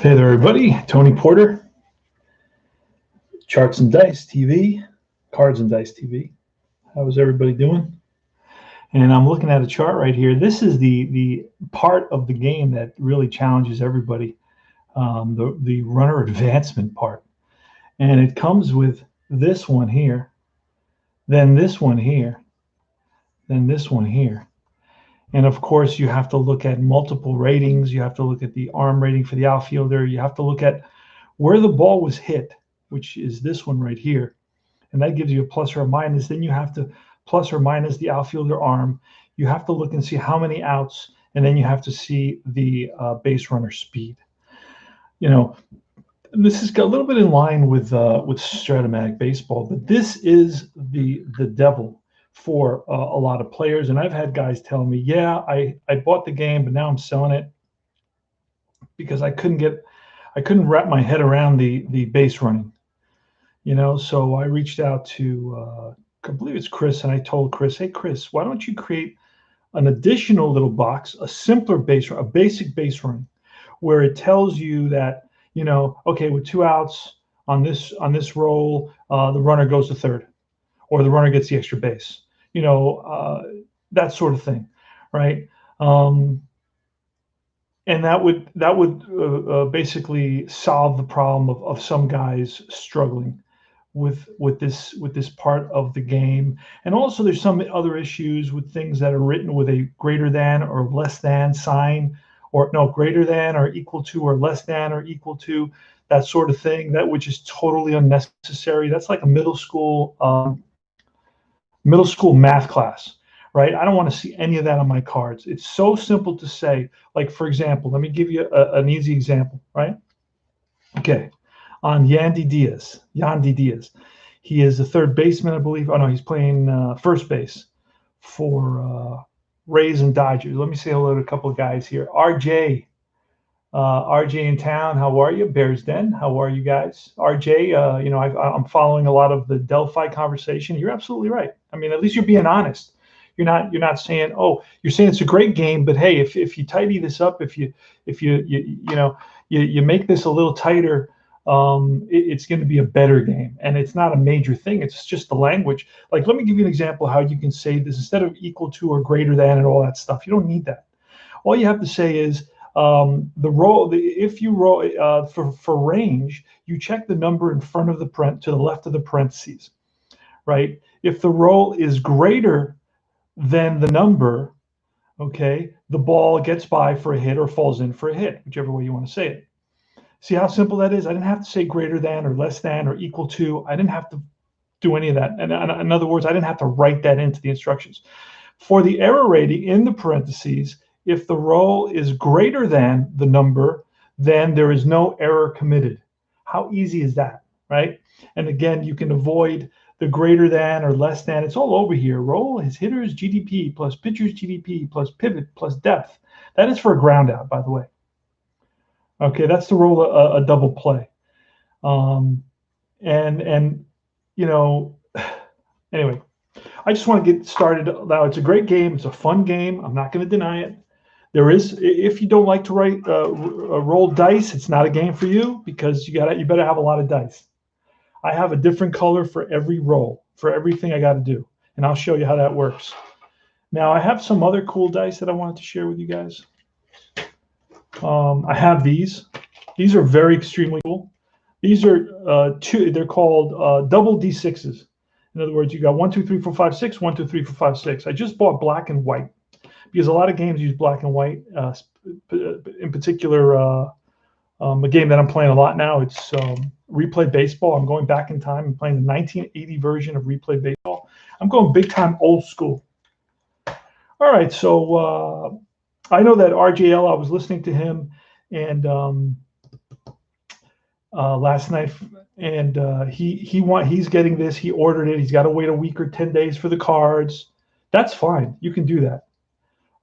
Hey there, everybody. Tony Porter, Charts and Dice TV, Cards and Dice TV. How's everybody doing? And I'm looking at a chart right here. This is the part of the game that really challenges everybody, the runner advancement part. And it comes with this one here, then this one here, then this one here. And of course, you have to look at multiple ratings. You have to look at the arm rating for the outfielder. You have to look at where the ball was hit, which is this one right here. And that gives you a plus or a minus. Then you have to plus or minus the outfielder arm. You have to look and see how many outs, and then you have to see the base runner speed. You know, this is a little bit in line with Stratomatic baseball, but this is the devil for a lot of players. And I've had guys tell me, yeah, I bought the game, but now I'm selling it because I couldn't wrap my head around the base running. So I reached out to I believe it's Chris, and I told Chris, hey Chris, why don't you create an additional little box, a simpler base run, a basic base run, where it tells you that, okay, with 2 outs on this roll, the runner goes to third, or the runner gets the extra base, that sort of thing, right? And that would basically solve the problem of some guys struggling with this part of the game. And also there's some other issues with things that are written with a greater than or less than sign, or no, greater than or equal to or less than or equal to, that sort of thing, which is totally unnecessary. That's like a middle school math class, right? I don't want to see any of that on my cards. It's so simple to say, like, for example, let me give you an easy example, right? Okay. On Yandy Diaz. He is the third baseman, I believe. Oh, no, he's playing first base for Rays and Dodgers. Let me say hello to a couple of guys here. RJ in town. How are you? Bears Den. How are you guys? RJ, I'm following a lot of the Delphi conversation. You're absolutely right. I mean, at least you're being honest. You're not saying, oh, you're saying it's a great game, but hey, if you tidy this up, if you make this a little tighter, it's going to be a better game. And it's not a major thing. It's just the language. Like, let me give you an example how you can say this instead of equal to or greater than and all that stuff. You don't need that. All you have to say is if you roll for range, you check the number in front of to the left of the parentheses, right? If the roll is greater than the number, okay, the ball gets by for a hit or falls in for a hit, whichever way you want to say it. See how simple that is? I didn't have to say greater than or less than or equal to. I didn't have to do any of that. And in other words, I didn't have to write that into the instructions. For the error rating in the parentheses, if the roll is greater than the number, then there is no error committed. How easy is that, right? And again, you can avoid the greater than or less than. It's all over here. Roll is hitter's GDP plus pitcher's GDP plus pivot plus depth. That is for a ground out, by the way. Okay, that's to roll a double play. Anyway, I just want to get started. Now, it's a great game. It's a fun game. I'm not going to deny it. There is, if you don't like to roll dice, it's not a game for you because you better have a lot of dice. I have a different color for every roll, for everything I got to do, and I'll show you how that works. Now, I have some other cool dice that I wanted to share with you guys. I have these. These are very extremely cool. These are they're called double D6s. In other words, you got 1, 2, 3, 4, 5, 6, 1, 2, 3, 4, 5, 6. I just bought black and white because a lot of games use black and white. In particular, a game that I'm playing a lot now, it's Replay Baseball. I'm going back in time and playing the 1980 version of Replay Baseball. I'm going big time old school. All right, so I know that RJL, I was listening to him and last night, and he's getting this. He ordered it. He's got to wait a week or 10 days for the cards. That's fine. You can do that.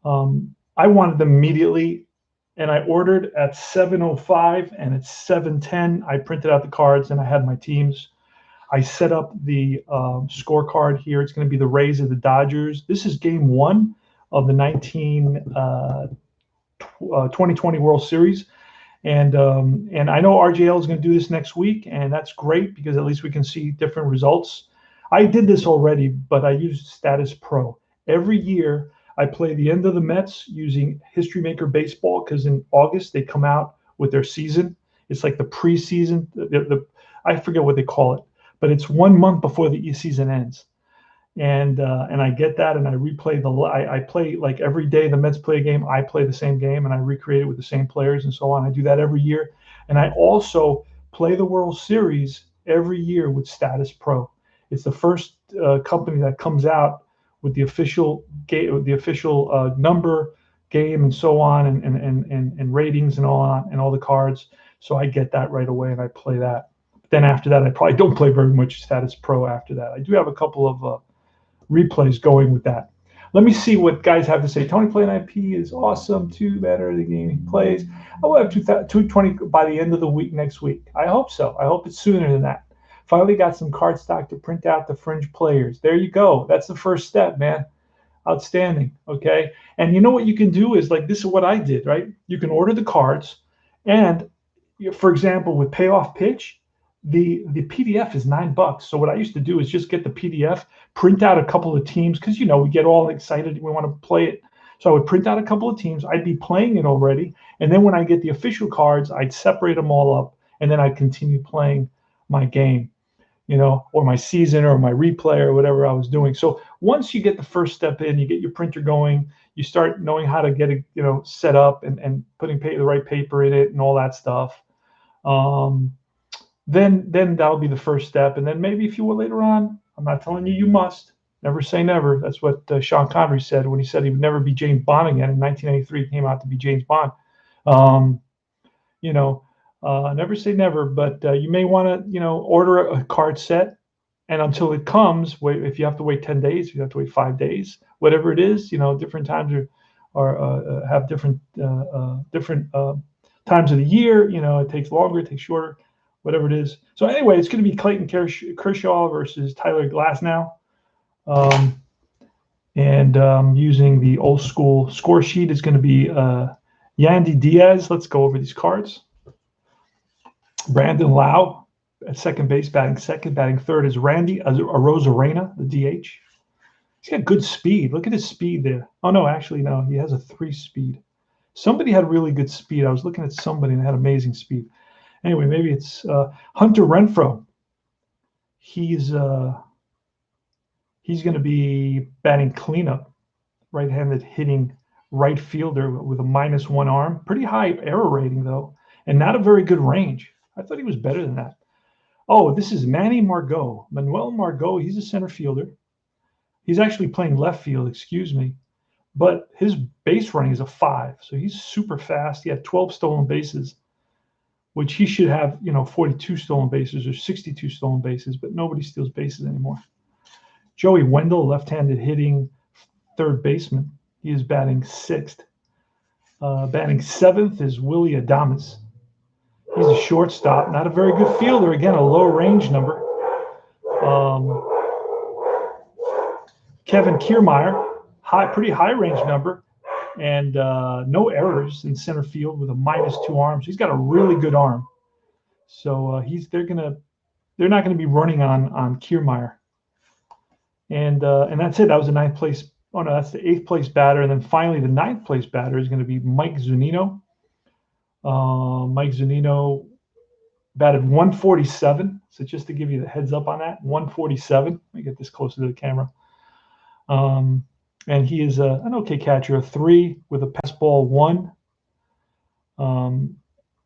I wanted them immediately, and I ordered at 7:05, and at 7:10, I printed out the cards and I had my teams. I set up the scorecard here. It's going to be the Rays and the Dodgers. This is game 1 of the 2020 World Series. And I know RJL is going to do this next week, and that's great because at least we can see different results. I did this already, but I used Status Pro. Every year I play the end of the Mets using History Maker Baseball because in August they come out with their season. It's like the preseason. I forget what they call it, but it's 1 month before the season ends. And I get that, and I replay I play like every day the Mets play a game, I play the same game, and I recreate it with the same players and so on. I do that every year, and I also play the World Series every year with Status Pro. It's the first company that comes out with the official game, with the official number, game, and so on, and ratings and all the cards. So I get that right away, and I play that. Then after that, I probably don't play very much Status Pro after that. I do have a couple of replays going with that. Let me see what guys have to say. Tony playing IP is awesome. Too better the game he plays. I will have 220 by the end of the week next week. I hope so. I hope it's sooner than that. Finally got some cardstock to print out the fringe players. There you go. That's the first step, man. Outstanding. Okay. And you know what you can do is like this is what I did, right? You can order the cards, and for example, with Payoff Pitch, the PDF is $9. So what I used to do is just get the PDF, print out a couple of teams because we get all excited, we want to play it. So I would print out a couple of teams. I'd be playing it already, and then when I get the official cards, I'd separate them all up, and then I'd continue playing my game, or my season or my replay or whatever I was doing. So once you get the first step in, you get your printer going, you start knowing how to get it, set up and putting the right paper in it and all that stuff. Then that'll be the first step. And then maybe if you will later on, I'm not telling you must. Never say never. That's what Sean Connery said when he said he would never be James Bond again. In 1983, he came out to be James Bond. Never say never, but you may want to, order a card set, and until it comes, wait. If you have to wait 10 days, if you have to wait 5 days, whatever it is, different times are have different times of the year. It takes longer, it takes shorter, whatever it is. So anyway, it's going to be Clayton Kershaw versus Tyler Glasnow. Using the old school score sheet is going to be Yandy Diaz. Let's go over these cards. Brandon Lau at second base, batting second. Batting third is Randy Arozarena, the DH. He's got good speed. Look at his speed there. Oh, no, actually, no. He has a 3 speed. Somebody had really good speed. I was looking at somebody and had amazing speed. Anyway, maybe it's Hunter Renfroe. He's going to be batting cleanup, right-handed hitting right fielder with a -1 arm. Pretty high error rating, though, and not a very good range. I thought he was better than that. Oh, this is Manny Margot. Manuel Margot, he's a center fielder. He's actually playing left field, excuse me. But his base running is a 5, so he's super fast. He had 12 stolen bases, which he should have, 42 stolen bases or 62 stolen bases, but nobody steals bases anymore. Joey Wendell, left-handed hitting third baseman. He is batting 6th. Batting 7th is Willie Adames. He's a shortstop, not a very good fielder. Again, a low range number. Kevin Kiermaier, pretty high range number, and no errors in center field with a -2 arms. He's got a really good arm. So they're not gonna be running on Kiermaier. And that's it. That was the 9th place. Oh no, that's the 8th place batter. And then finally the 9th place batter is going to be Mike Zunino. Mike Zunino batted 147. So just to give you the heads up on that, 147. Let me get this closer to the camera. And he is an okay catcher, a 3 with a pass ball 1.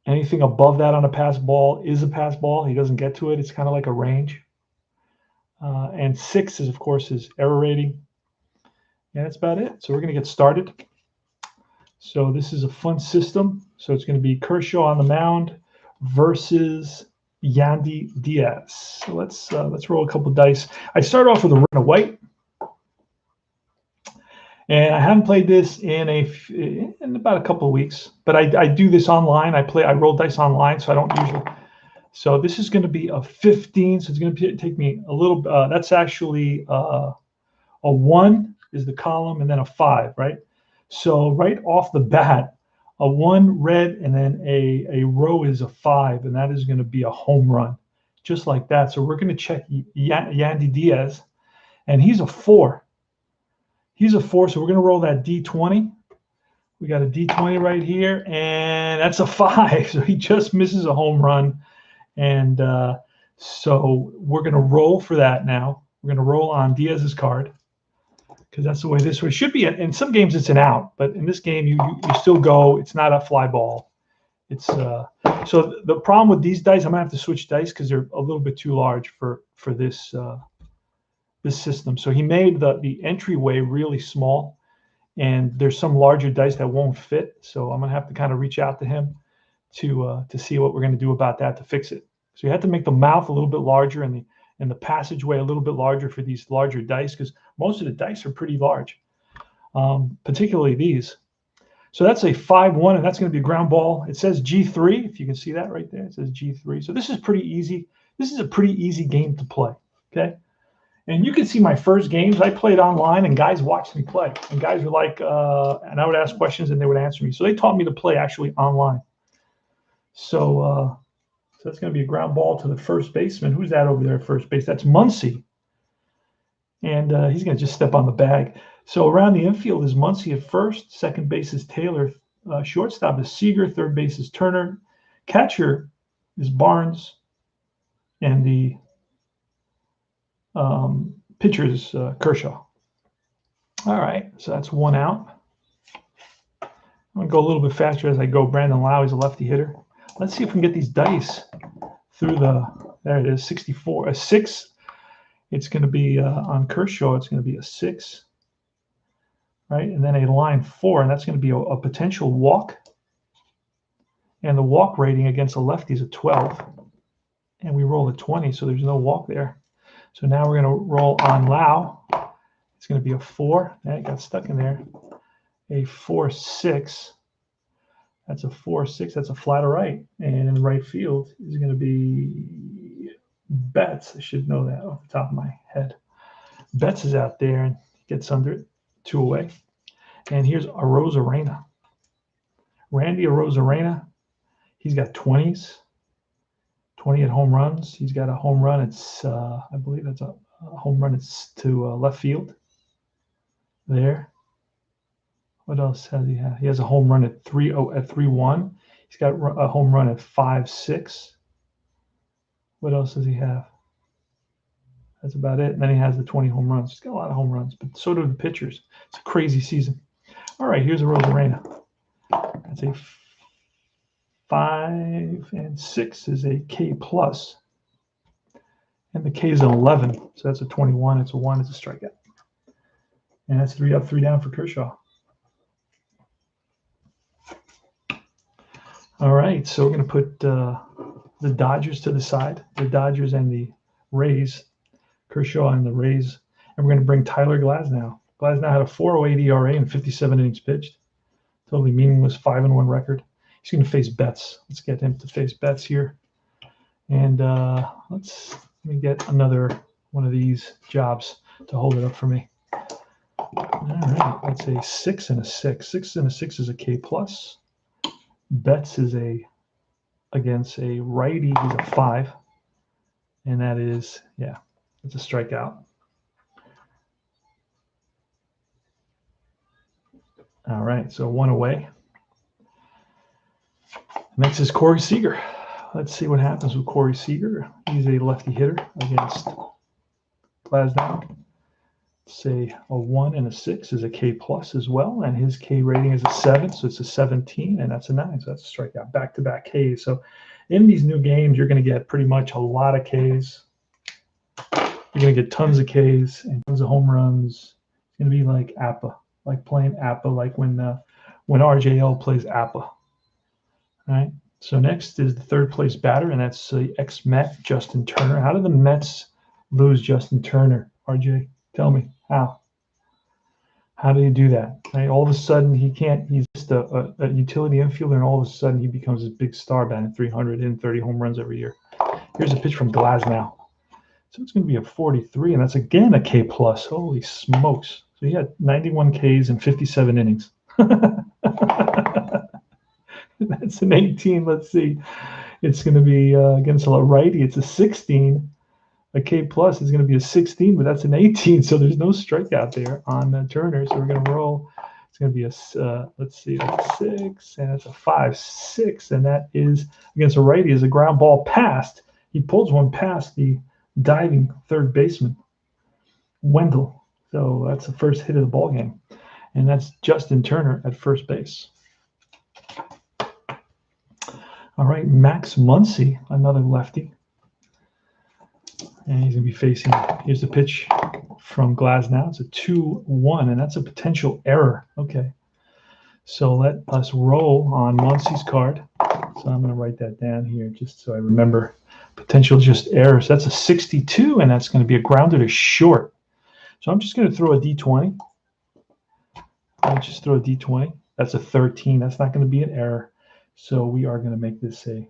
Anything above that on a pass ball is a pass ball. He doesn't get to it. It's kind of like a range. And 6 is, of course, his error rating. And that's about it. So we're going to get started. So this is a fun system. So it's going to be Kershaw on the mound versus Yandy Diaz. So let's roll a couple dice. I start off with a red and white. And I haven't played this in about a couple of weeks, but I do this online. I roll dice online, so I don't usually. So this is going to be a 15. So it's going to take me a little. That's actually a 1 is the column, and then a 5, right? So right off the bat, a 1 red, and then a row is a 5, and that is going to be a home run, just like that. So we're going to check Yandy Diaz, and he's a 4. He's a 4, so we're going to roll that D20. We got a D20 right here, and that's a 5. So he just misses a home run, and so we're going to roll for that now. We're going to roll on Diaz's card, because that's the way this way should be. In some games it's an out, but in this game you still go. It's not a fly ball. It's so the problem with these dice, I'm gonna have to switch dice because they're a little bit too large for this this system. So he made the entryway really small, and there's some larger dice that won't fit. So I'm gonna have to kind of reach out to him to see what we're gonna do about that to fix it. So you have to make the mouth a little bit larger and the passageway a little bit larger for these larger dice, because most of the dice are pretty large, particularly these. So that's a 5-1, and that's going to be a ground ball. It says G3, if you can see that right there. It says G3. So this is pretty easy. This is a pretty easy game to play, okay? And you can see my first games. I played online, and guys watched me play. And guys were like, and I would ask questions, and they would answer me. So they taught me to play actually online. So that's going to be a ground ball to the first baseman. Who's that over there at first base? That's Muncy. And he's going to just step on the bag. So around the infield is Muncy at first. Second base is Taylor. Shortstop is Seager. Third base is Turner. Catcher is Barnes. And the pitcher is Kershaw. All right, so that's 1 out. I'm going to go a little bit faster as I go. Brandon Lowry's a lefty hitter. Let's see if we can get these dice through there it is, 64. A 6. It's going to be on Kershaw. It's going to be a 6, right? And then a line 4, and that's going to be a potential walk. And the walk rating against a lefty is a 12, and we roll a 20, so there's no walk there. So now we're going to roll on Lau. It's going to be a 4. That got stuck in there. A 4-6. That's a 4-6. That's a flat to right, and in the right field is going to be Betts. I should know that off the top of my head. Betts is out there and gets under it, 2 away. And here's Arozarena. Randy Arozarena. He's got 20s, 20 at home runs. He's got a home run. It's I believe that's a home run. It's to left field. There. What else has he had? He has a home run at 3-1. He's got a home run at 5-6. What else does he have? That's about it. And then he has the 20 home runs. He's got a lot of home runs, but so do the pitchers. It's a crazy season. All right, here's a Arozarena. That's a 5 and 6 is a K plus. And the K is an 11. So that's a 21. It's a 1. It's a strikeout. And that's 3 up, 3 down for Kershaw. All right, so we're going to put the Dodgers to the side, the Dodgers and the Rays, Kershaw and the Rays, and we're going to bring Tyler Glasnow. Glasnow had a 4.08 ERA and 57 innings pitched. Totally meaningless 5-1 record. He's going to face Betts. Let's get him to face Betts here. And let me get another one of these jobs to hold it up for me. All right, that's a 6 and a 6. 6 and a 6 is a K plus. Betts is against a righty, he's a 5. And that is, yeah, it's a strikeout. All right, so 1 away. Next is Corey Seager. Let's see what happens with Corey Seager. He's a lefty hitter against Glasnow. Say a 1 and a 6 is a K plus as well, and his K rating is a 7, so it's a 17, and that's a 9, so that's a strikeout. Back-to-back Ks. So in these new games, you're going to get pretty much a lot of Ks. You're going to get tons of Ks and tons of home runs. It's going to be like APA, like playing APA, like when RJL plays APA. All right. So next is the third place batter, and that's the ex-Met, Justin Turner. How did the Mets lose Justin Turner, RJ? Tell me how. How do you do that? Right? All of a sudden, he can't. He's just a utility infielder, and all of a sudden, he becomes this big star, batting 330 home runs every year. Here's a pitch from Glasnow. So it's going to be a 43, and that's again a K plus. Holy smokes! So he had 91 Ks in 57 innings. That's an 18. Let's see. It's going to be against a righty. It's a 16. A K plus is going to be a 16, but that's an 18. So there's no strikeout there on Turner. So we're going to roll. It's going to be let's see, that's a 6, and it's a 5, 6, and that is against a righty is a ground ball past. He pulls one past the diving third baseman, Wendell. So that's the first hit of the ball game, and that's Justin Turner at first base. All right, Max Muncy, another lefty. And he's going to be facing, here's the pitch from Glasnow. It's a 2-1, and that's a potential error. Okay. So let us roll on Muncy's card. So I'm going to write that down here just so I remember. Potential just error. So that's a 62, and that's going to be a grounder to short. So I'm just going to throw a D20. I'll just throw a D20. That's a 13. That's not going to be an error. So we are going to make this a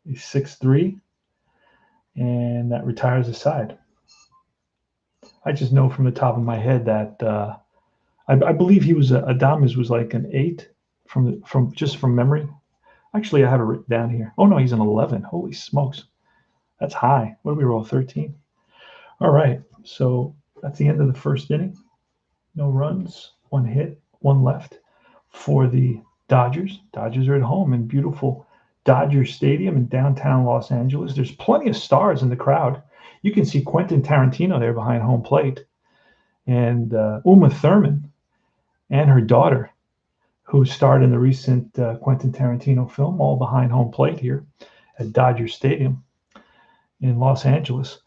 6-3, and that retires the side. I just know from the top of my head that I believe he was Adames was like an 8 from just from memory. Actually, I have it written down here. Oh no, he's an 11. Holy smokes, that's high. What do we roll? 13. All right, so that's the end of the first inning. No runs, 1 hit, 1 left for the Dodgers. Dodgers are at home in beautiful Dodger Stadium in downtown Los Angeles. There's plenty of stars in the crowd. You can see Quentin Tarantino there behind home plate, and Uma Thurman and her daughter, who starred in the recent Quentin Tarantino film, all behind home plate here at Dodger Stadium in Los Angeles.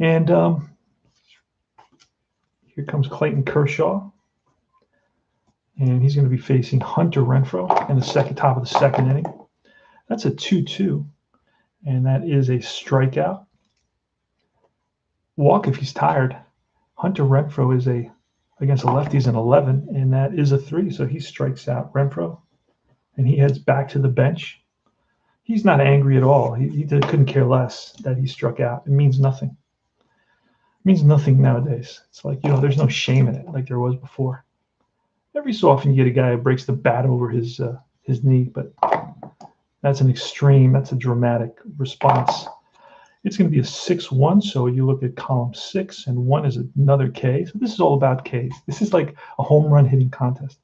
And here comes Clayton Kershaw, and he's going to be facing Hunter Renfroe in the top of the second inning. That's a 2-2, and that is a strikeout. Walk if he's tired. Hunter Renfroe is against a lefty is an 11, and that is a 3, so he strikes out Renfroe, and he heads back to the bench. He's not angry at all. He couldn't care less that he struck out. It means nothing. It means nothing nowadays. It's like, there's no shame in it like there was before. Every so often you get a guy who breaks the bat over his knee, but that's an extreme, that's a dramatic response. It's going to be a 6-1, so you look at column 6, and 1 is another K. So this is all about Ks. This is like a home run hitting contest.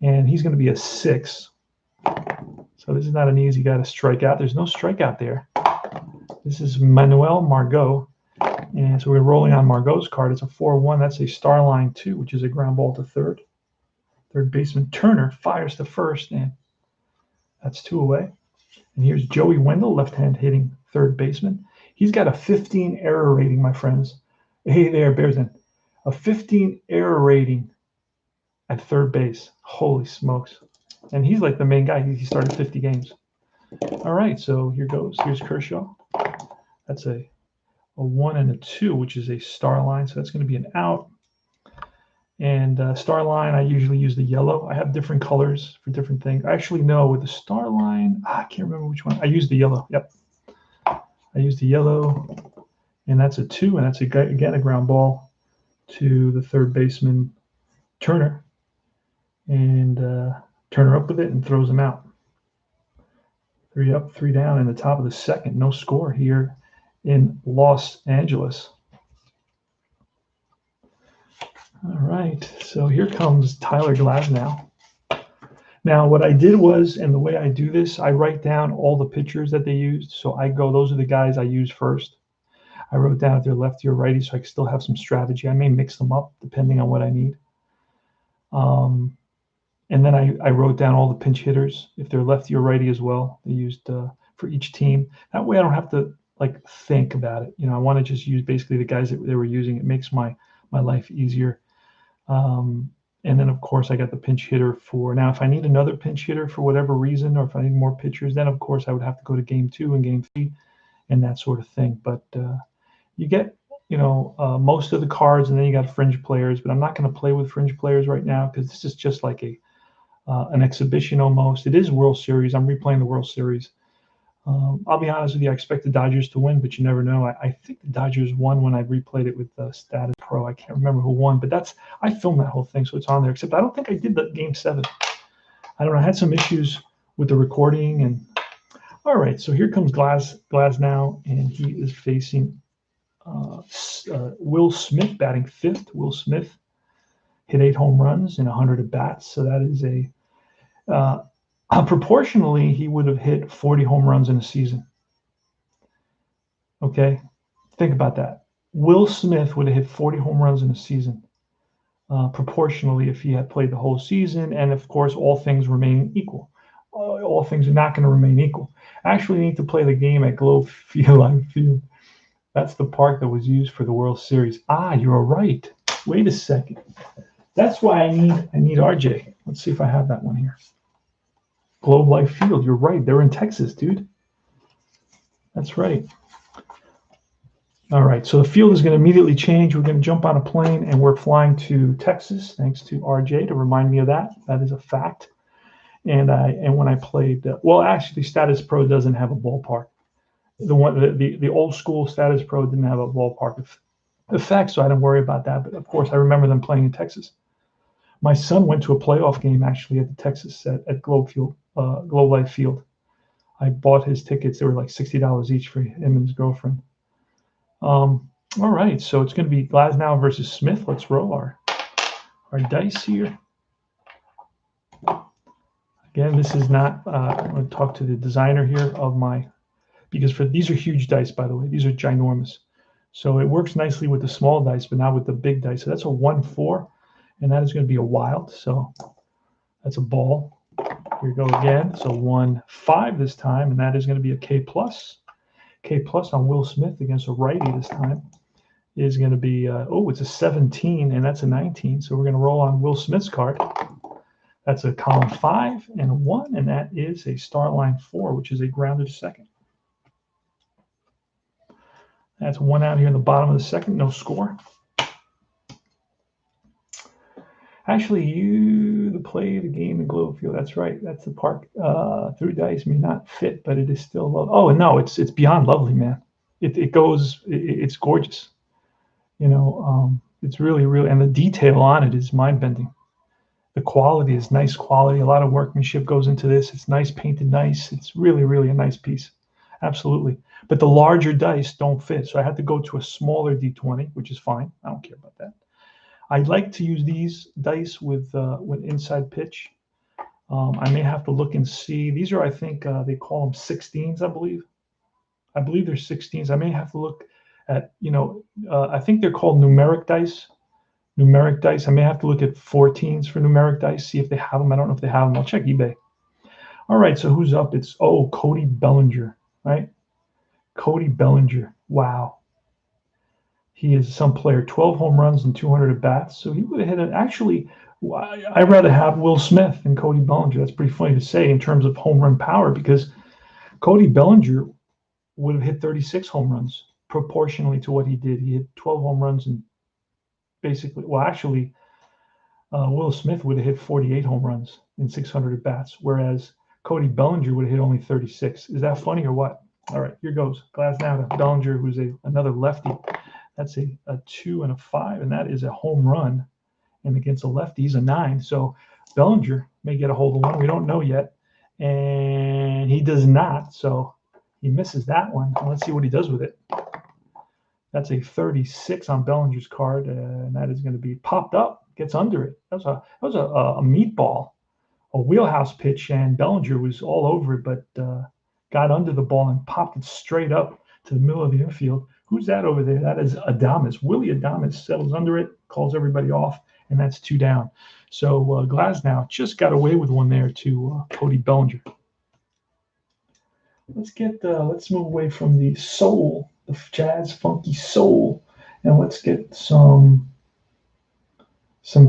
And he's going to be a 6. So this is not an easy guy to strike out. There's no strikeout there. This is Manuel Margot. And so we're rolling on Margot's card. It's a 4-1. That's a star line 2, which is a ground ball to third. Third baseman Turner fires to first, and that's 2 away. And here's Joey Wendell, left-hand hitting third baseman. He's got a 15 error rating, my friends. Hey there, Bears in. A 15 error rating at third base. Holy smokes. And he's like the main guy. He started 50 games. All right, so here goes. Here's Kershaw. That's a 1 and a 2, which is a star line. So that's going to be an out. And star line, I usually use the yellow. I have different colors for different things. I actually know with the star line, I can't remember which one. I use the yellow. Yep. I use the yellow, and that's a 2, and that's, again, a ground ball to the third baseman, Turner. And Turner up with it and throws him out. 3 up, 3 down in the top of the second. No score here in Los Angeles. All right, so here comes Tyler Glasnow. Now, what I did was, and the way I do this, I write down all the pitchers that they used. So I go, those are the guys I use first. I wrote down if they're lefty or righty, so I can still have some strategy. I may mix them up depending on what I need. And then I wrote down all the pinch hitters, if they're lefty or righty as well. They used for each team. That way I don't have to think about it. I want to just use basically the guys that they were using. It makes my life easier. And then, of course, I got the pinch hitter for now. If I need another pinch hitter for whatever reason, or if I need more pitchers, then, of course, I would have to go to game 2 and game 3 and that sort of thing. But you get, most of the cards, and then you got fringe players. But I'm not going to play with fringe players right now because this is just like an exhibition almost. It is World Series. I'm replaying the World Series. I'll be honest with you, I expect the Dodgers to win, but you never know. I think the Dodgers won when I replayed it with Status Pro. I can't remember who won, but I filmed that whole thing, so it's on there. Except I don't think I did the Game 7. I don't know. I had some issues with the recording. And all right, so here comes Glasnow, and he is facing Will Smith, batting fifth. Will Smith hit 8 home runs and 100 at bats, so that is proportionally he would have hit 40 home runs in a season. Okay, think about that. Will Smith would have hit 40 home runs in a season, proportionally, if he had played the whole season, and of course, all things remaining equal. All things are not going to remain equal. Actually, you need to play the game at Globe Field. That's the park that was used for the World Series. Ah, you're right. Wait a second. That's why I need RJ. Let's see if I have that one here. Globe Life Field. You're right. They're in Texas, dude. That's right. All right. So the field is going to immediately change. We're going to jump on a plane and we're flying to Texas. Thanks to RJ to remind me of that. That is a fact. And when I played, well, actually, Status Pro doesn't have a ballpark. The old school Status Pro didn't have a ballpark effect, so I didn't worry about that. But of course, I remember them playing in Texas. My son went to a playoff game actually at the Texas at Globe Life Field. I bought his tickets. They were like $60 each for him and his girlfriend. All right, so it's going to be Glasnow versus Smith. Let's roll our dice here. Again, this is not. I'm going to talk to the designer here of my, because these are huge dice, by the way. These are ginormous. So it works nicely with the small dice, but not with the big dice. So that's a 1-4, and that is going to be a wild. So that's a ball. Here we go again. So 1-5 this time, and that is going to be a K plus. K plus on Will Smith against a righty this time is going to be, it's a 17, and that's a 19. So we're going to roll on Will Smith's card. That's a column 5 and a 1, and that is a star line 4, which is a grounded second. That's 1 out here in the bottom of the second, no score. Actually, the play the game in Globe Field. That's right. That's the park. Through dice may not fit, but it is still lovely. Oh, no, it's beyond lovely, man. It's gorgeous. It's really, really, and the detail on it is mind-bending. The quality is nice quality. A lot of workmanship goes into this. It's nice, painted nice. It's really, really a nice piece. Absolutely. But the larger dice don't fit. So I had to go to a smaller D20, which is fine. I don't care about that. I like to use these dice with inside pitch. I may have to look and see. These are, I think, they call them 16s, I believe. I believe they're 16s. I may have to look at, I think they're called numeric dice. Numeric dice. I may have to look at 14s for numeric dice, see if they have them. I don't know if they have them. I'll check eBay. All right, so who's up? It's, Cody Bellinger, right? Cody Bellinger. Wow. He is some player, 12 home runs and 200 at bats. So he would have hit it. Actually, I'd rather have Will Smith than Cody Bellinger. That's pretty funny to say in terms of home run power, because Cody Bellinger would have hit 36 home runs proportionally to what he did. He hit 12 home runs and basically, Will Smith would have hit 48 home runs in 600 at bats, whereas Cody Bellinger would have hit only 36. Is that funny or what? All right, here goes. Glasnow to Bellinger, who's another lefty. That's a 2 and a 5, and that is a home run. And against a lefty, he's a 9. So Bellinger may get a hold of one. We don't know yet. And he does not. So he misses that one. Let's see what he does with it. That's a 36 on Bellinger's card, and that is going to be popped up. Gets under it. That was a meatball, a wheelhouse pitch, and Bellinger was all over it, but got under the ball and popped it straight up to the middle of the infield. Who's that over there? That is Adames. Willie Adames settles under it, calls everybody off, and that's 2 down. So Glasnow just got away with one there to Cody Bellinger. Let's move away from the soul, the jazz funky soul, and let's get some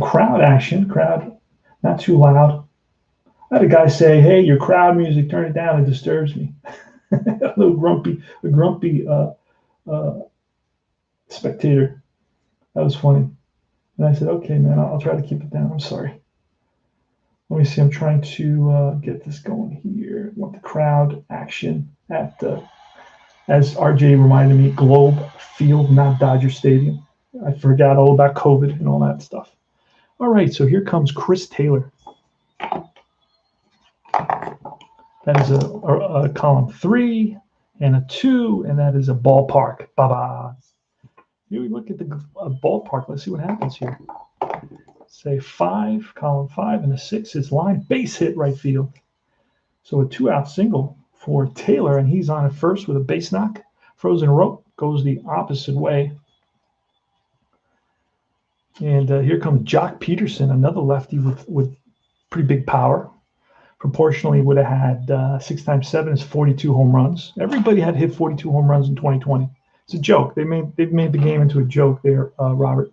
crowd action. Crowd, not too loud. I had a guy say, "Hey, your crowd music, turn it down. It disturbs me." A little grumpy spectator. That was funny. And I said, "Okay, man, I'll try to keep it down. I'm sorry." Let me see. I'm trying to get this going here. I want the crowd action at, as RJ reminded me, Globe Field, not Dodger Stadium. I forgot all about COVID and all that stuff. All right, so here comes Chris Taylor. That is a column 3 and a 2, and that is a ballpark. Ba-ba. Here we look at the ballpark. Let's see what happens here. Say 5, column 5, and a 6 is line base hit right field. So a 2-out single for Taylor, and he's on at first with a base knock. Frozen rope goes the opposite way. And here comes Jock Peterson, another lefty with pretty big power. Proportionally would have had 6 times 7 is 42 home runs. Everybody had hit 42 home runs in 2020. It's a joke. They've made the game into a joke there, Robert.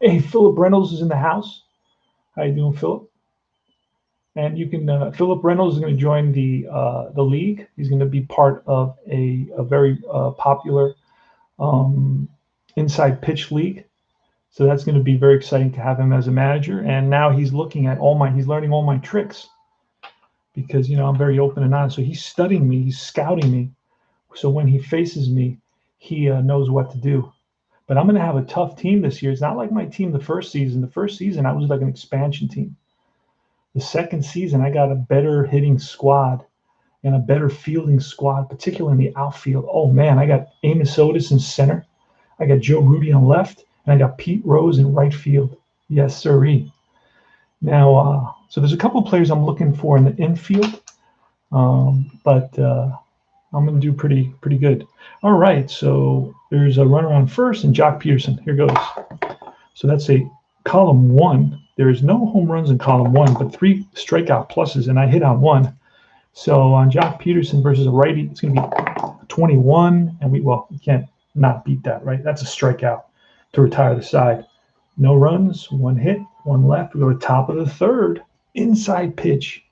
Hey, Philip Reynolds is in the house. How you doing, Philip? And you can Philip Reynolds is going to join the league. He's going to be part of a very popular inside pitch league. So that's going to be very exciting to have him as a manager. And now he's looking at he's learning all my tricks because, I'm very open and honest. So he's studying me, he's scouting me. So when he faces me, he knows what to do. But I'm going to have a tough team this year. It's not like my team the first season. The first season, I was like an expansion team. The second season, I got a better hitting squad and a better fielding squad, particularly in the outfield. Oh, man, I got Amos Otis in center. I got Joe Rudy on left, and I got Pete Rose in right field. Yes, sirree. Now, so there's a couple of players I'm looking for in the infield, but I'm going to do pretty good. All right, so there's a runner on first and Jock Peterson. Here goes. So that's a column 1. There is no home runs in column 1, but 3 strikeout pluses, and I hit on 1. So on Jock Peterson versus a righty, it's going to be 21, and we can't not beat that, right? That's a strikeout to retire the side. No runs, 1 hit, 1 left. We go to top of the third. Inside pitch.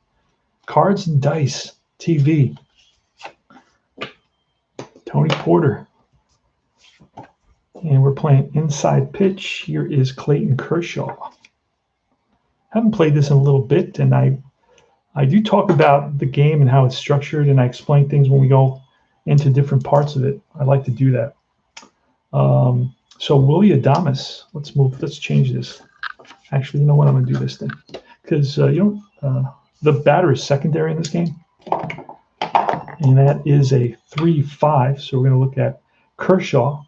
Cards and Dice TV. Tony Porter. And we're playing inside pitch. Here is Clayton Kershaw. Haven't played this in a little bit, and I do talk about the game and how it's structured, and I explain things when we go into different parts of it. I like to do that. So Willie Adames, let's change this. Actually, you know what? I'm going to do this thing because the batter is secondary in this game, and that is a 3-5. So we're going to look at Kershaw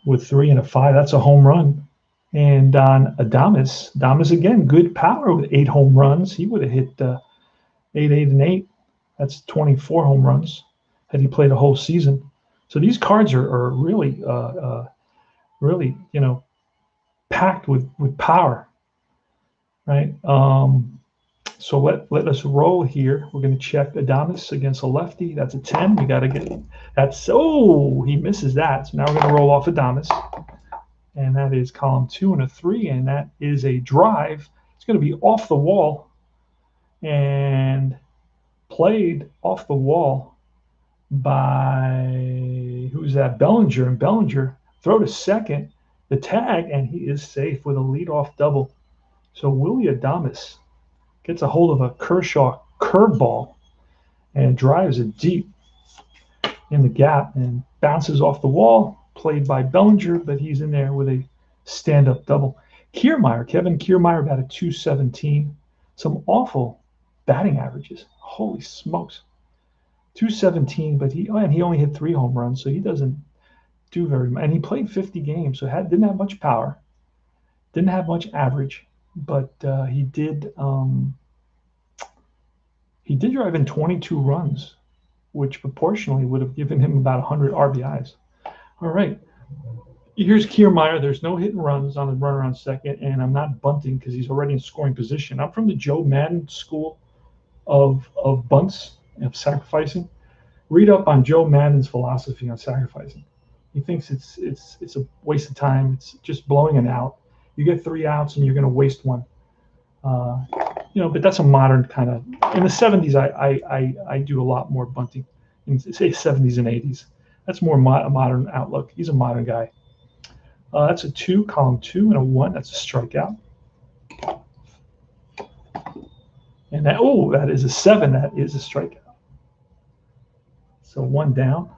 with 3 and a 5. That's a home run. And on Adames again, good power with 8 home runs. He would have hit 8, 8, and 8. That's 24 home runs had he played a whole season. So these cards are really, really, packed with power, right? So let us roll here. We're going to check Adames against a lefty. That's a 10. We got to get that's. Oh, he misses that. So now we're going to roll off Adames. And that is column 2 and a 3, and that is a drive. It's going to be off the wall and played off the wall by, who's that? Bellinger. And Bellinger throw to second, the tag, and he is safe with a leadoff double. So Willie Adames gets a hold of a Kershaw curveball and drives it deep in the gap and bounces off the wall. Played by Bellinger, but he's in there with a stand-up double. Kevin Kiermaier batted .217. Some awful batting averages. Holy smokes. .217, but he only hit 3 home runs, so he doesn't do very much. And he played 50 games, so didn't have much power, didn't have much average, but he did drive in 22 runs, which proportionally would have given him about 100 RBIs. All right, here's Kiermaier. There's no hit and runs on the runner on second, and I'm not bunting because he's already in scoring position. I'm from the Joe Madden school of bunts, of sacrificing. Read up on Joe Madden's philosophy on sacrificing. He thinks it's a waste of time. It's just blowing it out. You get 3 outs and you're going to waste 1. But that's a modern kind of. In the 70s, I do a lot more bunting. In say 70s and 80s. That's more a modern outlook. He's a modern guy. That's a 2, column 2, and a 1. That's a strikeout. And that is a 7. That is a strikeout. So 1 down.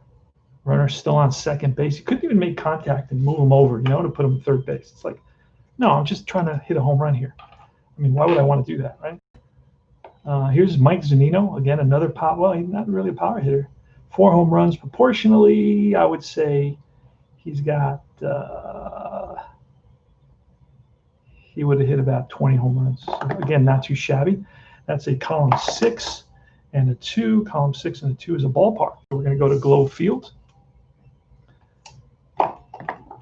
Runner still on second base. You couldn't even make contact and move him over, to put him third base. It's like, no, I'm just trying to hit a home run here. I mean, why would I want to do that, right? Here's Mike Zunino, again, another pop. Well, he's not really a power hitter. 4 home runs proportionally. I would say he's got. He would have hit about 20 home runs. So again, not too shabby. That's a column 6 and a 2. Column 6 and a 2 is a ballpark. So we're going to go to Globe Field.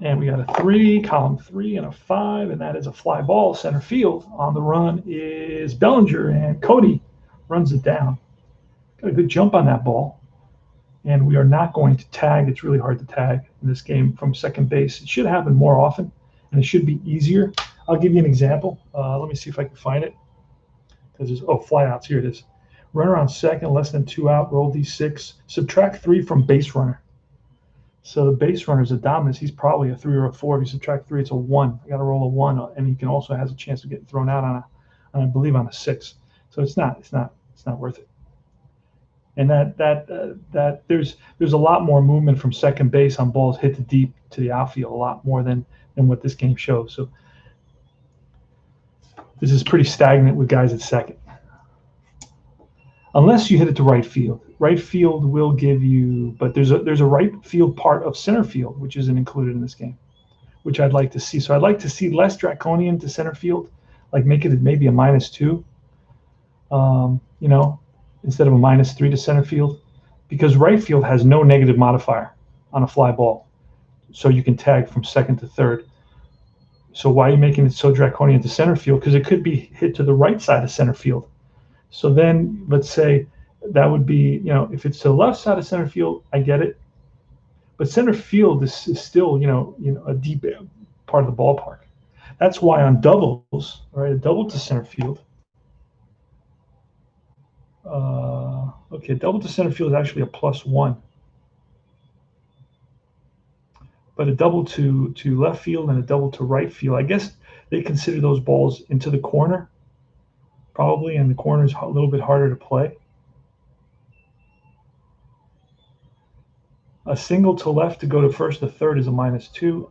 And we got a 3, column 3, and a 5, and that is a fly ball, center field. On the run is Bellinger, and Cody runs it down. Got a good jump on that ball. And we are not going to tag. It's really hard to tag in this game from second base. It should happen more often, and it should be easier. I'll give you an example. Let me see if I can find it. There's, fly outs. Here it is. Runner on second, less than 2 out, roll D6. Subtract 3 from base runner. So the base runner is a dominance. He's probably a 3 or a 4. If you subtract 3, it's a 1. I got to roll a 1, and he can also has a chance of getting thrown out on I believe on a 6. So it's not worth it. And that there's a lot more movement from second base on balls hit to deep to the outfield, a lot more than what this game shows. So this is pretty stagnant with guys at second. Unless you hit it to right field. Right field will give you, but there's a right field part of center field which isn't included in this game, which I'd like to see. So I'd like to see less draconian to center field, like make it maybe a -2, instead of a -3 to center field, because right field has no negative modifier on a fly ball, so you can tag from second to third. So why are you making it so draconian to center field? Because it could be hit to the right side of center field. So then let's say that would be, if it's to the left side of center field, I get it. But center field is still, a deep part of the ballpark. That's why on doubles, right, a double to center field. Double to center field is actually a +1. But a double to left field and a double to right field, I guess they consider those balls into the corner, probably, and the corner is a little bit harder to play. A single to left to go to first to third is a -2.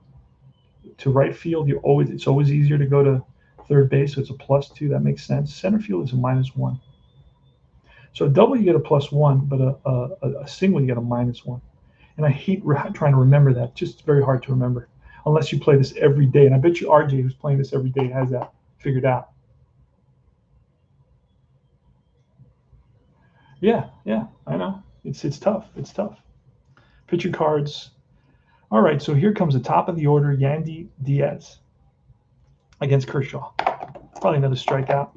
To right field, it's always easier to go to third base, so it's a +2. That makes sense. Center field is a -1. So a double you get a +1, but a single you get a -1. And I hate trying to remember that. Just very hard to remember unless you play this every day. And I bet you RJ, who's playing this every day, has that figured out. Yeah, I know. It's tough. It's tough. Pitcher cards. All right, so here comes the top of the order, Yandy Diaz against Kershaw. Probably another strikeout.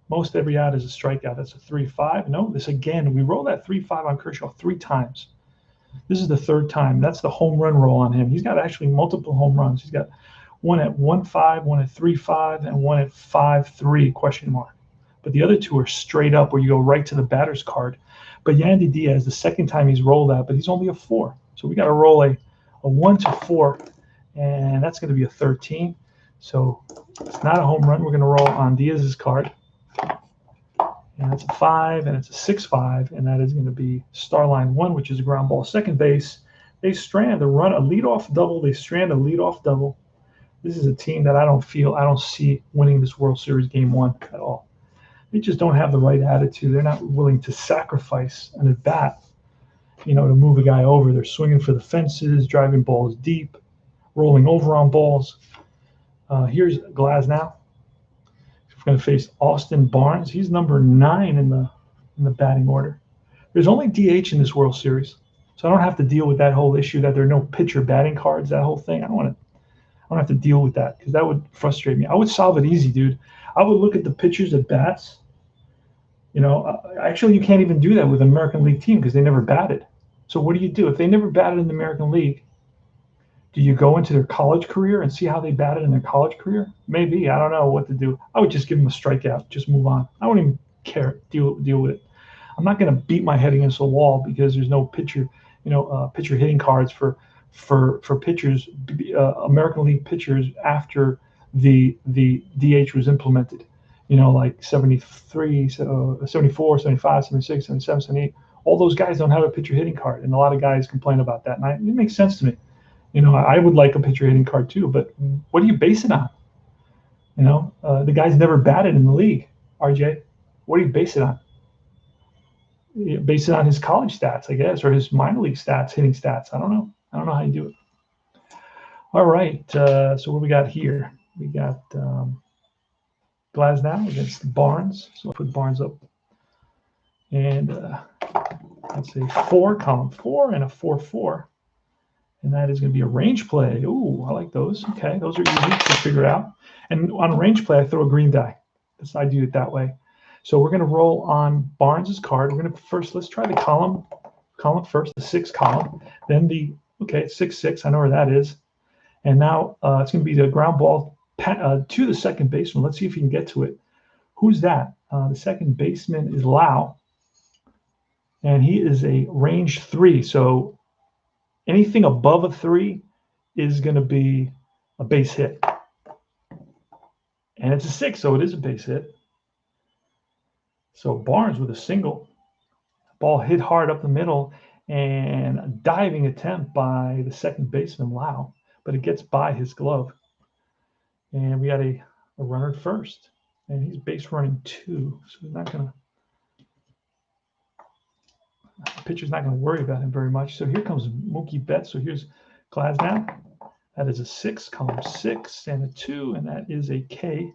Most every out is a strikeout. That's a 3-5. No, this again, we roll that 3-5 on Kershaw 3 times. This is the 3rd time. That's the home run roll on him. He's got actually multiple home runs. He's got one at 1-5, one at 3-5, and one at 5-3 ? But the other 2 are straight up where you go right to the batter's card. But Yandy Diaz, the 2nd time he's rolled that, but he's only a 4. So we got to roll a 1 to 4, and that's going to be a 13. So it's not a home run. We're going to roll on Diaz's card. And that's a 5, and it's a 6-5, and that is going to be Starline 1, which is a ground ball second base. They strand a leadoff double. They strand a leadoff double. This is a team that I don't see winning this World Series Game 1 at all. They just don't have the right attitude. They're not willing to sacrifice an at bat, to move a guy over. They're swinging for the fences, driving balls deep, rolling over on balls. Here's Glasnow. We're going to face Austin Barnes. He's number 9 in the batting order. There's only DH in this World Series, so I don't have to deal with that whole issue that there are no pitcher batting cards. That whole thing, I don't have to deal with that because that would frustrate me. I would solve it easy, dude. I would look at the pitchers at bats. Actually, you can't even do that with an American League team because they never batted. So what do you do if they never batted in the American League? Do you go into their college career and see how they batted in their college career? Maybe. I don't know what to do. I would just give them a strikeout. Just move on. I wouldn't even care. Deal with it. I'm not going to beat my head against a wall because there's no pitcher, pitcher hitting cards for pitchers, American League pitchers after the DH was implemented. Like 73, 74, 75, 76, 77, 78. All those guys don't have a pitcher hitting card, and a lot of guys complain about that. And it makes sense to me. I would like a pitcher hitting card too, but what do you base it on? The guy's never batted in the league, RJ. What do you base it on? base it on his college stats, I guess, or his minor league stats, hitting stats. I don't know. I don't know how you do it. All right. So what we got here? We got Glasnow against Barnes. So I'll put Barnes up. And that's a 4, column 4, and a 4-4. And that is going to be a range play. Ooh, I like those. Okay, those are easy to figure out. And on range play, I throw a green die. I do it that way. So we're going to roll on Barnes's card. We're going to first, let's try the column first, the 6 column. Then the, okay, 6-6, I know where that is. And now it's going to be the ground ball to the second baseman. Let's see if you can get to it. Who's that? The second baseman is Lau. And he is a range 3. So anything above a 3 is going to be a base hit. And it's a 6, so it is a base hit. So Barnes with a single. Ball hit hard up the middle, and a diving attempt by the second baseman, Lau. But it gets by his glove. And we got a runner at first. And he's base running 2. So he's not going to, the pitcher's not going to worry about him very much. So here comes Mookie Betts. So here's Glasnow. That is a 6, column 6, and a 2, and that is a K.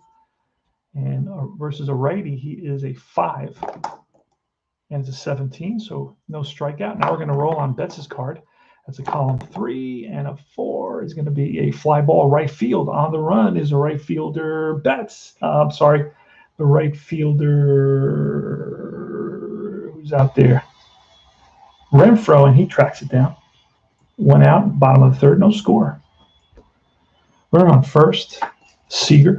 And versus a righty, he is a 5, and it's a 17, so no strikeout. Now we're going to roll on Betts' card. That's a column 3, and a 4 is going to be a fly ball right field. On the run is a right fielder, Betts. I'm sorry, the right fielder, who's out there? Renfroe, and he tracks it down. 1 out, bottom of the 3rd, no score. Runner on first, Seager.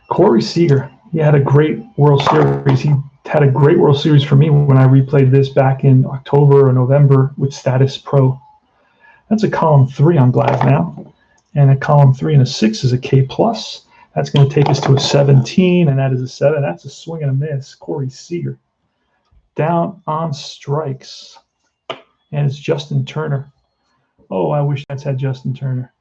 Corey Seager, he had a great World Series. He had a great World Series for me when I replayed this back in October or November with Status Pro. That's a column 3 on Glasnow. And a column 3 and a 6 is a K+. That's going to take us to a 17, and that is a 7. That's a swing and a miss. Corey Seager. Down on strikes. And it's Justin Turner. Oh, I wish Mets had Justin Turner.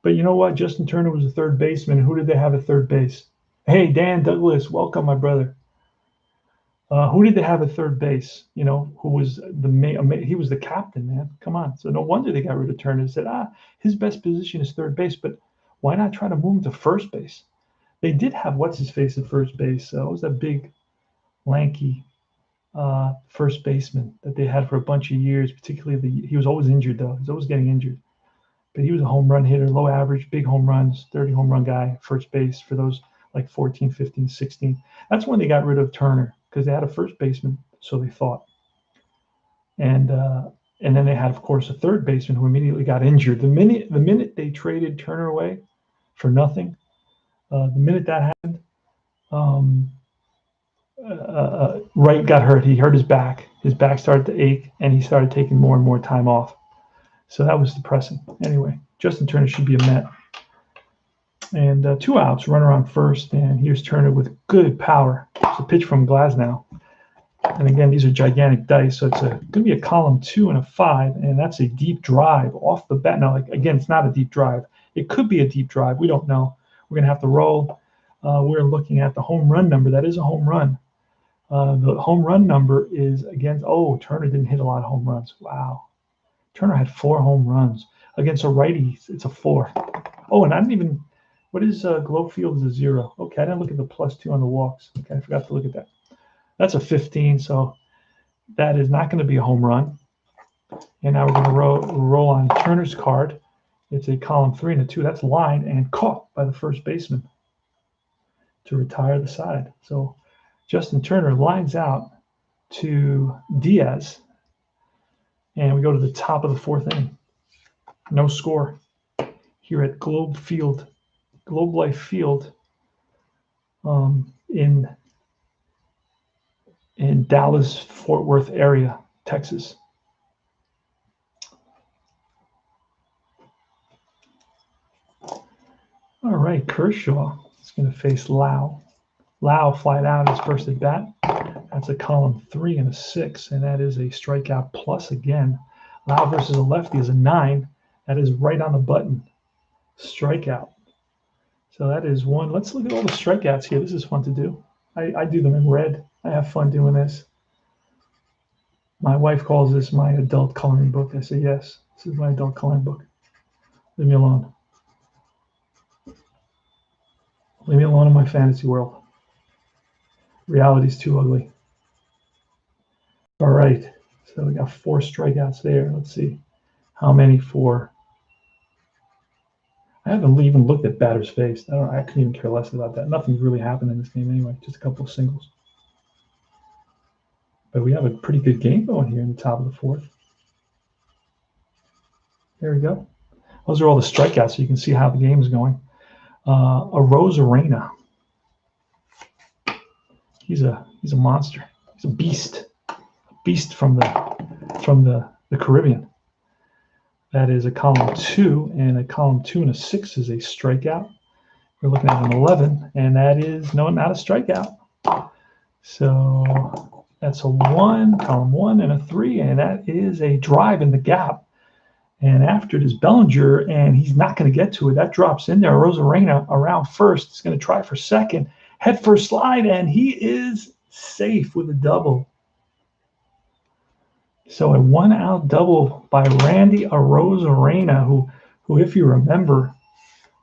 But you know what? Justin Turner was a third baseman. Who did they have at third base? Hey, Dan Douglas, welcome, my brother. Who did they have at third base? You know, who was he was the captain, man. Come on. So no wonder they got rid of Turner. They said, his best position is third base, but why not try to move him to first base? They did have what's-his-face at first base. It was that big, lanky first baseman that they had for a bunch of years, particularly he was always injured, though. He was always getting injured. But he was a home run hitter, low average, big home runs, 30 home run guy, first base for those like 14, 15, 16. That's when they got rid of Turner because they had a first baseman, so they thought. And then they had, of course, a third baseman who immediately got injured. The minute they traded Turner away for nothing, the minute that happened, Wright got hurt. He hurt his back. His back started to ache, and he started taking more and more time off. So that was depressing. Anyway, Justin Turner should be a Met. And 2 outs, runner on first, and here's Turner with good power. It's a pitch from Glasnow. And again, these are gigantic dice, so it's going to be a column 2 and a 5, and that's a deep drive off the bat. Now, again, it's not a deep drive. It could be a deep drive. We don't know. We're going to have to roll. We're looking at the home run number. That is a home run. The home run number is against, Turner didn't hit a lot of home runs. Wow. Turner had 4 home runs. Against a righty, it's a 4. Oh, and I didn't even, what is Globe Field is a 0. Okay, I didn't look at the +2 on the walks. Okay, I forgot to look at that. That's a 15, so that is not going to be a home run. And now we're going to roll on Turner's card. It's a column 3 and a 2. That's lined and caught by the first baseman to retire the side. So Justin Turner lines out to Diaz. And we go to the top of the 4th inning. No score here at Globe Life Field in Dallas, Fort Worth area, Texas. All right, Kershaw is going to face Lau. Lau flied out his first at bat. That's a column 3 and a 6, and that is a strikeout plus again. Lau versus a lefty is a 9. That is right on the button. Strikeout. So that is one. Let's look at all the strikeouts here. This is fun to do. I do them in red. I have fun doing this. My wife calls this my adult coloring book. I say, yes, this is my adult coloring book. Leave me alone. Leave me alone in my fantasy world. Reality's too ugly. All right, so we got 4 strikeouts there. Let's see how many for. I haven't even looked at batter's face. I couldn't even care less about that. Nothing's really happened in this game anyway. Just a couple of singles. But we have a pretty good game going here in the top of the 4th. There we go. Those are all the strikeouts, so you can see how the game is going. A Rose Arena. He's a monster. He's a beast. A beast from the Caribbean. That is a column 2, and a column 2 and a 6 is a strikeout. We're looking at an 11, and that is not a strikeout. So that's a 1, column 1, and a 3, and that is a drive in the gap. And after it is Bellinger, and he's not going to get to it. That drops in there. Rosarena around first. He's going to try for second. Head first slide, and he is safe with a double. So a 1-out double by Randy Arozarena, who, if you remember,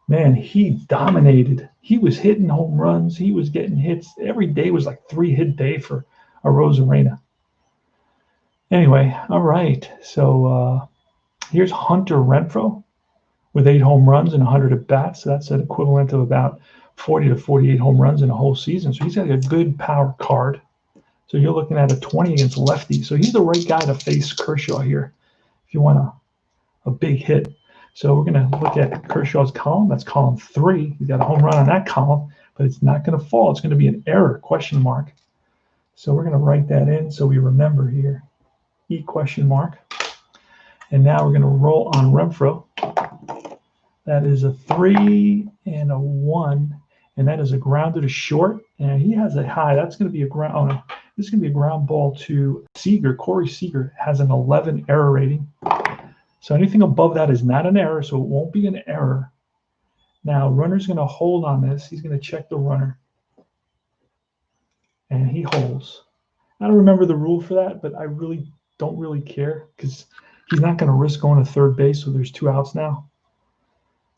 man, he dominated. He was hitting home runs. He was getting hits. Every day was like 3-hit day for Arozarena. Anyway, all right. So here's Hunter Renfroe with 8 home runs and 100 at bats. So that's an equivalent of about 40 to 48 home runs in a whole season. So he's got a good power card. So you're looking at a 20 against lefty. So he's the right guy to face Kershaw here if you want a big hit. So we're going to look at Kershaw's column. That's column 3. He's got a home run on that column, but it's not going to fall. It's going to be an error, question mark. So we're going to write that in so we remember here. E question mark. And now we're going to roll on Renfroe. That is a 3 and a 1, and that is a grounder to short. And he has a high. That's going to be a ground. Oh no, this is going to be a ground ball to Seager. Corey Seager has an 11 error rating. So anything above that is not an error, so it won't be an error. Now runner's going to hold on this. He's going to check the runner, and he holds. I don't remember the rule for that, but I really don't really care because he's not going to risk going to third base. So there's 2 outs now.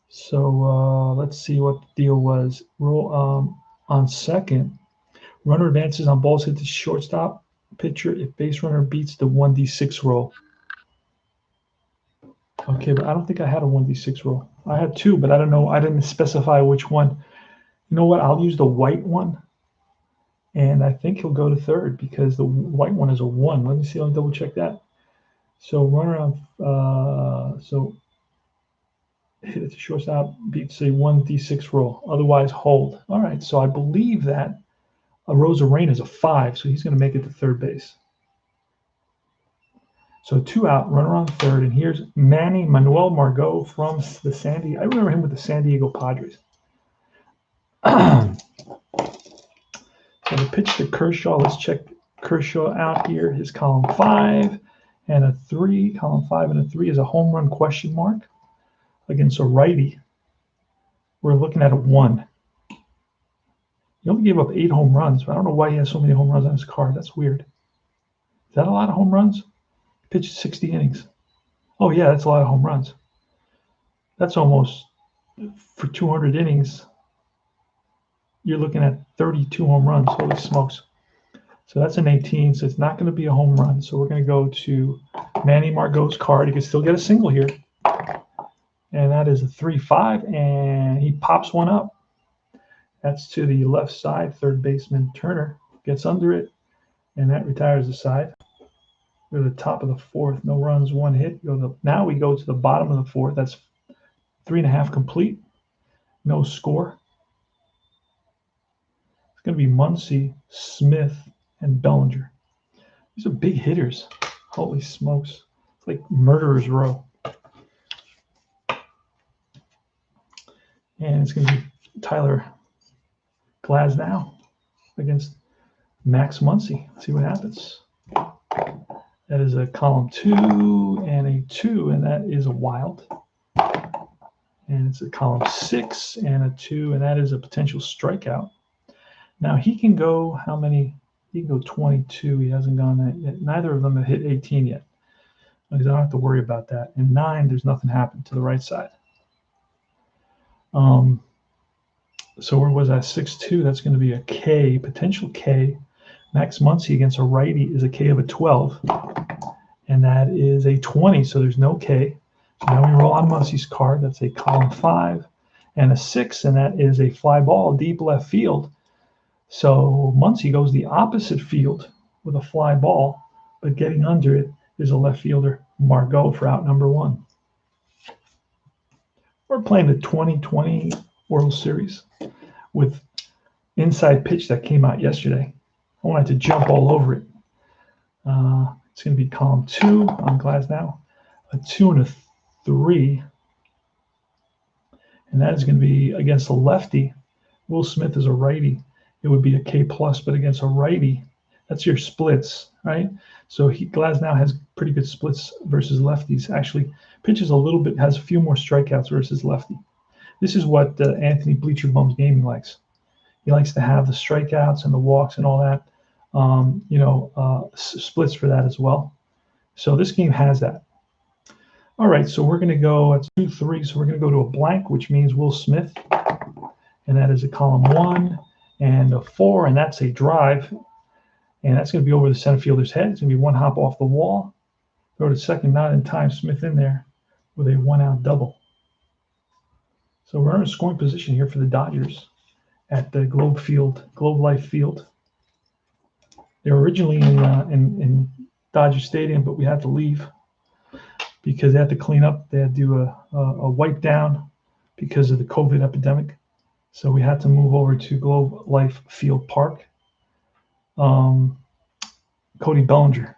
So let's see what the deal was. Roll on second. Runner advances on balls hit to shortstop pitcher if base runner beats the 1d6 roll. Okay, but I don't think I had a 1d6 roll. I had 2, but I don't know. I didn't specify which one. You know what? I'll use the white one, and I think he'll go to third because the white one is a 1. Let me see. I'll double check that. So runner on so hit it to shortstop beats a 1d6 roll. Otherwise, hold. All right. So I believe that Arozarena is a 5, so he's going to make it to third base. So 2 out, runner on third, and here's Manny Manuel Margot from the I remember him with the San Diego Padres. So the pitch to Kershaw. Let's check Kershaw out here. His column 5 and a 3. Column 5 and a 3 is a home run question mark against a righty. We're looking at a 1. He only gave up 8 home runs, but I don't know why he has so many home runs on his card. That's weird. Is that a lot of home runs? Pitched 60 innings. Oh, yeah, that's a lot of home runs. That's almost, for 200 innings, you're looking at 32 home runs. Holy smokes. So that's an 18, so it's not going to be a home run. So we're going to go to Manny Margot's card. He can still get a single here. And that is a 3-5, and he pops one up. That's to the left side. Third baseman Turner gets under it, and that retires the side. We're at the top of the 4th. No runs, 1 hit. Now we go to the bottom of the 4th. That's 3.5 complete. No score. It's going to be Muncy, Smith, and Bellinger. These are big hitters. Holy smokes. It's like murderer's row. And it's going to be Tyler Glasnow against Max Muncy. Let's see what happens. That is a column 2 and a 2, and that is a wild. And it's a column 6 and a 2, and that is a potential strikeout. Now he can go how many? He can go 22. He hasn't gone that yet. Neither of them have hit 18 yet. Because I don't have to worry about that. And 9, there's nothing happened to the right side. So where was that? 6-2. That's going to be a K, potential K. Max Muncy against a righty is a K of a 12. And that is a 20. So there's no K. So now we roll on Muncy's card. That's a column 5 and a 6. And that is a fly ball deep left field. So Muncy goes the opposite field with a fly ball, but getting under it is a left fielder, Margot, for out number 1. We're playing the 2020 World Series with Inside Pitch that came out yesterday. I wanted to jump all over it. It's going to be column 2 on Glasnow, a 2 and a 3. And that is going to be against a lefty. Will Smith is a righty. It would be a K+, but against a righty, that's your splits, right? So Glasnow has pretty good splits versus lefties. Actually, pitches a little bit, has a few more strikeouts versus lefty. This is what Anthony Bleacher Bums Gaming likes. He likes to have the strikeouts and the walks and all that, splits for that as well. So this game has that. All right, so we're going to go at 2-3. So we're going to go to a blank, which means Will Smith, and that is a column 1 and a 4, and that's a drive. And that's going to be over the center fielder's head. It's going to be 1 hop off the wall. Throw to second, not in time. Smith in there with a 1-out double. So we're in a scoring position here for the Dodgers at the Globe Life Field. They were originally in Dodger Stadium, but we had to leave because they had to clean up. They had to do a wipe down because of the COVID epidemic. So we had to move over to Globe Life Field Park. Cody Bellinger.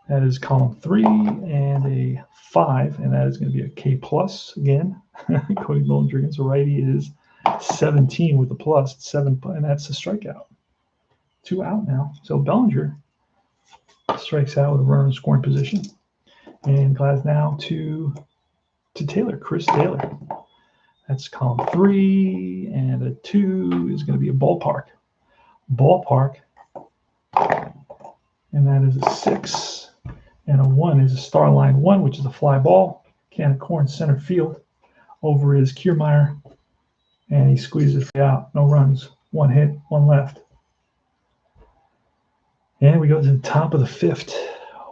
That is column 3 and a 5, and that is going to be a K+ again. Cody Bellinger against a righty is 17 with a plus, 7, and that's a strikeout. 2 out now. So Bellinger strikes out with a runner in scoring position. And Glasnow to Taylor, Chris Taylor. That's column 3, and a 2 is going to be a ballpark. And that is a 6, and a 1 is a star line 1, which is a fly ball. Can of corn center field over is Kiermaier, and he squeezes it out. No runs, 1 hit, 1 left. And we go to the top of the 5th.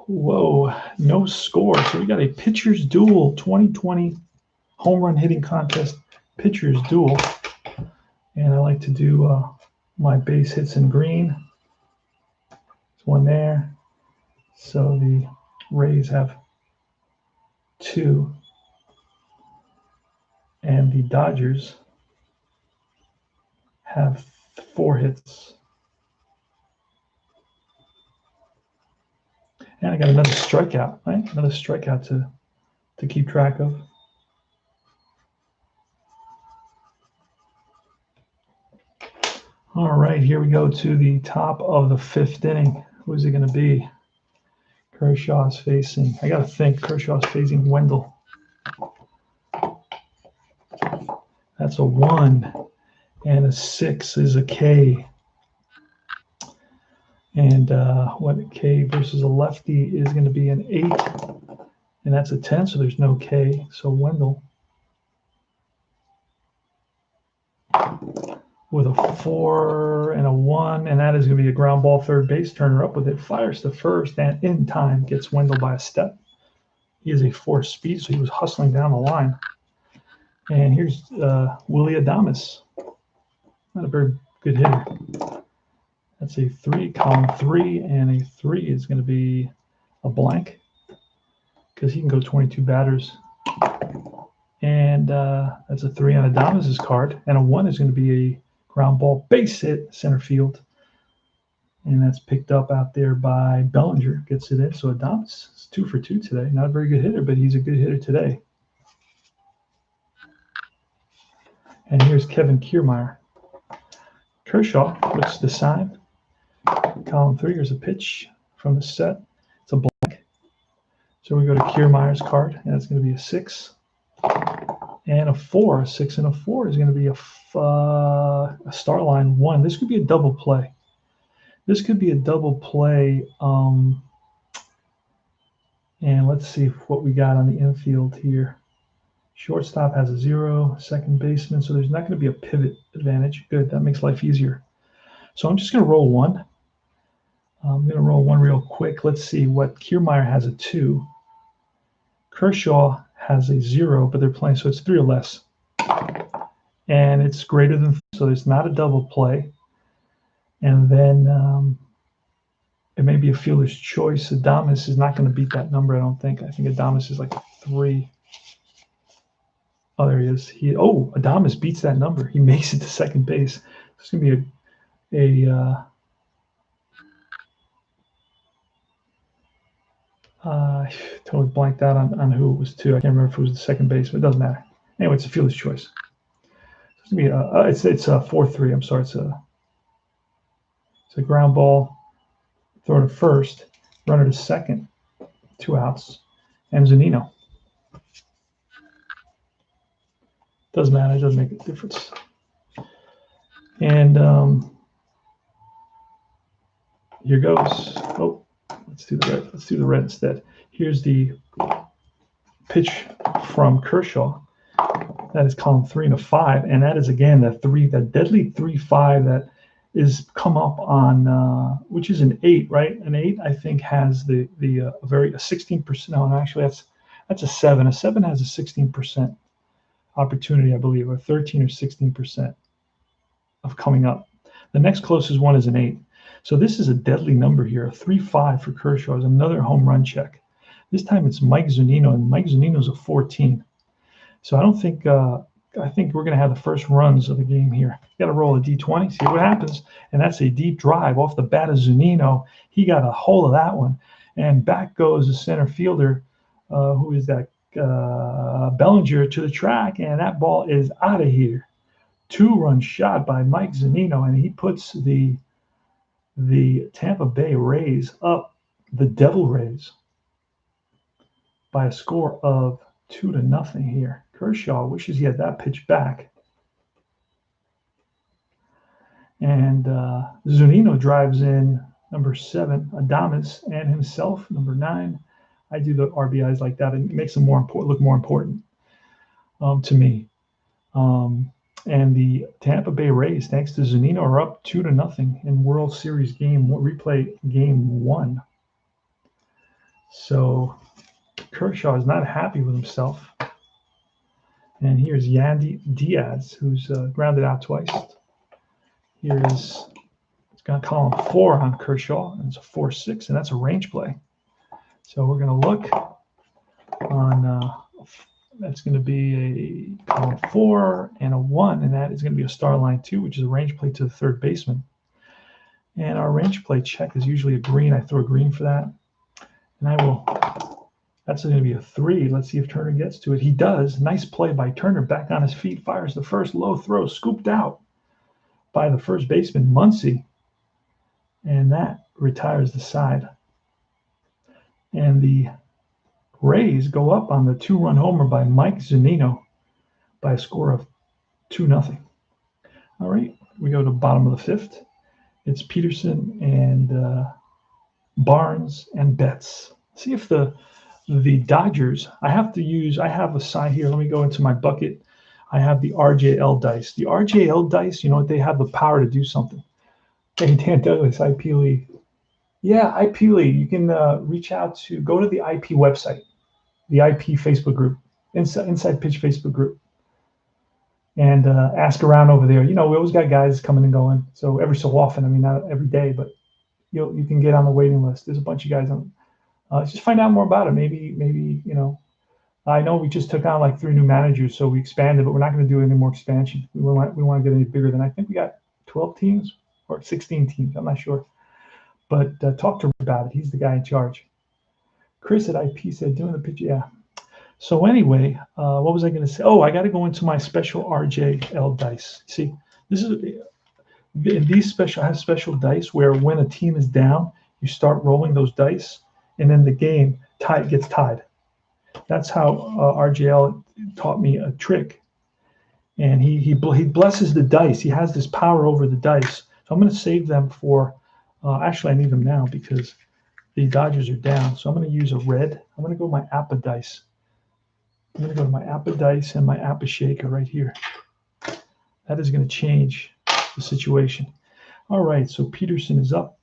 Whoa, no score. So we got a pitcher's duel, 2020 home run hitting contest pitcher's duel. And I like to do my base hits in green. There's 1 there. So the Rays have 2. And the Dodgers have 4 hits. And I got another strikeout, right? Another strikeout to keep track of. All right, here we go to the top of the 5th inning. Who is it going to be? Kershaw's facing. I got to think Kershaw's facing Wendell. That's a 1, and a 6 is a K. And what a K versus a lefty is going to be an 8, and that's a 10, so there's no K. So Wendell with a 4 and a 1, and that is going to be a ground ball third base. Turner up with it, fires to first, and in time gets Wendell by a step. He is a 4 speed, so he was hustling down the line. And here's Willie Adames. Not a very good hitter. That's a 3, column 3, and a 3 is going to be a blank because he can go 22 batters. And that's a 3 on Adames' card. And a 1 is going to be a ground ball base hit center field. And that's picked up out there by Bellinger. Gets it in. So Adames is 2 for 2 today. Not a very good hitter, but he's a good hitter today. And here's Kevin Kiermaier. Kershaw looks the sign. Column 3, here's a pitch from the set. It's a blank. So we go to Kiermaier's card, and that's going to be a 6 and a 4. A 6 and a 4 is going to be a star line 1. This could be a double play. This could be a double play. And let's see what we got on the infield here. Shortstop has a 0, second baseman, so there's not going to be a pivot advantage. Good, that makes life easier. So I'm just going to roll 1. I'm going to roll 1 real quick. Let's see what Kiermaier has a 2. Kershaw has a 0, but they're playing, so it's 3 or less. And it's greater than, so it's not a double play. And then it may be a fielder's choice. Adames is not going to beat that number, I don't think. I think Adames is like a 3. Oh, there he is. Adames beats that number. He makes it to second base. It's going to be totally blanked out on who it was to. I can't remember if it was the second base, but it doesn't matter. Anyway, it's a fielder's choice. It's going to be it's a 4-3. I'm sorry. It's a ground ball. Throw to first. Runner to second. 2 outs. And Zunino. Doesn't matter. It doesn't make a difference. And here goes. Oh, let's do the red. Let's do the red instead. Here's the pitch from Kershaw. That is column 3 and a 5, and that is again that deadly 3-5 that is come up on which is an 8, right? An 8 I think has a 16%. No, actually that's a 7. A 7 has a 16% opportunity, I believe, or 13 or 16% of coming up. The next closest one is an 8. So this is a deadly number here. A 3-5 for Kershaw is another home run check. This time it's Mike Zunino, and Mike Zunino's a 14. So I don't think I think we're going to have the first runs of the game here. You got to roll a D20, see what happens, and that's a deep drive off the bat of Zunino. He got a hold of that one, and back goes the center fielder, who is that? Bellinger to the track, and that ball is out of here. 2-run shot by Mike Zunino, and he puts the Tampa Bay Rays up, the Devil Rays, by a score of 2-0 here. Kershaw wishes he had that pitch back. And Zunino drives in number 7, Adames, and himself, number 9. I do the RBIs like that. It makes them look more important to me. And the Tampa Bay Rays, thanks to Zunino, are up 2-0 in World Series replay game 1. So Kershaw is not happy with himself. And here's Yandy Diaz, who's grounded out twice. It's got column 4 on Kershaw, and it's a 4-6, and that's a range play. So we're going to look on, that's going to be a column 4 and a 1, and that is going to be a star line 2, which is a range play to the third baseman. And our range play check is usually a green. I throw a green for that. And that's going to be a 3. Let's see if Turner gets to it. He does. Nice play by Turner. Back on his feet, fires the first, low throw, scooped out by the first baseman, Muncy. And that retires the side. And the Rays go up on the 2-run homer by Mike Zunino by a score of 2-0. All right, we go to the bottom of the 5th. It's Peterson and Barnes and Betts. See if the Dodgers, I have a side here. Let me go into my bucket. I have the RJL dice. The RJL dice, they have the power to do something. Hey, Dan Douglas, IP League. Yeah, IP League. You can go to the IP website, the IP Facebook group, Inside Pitch Facebook group, and ask around over there. We always got guys coming and going. So every so often, I mean, not every day, but you can get on the waiting list. There's a bunch of guys on. Just find out more about it. Maybe I know we just took on like 3 new managers, so we expanded, but we're not going to do any more expansion. We want to get any bigger than I think we got 12 teams or 16 teams. I'm not sure. But talk to him about it. He's the guy in charge. Chris at IP said, doing the pitch, yeah. So anyway, what was I going to say? Oh, I got to go into my special RJL dice. See, I have special dice where when a team is down, you start rolling those dice, and then the game gets tied. That's how RJL taught me a trick. And he blesses the dice. He has this power over the dice. So I'm going to save them for Actually, I need them now because the Dodgers are down. So I'm going to use a red. I'm going to go my Appa Dice. I'm going to go to my Appa Dice and my Appa Shaker right here. That is going to change the situation. All right, so Peterson is up,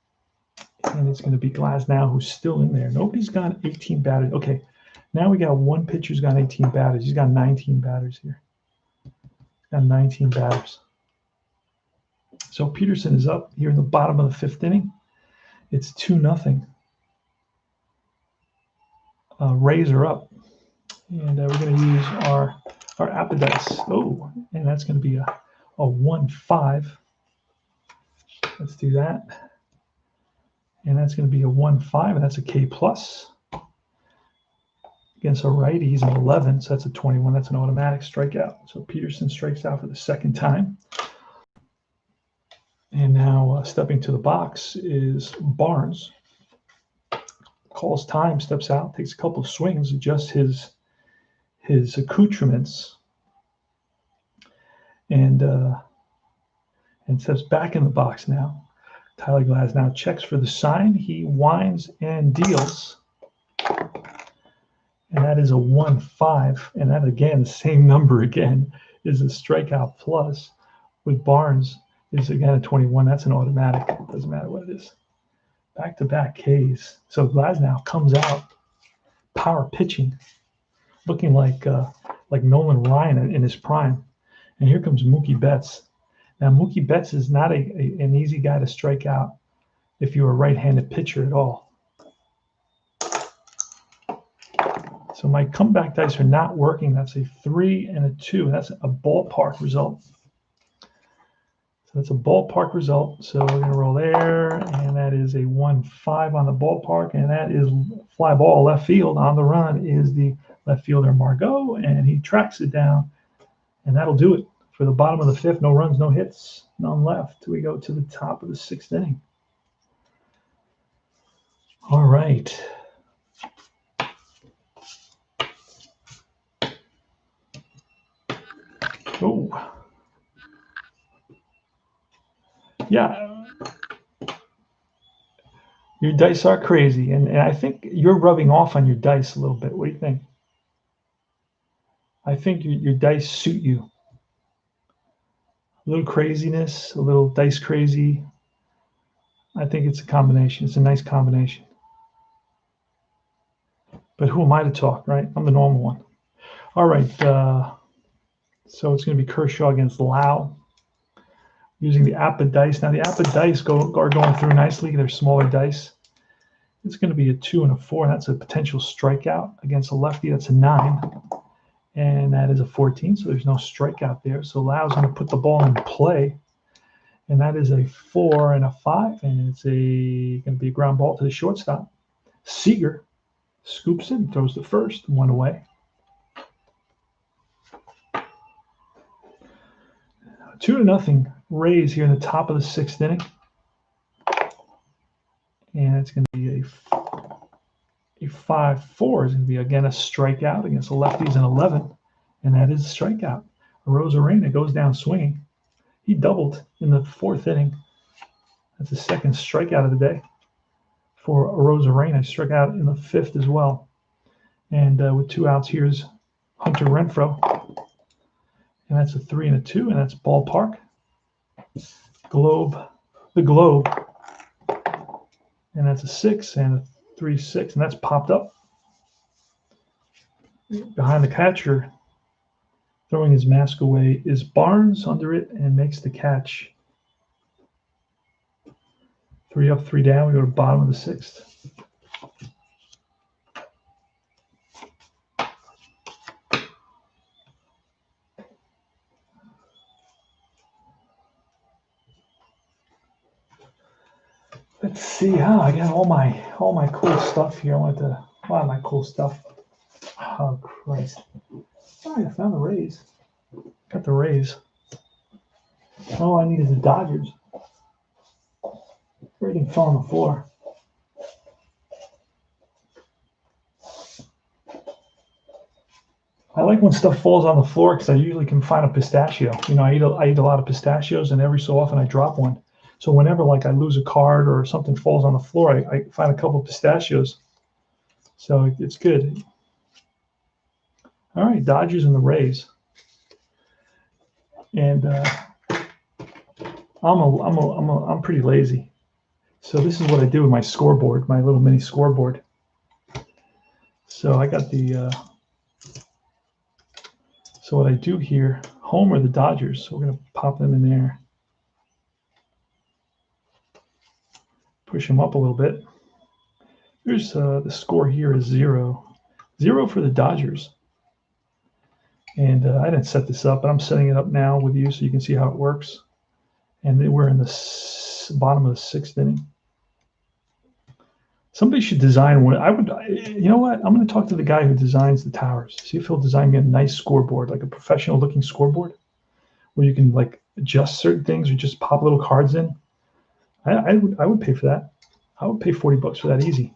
and it's going to be Glasnow, who's still in there. Nobody's got 18 batters. Okay, now we got one pitcher's got 18 batters. He's got 19 batters here. Got 19 batters. So Peterson is up here in the bottom of the fifth inning. It's 2-0. Rays are up, and we're going to use our Appa Dice. Oh, and that's going to be a 1-5. Let's do that. And that's going to be a 1-5, and that's a K plus. Against a righty, he's an 11, so that's a 21. That's an automatic strikeout. So Peterson strikes out for the second time. And now stepping to the box is Barnes. Calls time, steps out, takes a couple of swings, adjusts his accoutrements, and steps back in the box now. Tyler Glasnow checks for the sign. He winds and deals. And that is a 1-5. And that, again, the same number again is a strikeout plus. With Barnes is, again, a 21. That's an automatic. It doesn't matter what it is. Back-to-back Ks. So Glasnow comes out, power pitching, looking like Nolan Ryan in his prime. And here comes Mookie Betts. Now, Mookie Betts is not an easy guy to strike out if you're a right-handed pitcher at all. So my comeback dice are not working. That's a 3 and a 2. That's a ballpark result. So that's a ballpark result. So we're going to roll there, and that is a 1-5 on the ballpark, and that is fly ball left field. On the run is the left fielder Margot, and he tracks it down, and that'll do it. For the bottom of the fifth, no runs, no hits, none left. We go to the top of the sixth inning. All right. Oh. Yeah. Your dice are crazy, and I think you're rubbing off on your dice a little bit. What do you think? I think your dice suit you. A little craziness, a little dice crazy. I think it's a combination. It's a nice combination. But who am I to talk, right? I'm the normal one. All right. So it's going to be Kershaw against Lau. Using the Appa Dice. Now, the Appa Dice are going through nicely. They're smaller dice. It's going to be a 2 and a 4. And that's a potential strikeout. Against a lefty, that's a 9. And that is a 14, so there's no strikeout there. So Lau's going to put the ball in play. And that is a 4 and a 5. And it's going to be a ground ball to the shortstop. Seager scoops in, throws the first, 1 away. 2-0 Rays here in the top of the sixth inning. And it's going to be a 5-4. Is going to be, again, a strikeout against the lefties, an 11. And that is a strikeout. Rosarena goes down swinging. He doubled in the fourth inning. That's the second strikeout of the day for Rosarena. He struck out in the fifth as well. And with 2 outs, here's Hunter Renfroe. And that's a 3 and a 2, and that's ballpark. The Globe. And that's a 6 and a 3-6, and that's popped up. Behind the catcher, throwing his mask away, is Barnes under it and makes the catch. 3 up, 3 down. We go to the bottom of the sixth. Let's see. I got all my cool stuff here. I want a lot of my cool stuff. Oh Christ! All right, I found the Rays. Got the Rays. All I need is the Dodgers. Everything fell on the floor. I like when stuff falls on the floor because I usually can find a pistachio. You know, I eat a lot of pistachios, and every so often I drop one. So whenever like I lose a card or something falls on the floor, I find a couple of pistachios. So it's good. All right, Dodgers and the Rays. And I'm pretty lazy. So this is what I do with my scoreboard, my little mini scoreboard. So I got the. So what I do here, home are the Dodgers. So we're gonna pop them in there. Push them up a little bit. Here's the score here is 0. 0 for the Dodgers. And I didn't set this up, but I'm setting it up now with you so you can see how it works. And then we're in the bottom of the 6th inning. Somebody should design one. You know what? I'm going to talk to the guy who designs the towers. See if he'll design me a nice scoreboard, like a professional looking scoreboard where you can like adjust certain things or just pop little cards in. I would pay for that. I would pay $40 for that easy.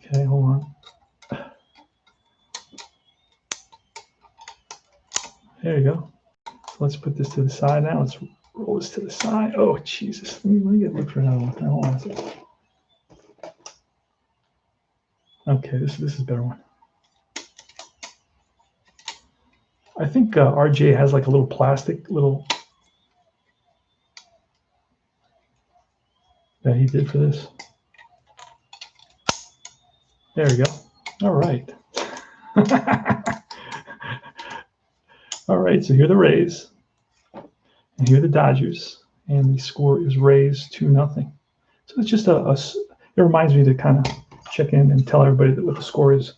Okay, hold on. There you go. So let's put this to the side now. Let's roll this to the side. Oh, Jesus. Let me get look for another one. Hold on a second. Okay, this is a better one. I think RJ has like a little plastic little that he did for this. There we go. All right. All right, so here are the Rays, and here are the Dodgers, and the score is Rays 2-0. So it's just it reminds me to kind of check in and tell everybody what the score is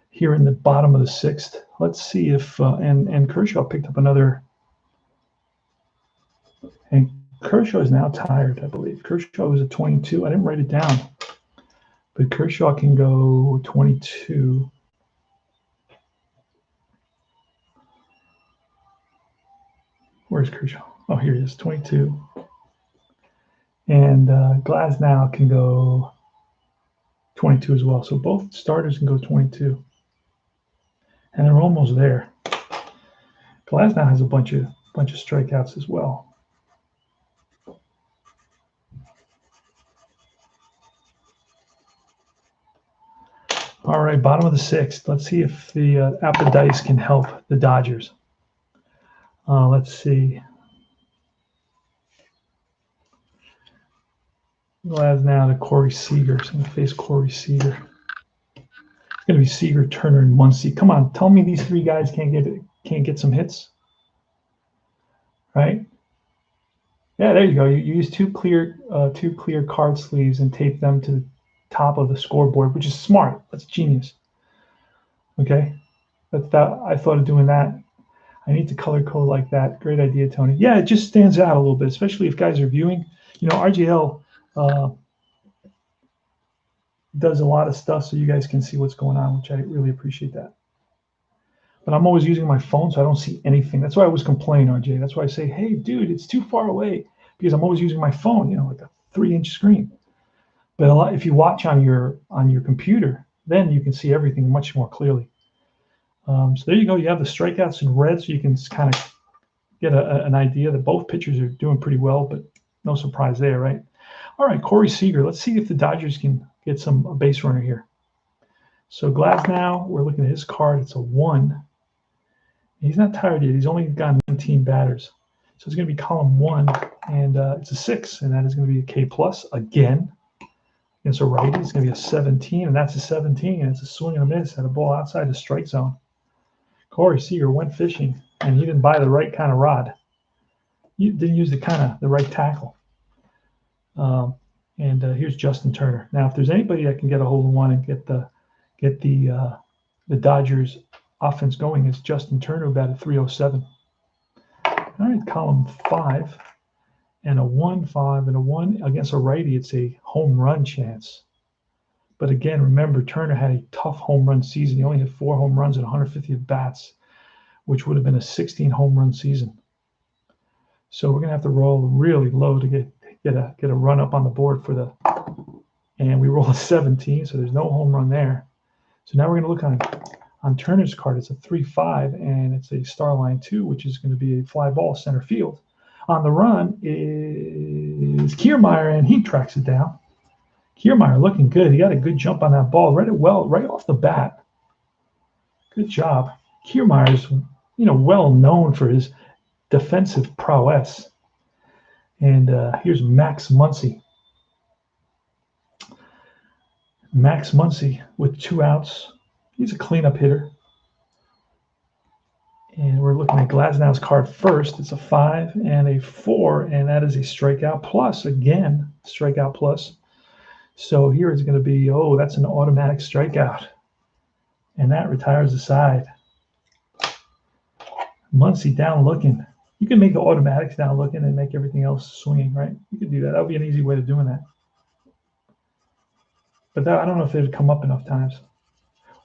here in the bottom of the 6th. Let's see if, and Kershaw picked up another, and Kershaw is now tired, I believe. Kershaw was at 22. I didn't write it down, but Kershaw can go 22. Where's Kershaw? Oh, here he is, 22. And Glasnow can go 22 as well. So both starters can go 22. And they're almost there. Glasnow has a bunch of strikeouts as well. All right, bottom of the 6th. Let's see if the Apple Dice can help the Dodgers. Let's see. Glasnow to Corey Seager. So I'm going to face Corey Seager. It's going to be Seager, Turner, and Muncy. Come on, tell me these 3 guys can't get some hits, right? Yeah, there you go. You use two clear card sleeves and tape them to the top of the scoreboard, which is smart. That's genius. Okay, I thought of doing that. I need to color code like that. Great idea, Tony. Yeah, it just stands out a little bit, especially if guys are viewing. You know, RGL does a lot of stuff so you guys can see what's going on, which I really appreciate that. But I'm always using my phone, so I don't see anything. That's why I was complaining, RJ. That's why I say, hey, dude, it's too far away, because I'm always using my phone, you know, like a 3-inch screen. But if you watch on your computer, then you can see everything much more clearly. So there you go. You have the strikeouts in red, so you can kind of get an idea that both pitchers are doing pretty well, but no surprise there, right? All right, Corey Seager. Let's see if the Dodgers can get a base runner here. So Glasnow, we're looking at his card. It's a 1. He's not tired yet. He's only got 19 batters. So it's going to be column 1, and it's a 6, and that is going to be a K+ again. Against a righty, it's going to be a 17, and that's a 17, and it's a swing and a miss at a ball outside the strike zone. Corey Seager went fishing, and he didn't buy the right kind of rod. He didn't use the right tackle. Here's Justin Turner. Now, if there's anybody that can get a hold of one and get the Dodgers offense going, it's Justin Turner, about a 307. All right, column 5, and a 1, 5, and a 1 against a righty. It's a home run chance. But again, remember, Turner had a tough home run season. He only had 4 home runs and 150 at bats, which would have been a 16 home run season. So we're gonna have to roll really low to get a run up on the board and we roll a 17, so there's no home run there. So now we're gonna look on Turner's card. It's a 3-5, and it's a star line 2, which is going to be a fly ball center field. on the run is Kiermaier, and he tracks it down. Kiermaier looking good. He got a good jump on that ball, read it well right off the bat. Good job. Kiermaier is, well known for his defensive prowess. And here's Max Muncy. Max Muncy with 2 outs. He's a cleanup hitter. And we're looking at Glasnow's card first. It's a 5 and a 4, and that is a strikeout plus. Again, strikeout plus. So here it's going to be, that's an automatic strikeout. And that retires the side. Muncy down looking. You can make the automatics down looking and make everything else swinging, right? You can do that. That would be an easy way of doing that. But I don't know if it would come up enough times.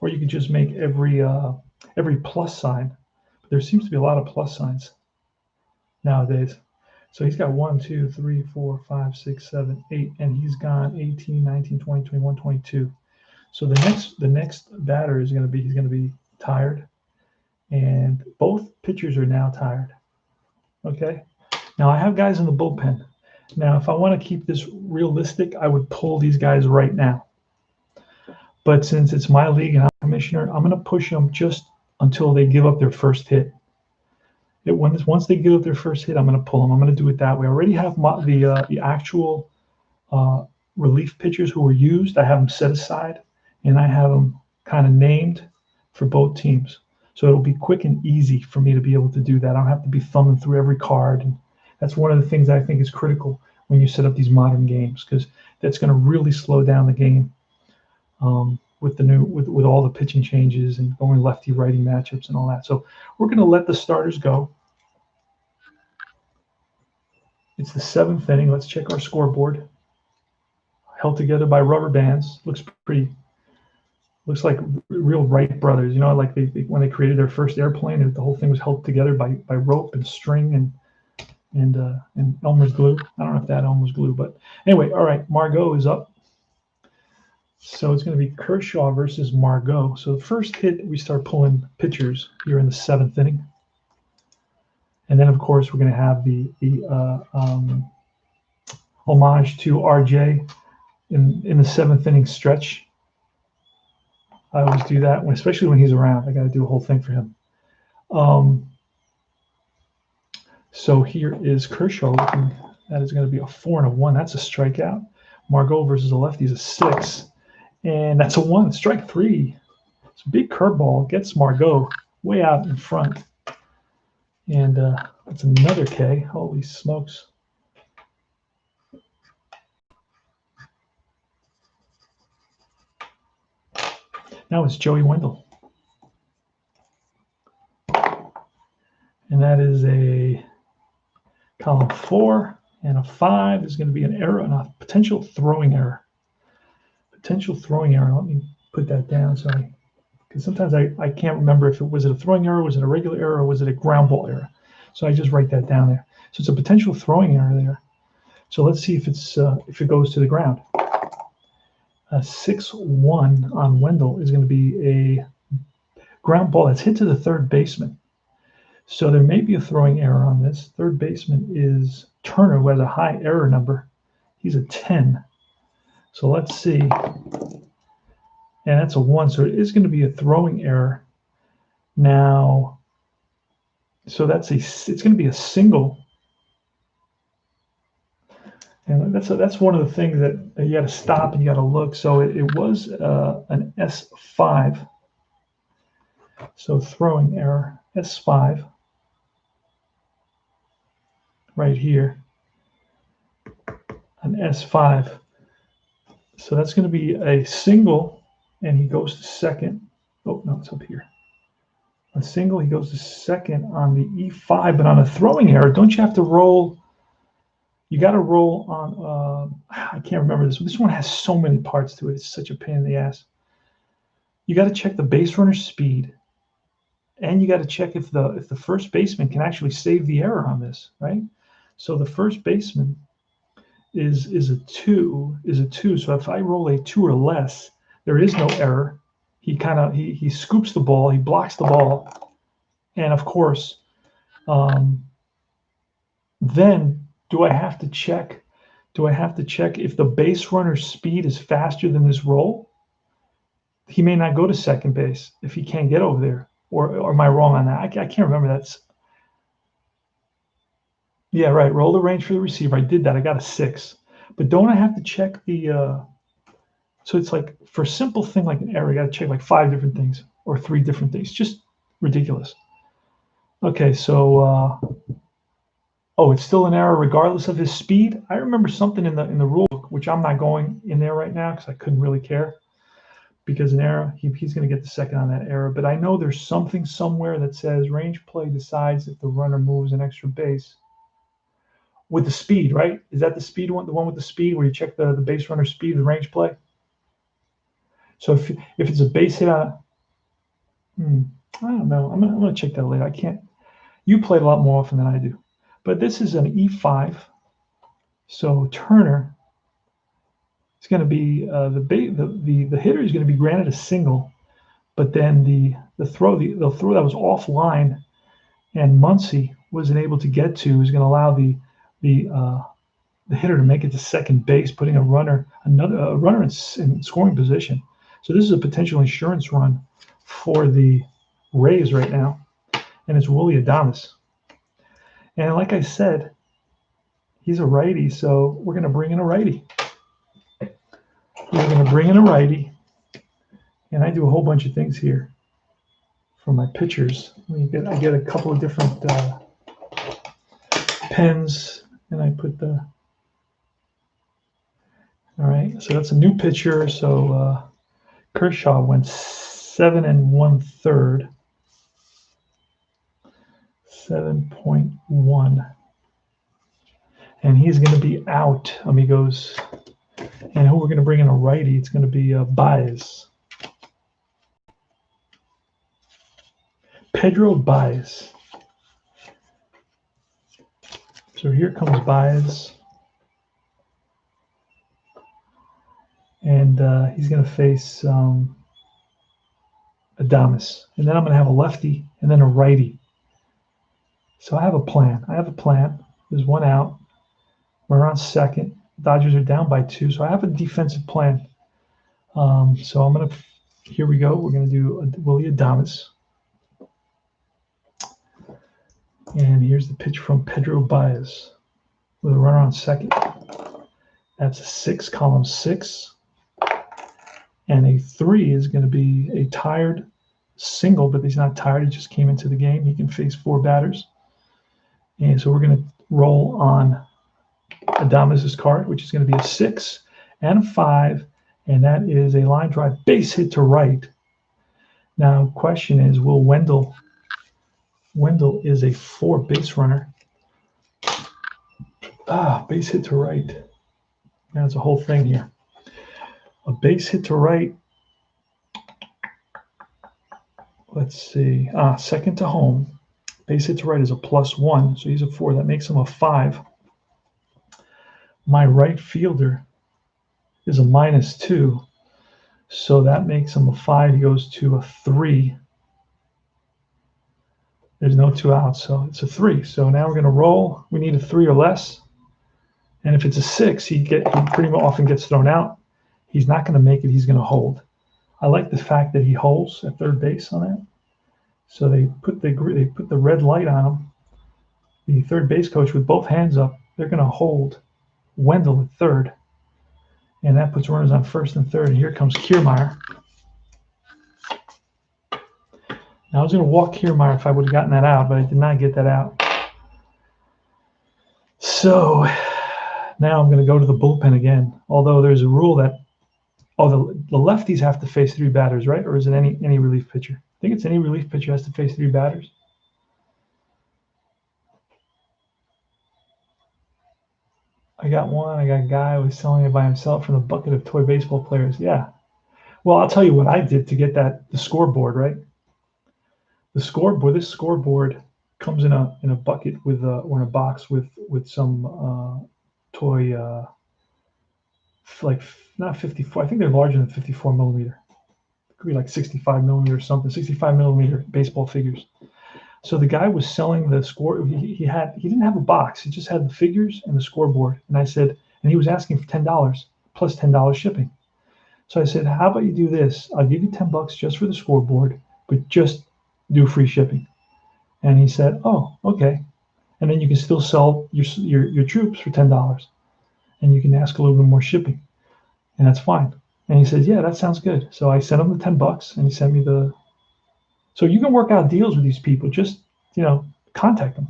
Or you could just make every plus sign. But there seems to be a lot of plus signs nowadays. So he's got 1, 2, 3, 4, 5, 6, 7, 8, and he's gone 18, 19, 20, 21, 22. So the next batter is going to be tired, and both pitchers are now tired. Okay. Now I have guys in the bullpen. Now, if I want to keep this realistic, I would pull these guys right now. But since it's my league and I'm commissioner, I'm going to push them just until they give up their first hit. Once they give up their first hit, I'm going to pull them. I'm going to do it that way. I already have the actual relief pitchers who were used. I have them set aside, and I have them kind of named for both teams. So it'll be quick and easy for me to be able to do that. I don't have to be thumbing through every card. And that's one of the things I think is critical when you set up these modern games, because that's going to really slow down the game with all the pitching changes and going lefty righty matchups and all that. So we're going to let the starters go. It's the 7th inning. Let's check our scoreboard. Held together by rubber bands. Looks like real Wright brothers. Like when they created their first airplane, the whole thing was held together by rope and string and Elmer's glue. I don't know if that Elmer's glue, but anyway, all right. Margot is up. So it's going to be Kershaw versus Margot. So the first hit, we start pulling pitchers here in the 7th inning. And then, of course, we're going to have the homage to RJ in the 7th inning stretch. I always do that, especially when he's around. I got to do a whole thing for him. So here is Kershaw looking. That is going to be a 4 and a 1. That's a strikeout. Margot versus a lefty is a 6. And that's a 1. Strike 3. It's a big curveball. Gets Margot way out in front. And that's another K. Holy smokes. Now it's Joey Wendell. And that is a column 4 and a 5. There's going to be an error and a potential throwing error. Potential throwing error. Let me put that down. Sorry. Because sometimes I can't remember if it was a throwing error, was it a regular error, or was it a ground ball error. So I just write that down there. So it's a potential throwing error there. So let's see if it goes to the ground. A 6-1 on Wendell is going to be a ground ball that's hit to the third baseman. So there may be a throwing error on this. Third baseman is Turner, who has a high error number. He's a 10. So let's see. And that's a 1. So it is going to be a throwing error. Now, so it's going to be a single. And that's one of the things that you got to stop and you got to look. So it was an S5. So throwing error, S5. Right here. An S5. So that's going to be a single, and he goes to second. Oh, no, it's up here. A single, he goes to second on the E5, but on a throwing error, don't you have to roll? You got to roll on, I can't remember this. This one has so many parts to it. It's such a pain in the ass. You got to check the base runner's speed, and you got to check if the first baseman can actually save the error on this, right? So the first baseman is a 2. So if I roll a 2 or less, there is no error. He scoops the ball, he blocks the ball, and of course, then do I have to check? Do I have to check if the base runner's speed is faster than this roll? He may not go to second base if he can't get over there. Or am I wrong on that? I can't remember. That's yeah, right. Roll the range for the receiver. I did that. I got a 6. But don't I have to check the? So it's like for a simple thing like an error, I got to check like 5 different things or 3 different things. Just ridiculous. Okay, so oh, it's still an error regardless of his speed. I remember something in the rule book, which I'm not going in there right now because I couldn't really care. Because an error, he's going to get the second on that error. But I know there's something somewhere that says range play decides if the runner moves an extra base with the speed, right? Is that the speed one, the one with the speed where you check the base runner speed, the range play? So if it's a base hit on, I don't know. I'm gonna check that later. I can't. You played a lot more often than I do, but this is an E5. So Turner is going to be the hitter is going to be granted a single, but then the throw that was offline and Muncy wasn't able to get to is going to allow the hitter to make it to second base, putting a runner in scoring position. So this is a potential insurance run for the Rays right now, and it's Willy Adames. And like I said, he's a righty, so we're going to bring in a righty. We're going to bring in a righty, and I do a whole bunch of things here for my pitchers. I get a couple of different pens, and I put the. All right, so that's a new pitcher. So Kershaw went 7 1/3, 7.1, and he's going to be out, amigos. And who we're going to bring in a righty? It's going to be Baez. Pedro Baez. So here comes Baez. And he's going to face Adames. And then I'm going to have a lefty and then a righty. So I have a plan. There's one out. We're on second. Dodgers are down by 2. So I have a defensive plan. So I'm going to, here we go. We're going to do Willy Adames. And here's the pitch from Pedro Baez with a runner on second. That's a 6, column 6. And a 3 is going to be a tired single, but he's not tired. He just came into the game. He can face 4 batters. And so we're going to roll on Adames' card, which is going to be a 6 and a 5. And that is a line drive base hit to right. Now, question is, will Wendell is a 4 base runner. Base hit to right. That's a whole thing here. A base hit to right. Let's see. Second to home. Base hit to right is a +1, so he's a 4. That makes him a 5. My right fielder is a -2, so that makes him a 5. He goes to a 3. There's no 2 outs, so it's a 3. So now we're going to roll. We need a 3 or less. And if it's a 6, he pretty often gets thrown out. He's not going to make it. He's going to hold. I like the fact that he holds at third base on that. So they put the red light on him. The third base coach with both hands up. They're going to hold Wendell at third, and that puts runners on first and third. And here comes Kiermaier. Now I was going to walk Kiermaier if I would have gotten that out, but I did not get that out. So now I'm going to go to the bullpen again. Although there's a rule that the lefties have to face 3 batters, right? Or is it any relief pitcher? I think it's any relief pitcher has to face 3 batters. I got one. I got a guy who was selling it by himself from the bucket of toy baseball players. Yeah. Well, I'll tell you what I did to get the scoreboard, right? This scoreboard comes in a bucket with or in a box with some toy like not 54. I think they're larger than 54 millimeter. It could be like 65 millimeter or something. 65 millimeter baseball figures. So the guy was selling the score. He didn't have a box. He just had the figures and the scoreboard. And I said, and he was asking for $10 plus $10 shipping. So I said, how about you do this? I'll give you $10 just for the scoreboard, but just do free shipping. And he said, oh, okay. And then you can still sell your troops for $10, and you can ask a little bit more shipping, and that's fine. And he said, yeah, that sounds good. So I sent him the $10, and he sent me the. So you can work out deals with these people. Just contact them,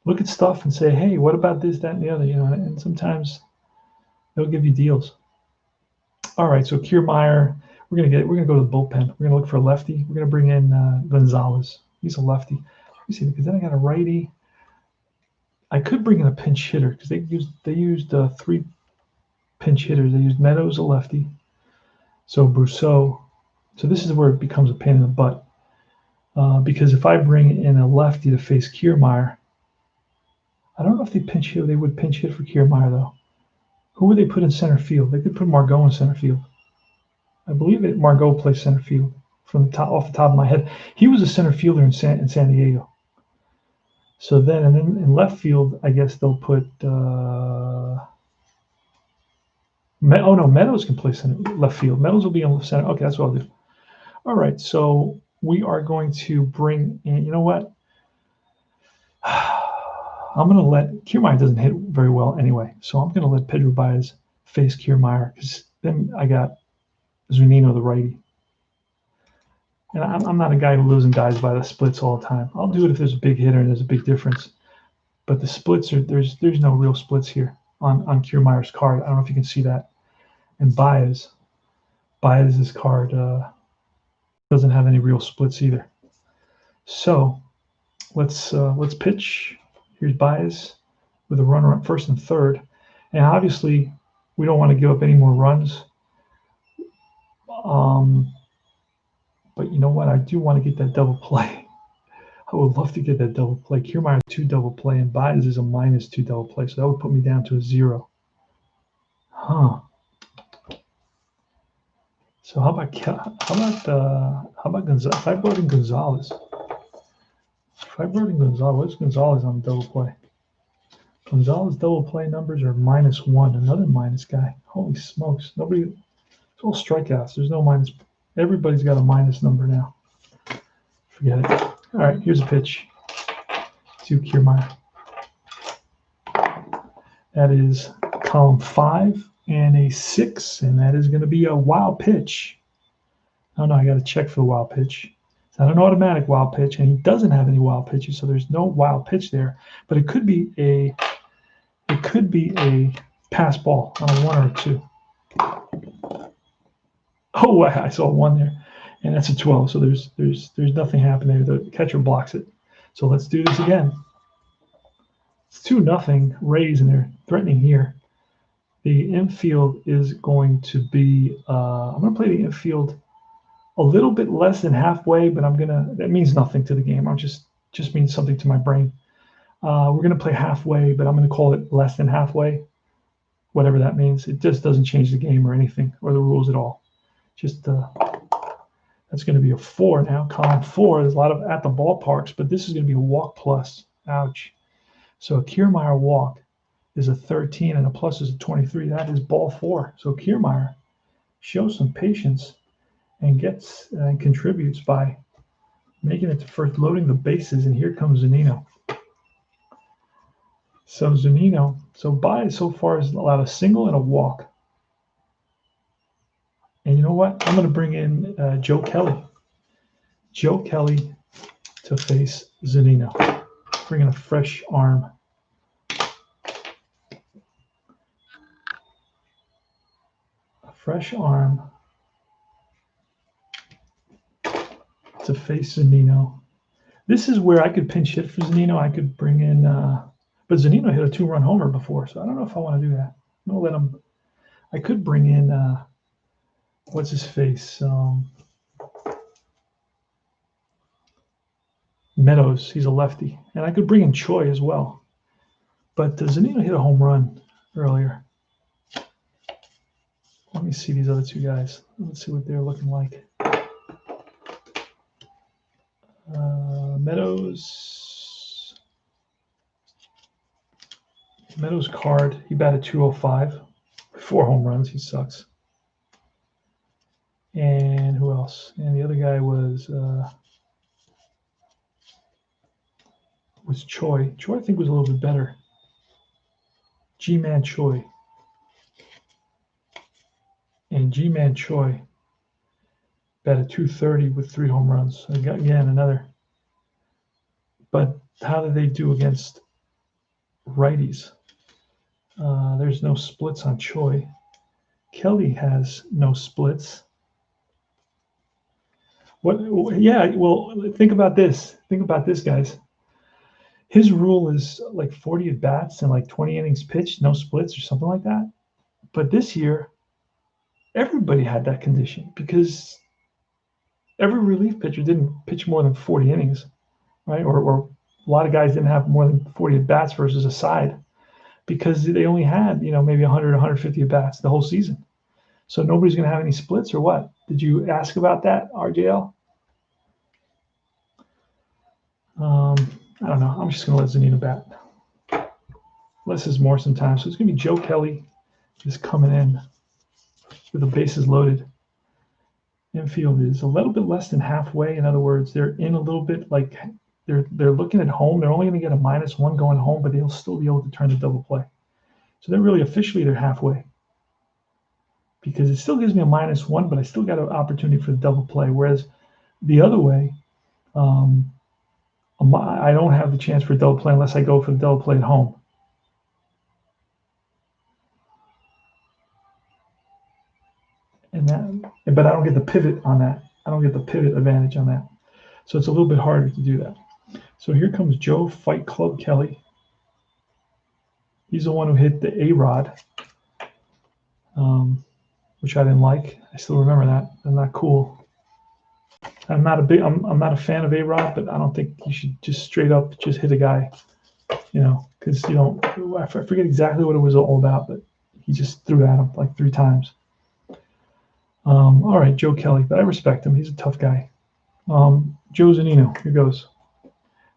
look at stuff, and say, hey, what about this, that, and the other? And sometimes they'll give you deals. All right, so Kiermaier, we're gonna go to the bullpen. We're gonna look for a lefty. We're gonna bring in Gonzalez. He's a lefty. Let me see, because then I got a righty. I could bring in a pinch hitter because they used 3 pinch hitters. They used Meadows, a lefty. So Brousseau. So this is where it becomes a pain in the butt. Because if I bring in a lefty to face Kiermaier, I don't know if they pinch hit. They would pinch hit for Kiermaier though. Who would they put in center field? They could put Margot in center field. I believe that Margot plays center field off the top of my head. He was a center fielder in San Diego. So then, and then in left field, I guess they'll put. Meadows can play center, left field. Meadows will be in left center. Okay, that's what I'll do. All right, so we are going to bring in. You know what? I'm going to let Kiermaier doesn't hit very well anyway, so I'm going to let Pedro Baez face Kiermaier because then I got Zunino, the righty. And I'm not a guy who lives and dies by the splits all the time. I'll do it if there's a big hitter and there's a big difference. But the splits there's no real splits here on Kiermaier's card. I don't know if you can see that. And Baez's card doesn't have any real splits either. So let's pitch. Here's Baez with a runner at first and third. And obviously we don't want to give up any more runs. But you know what? I do want to get that double play. I would love to get that double play. Kiermaier 2 double play, and Baez is a -2 double play, so that would put me down to a 0. Huh. So how about Gonzalez? If I brought in Gonzalez, what's Gonzalez on the double play? Gonzalez double play numbers are -1. Another minus guy. Holy smokes! Nobody. It's all strikeouts. There's no minus. Everybody's got a minus number now. Forget it. All right, here's a pitch to Kiermaier. That is column 5 and a 6, and that is going to be a wild pitch. Oh no, I got to check for the wild pitch. It's not an automatic wild pitch, and he doesn't have any wild pitches, so there's no wild pitch there. But it could be a pass ball on a 1 or a 2. Oh, I saw 1 there, and that's a 12. So there's nothing happening there. The catcher blocks it. So let's do this again. It's 2-0 Rays, and they're threatening here. The infield is going to be. I'm going to play the infield a little bit less than halfway, but that means nothing to the game. I'm just means something to my brain. We're going to play halfway, but I'm going to call it less than halfway, whatever that means. It just doesn't change the game or anything or the rules at all. Just that's going to be a 4 now. Column 4. There's a lot of at the ballparks, but this is going to be a walk plus. Ouch. So a Kiermaier walk is a 13 and a plus is a 23. That is ball 4. So Kiermaier shows some patience and gets and contributes by making it to first, loading the bases, and here comes Zunino. So Baez so far has allowed a single and a walk. And you know what? I'm going to bring in Joe Kelly. Joe Kelly to face Zunino. Bring in a fresh arm. To face Zunino. This is where I could pinch hit for Zunino. I could bring in, but Zunino hit a 2-run homer before, so I don't know if I want to do that. I'm going to let him. I could bring in, what's his face? Meadows. He's a lefty. And I could bring in Choi as well. But Zunino hit a home run earlier. Let me see these other 2 guys. Let's see what they're looking like. Meadows card. He batted 205, 4 home runs. He sucks. And who else? And the other guy was Choi. Choi, I think, was a little bit better. G-Man Choi. And G-Man Choi batted 230 with 3 home runs. Again, another. But how did they do against righties? There's no splits on Choi. Kelly has no splits. What? Yeah, well, think about this. Think about this, guys. His rule is like 40 at bats and like 20 innings pitched, no splits or something like that. But this year, everybody had that condition because every relief pitcher didn't pitch more than 40 innings, right? Or a lot of guys didn't have more than 40 at bats versus a side because they only had, maybe 100, 150 at bats the whole season. So nobody's going to have any splits or what? Did you ask about that, RJL? I don't know. I'm just going to let Zanino bat. Less is more sometimes. So it's going to be Joe Kelly just coming in with the bases loaded. Infield is a little bit less than halfway. In other words, they're in a little bit like they're looking at home. They're only going to get a -1 going home, but they'll still be able to turn the double play. So they're really officially they're halfway because it still gives me a -1, but I still got an opportunity for the double play. Whereas the other way, I don't have the chance for a double play unless I go for the double play at home. But I don't get the pivot on that. I don't get the pivot advantage on that. So it's a little bit harder to do that. So here comes Joe Fight Club Kelly. He's the one who hit the A-Rod, which I didn't like. I still remember that. I'm not cool. I'm not a fan of A-Rod, but I don't think you should just straight up just hit a guy, because I forget exactly what it was all about, but he just threw at him like 3 times. All right, Joe Kelly, but I respect him. He's a tough guy. Joe Zanino, here goes.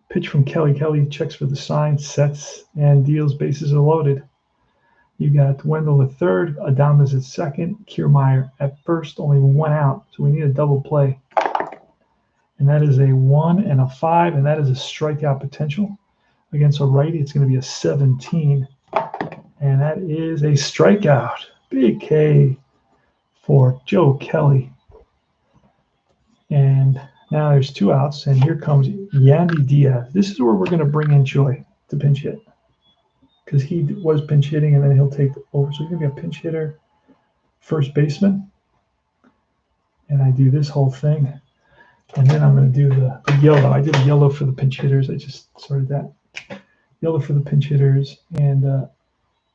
Pitch from Kelly. Kelly checks for the sign, sets, and deals. Bases are loaded. You got Wendell at third, Adames at second, Kiermaier at first, only 1 out. So we need a double play. And that is a 1 and a 5, and that is a strikeout potential. Against a righty, it's going to be a 17. And that is a strikeout. Big K for Joe Kelly. And now there's 2 outs, and here comes Yandy Diaz. This is where we're going to bring in Choi to pinch hit because he was pinch hitting, and then he'll take over. So he's going to be a pinch hitter, first baseman. And I do this whole thing. And then I'm going to do the yellow. I did yellow for the pinch hitters. I just sorted that. Yellow for the pinch hitters and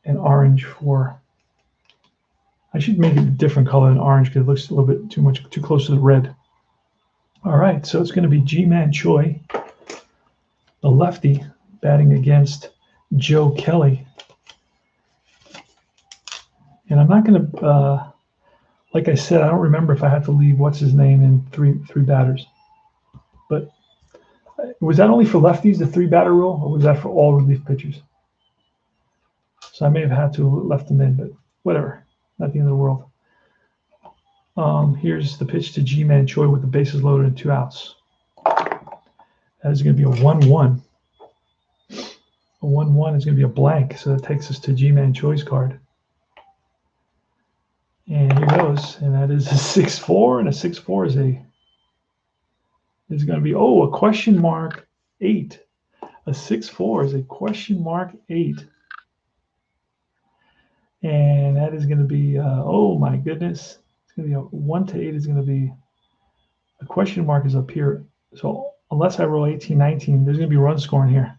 an orange for. I should make it a different color than orange because it looks a little bit too close to the red. All right, so it's going to be G-Man Choi, the lefty, batting against Joe Kelly. And I'm not going to, like I said, I don't remember if I had to leave what's his name in three batters. But was that only for lefties, the 3-batter rule, or was that for all relief pitchers? So I may have had to have left them in, but whatever, not the end of the world. Here's the pitch to G-Man Choi with the bases loaded and 2 outs. That is going to be a 1-1. A 1-1 is going to be a blank, so that takes us to G-Man Choi's card. And here goes, and that is a 6-4, and a 6-4 is going to be, a question mark 8. A 6-4 is a question mark 8. And that is going to be, oh my goodness, it's going to be a 1 to 8 is going to be, a question mark is up here. So unless I roll 18, 19, there's going to be run scoring here.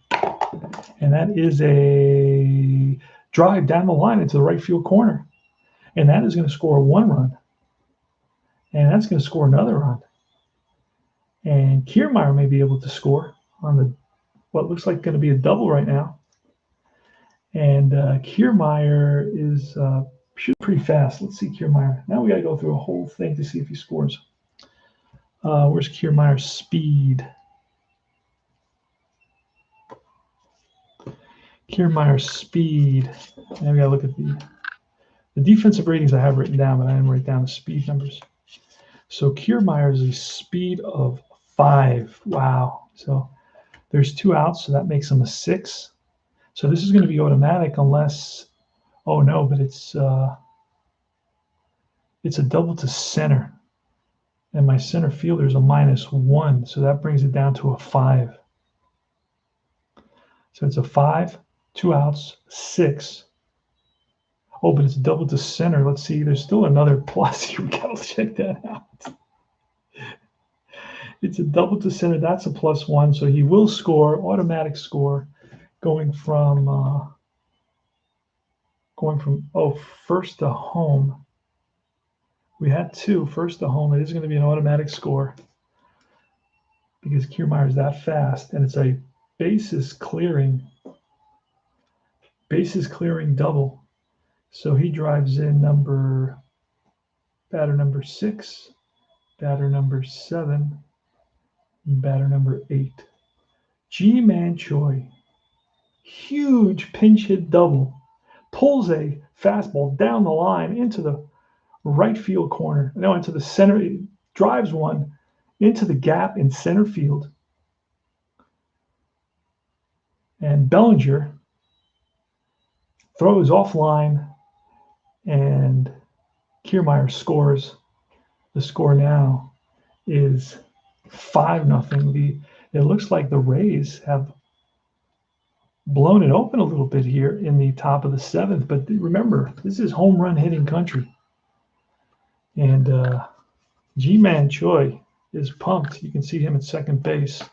And that is a drive down the line into the right field corner. And that is going to score 1 run. And that's going to score another run. And Kiermaier may be able to score on the what looks like going to be a double right now. And Kiermaier is shooting pretty fast. Let's see Kiermaier. Now we got to go through a whole thing to see if he scores. Where's Kiermaier's speed? Kiermaier's speed. And we got to look at the defensive ratings I have written down, but I didn't write down the speed numbers. So Kiermaier is a speed of 5. Wow. So there's 2 outs, so that makes him a 6. So this is going to be automatic unless, oh no, but it's a double to center. And my center fielder is a -1, so that brings it down to a 5. So it's a 5, 2 outs, 6. Oh, but it's double to center. Let's see. There's still another plus here. We gotta check that out. It's a double to center. That's a +1. So he will score, automatic score, going from first to home. We had 2 first to home. It is going to be an automatic score because Kiermaier is that fast, and it's a bases clearing double. So he drives in batter number 6, batter number 7, batter number 8. Ji-Man Choi, huge pinch hit double, pulls a fastball down the line into the right field corner, no, into the center, drives one into the gap in center field. And Bellinger throws offline, and Kiermaier scores. The score now is 5-0. It looks like the Rays have blown it open a little bit here in the top of the 7th, but remember, this is home run hitting country. And Ji-Man Choi is pumped. You can see him at second base.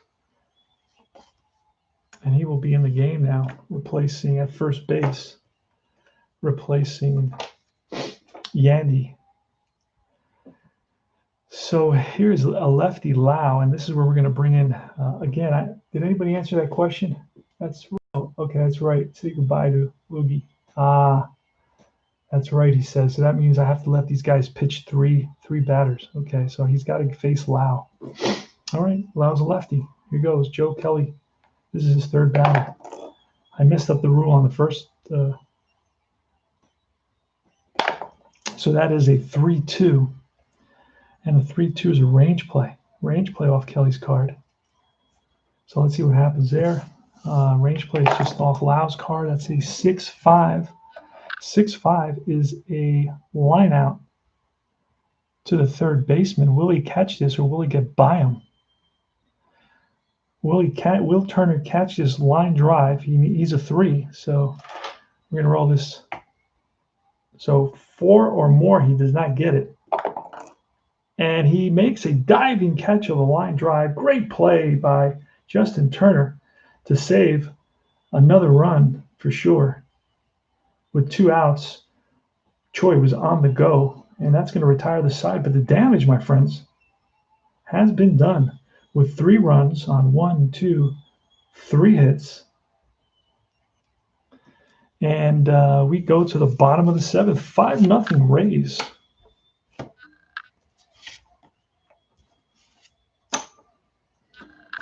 And he will be in the game now, replacing at first base, replacing Yandy. So here's a lefty Lau, and this is where we're going to bring in, again, did anybody answer that question? That's okay, that's right. Say goodbye to Loogie. That's right, he says. So that means I have to let these guys pitch three batters. Okay, so he's got to face Lau. All right, Lau's a lefty. Here goes Joe Kelly. This is his 3rd batter. I messed up the rule on the first. So that is a 3-2. And the 3-2 is a range play. Range play off Kelly's card. So let's see what happens there. Range play is just off Lau's card. That's a 6-5. 6-5 is a line out to the 3rd baseman. Will he catch this, or will he get by him? Will Turner catch this line drive? He's a 3, so we're going to roll this. So 4 or more, he does not get it. And he makes a diving catch of a line drive. Great play by Justin Turner to save another run for sure. With 2 outs, Choi was on the go, and that's going to retire the side. But the damage, my friends, has been done with 3 runs on 1, 2, 3 hits. And we go to the bottom of the 7th, 5-0 Rays.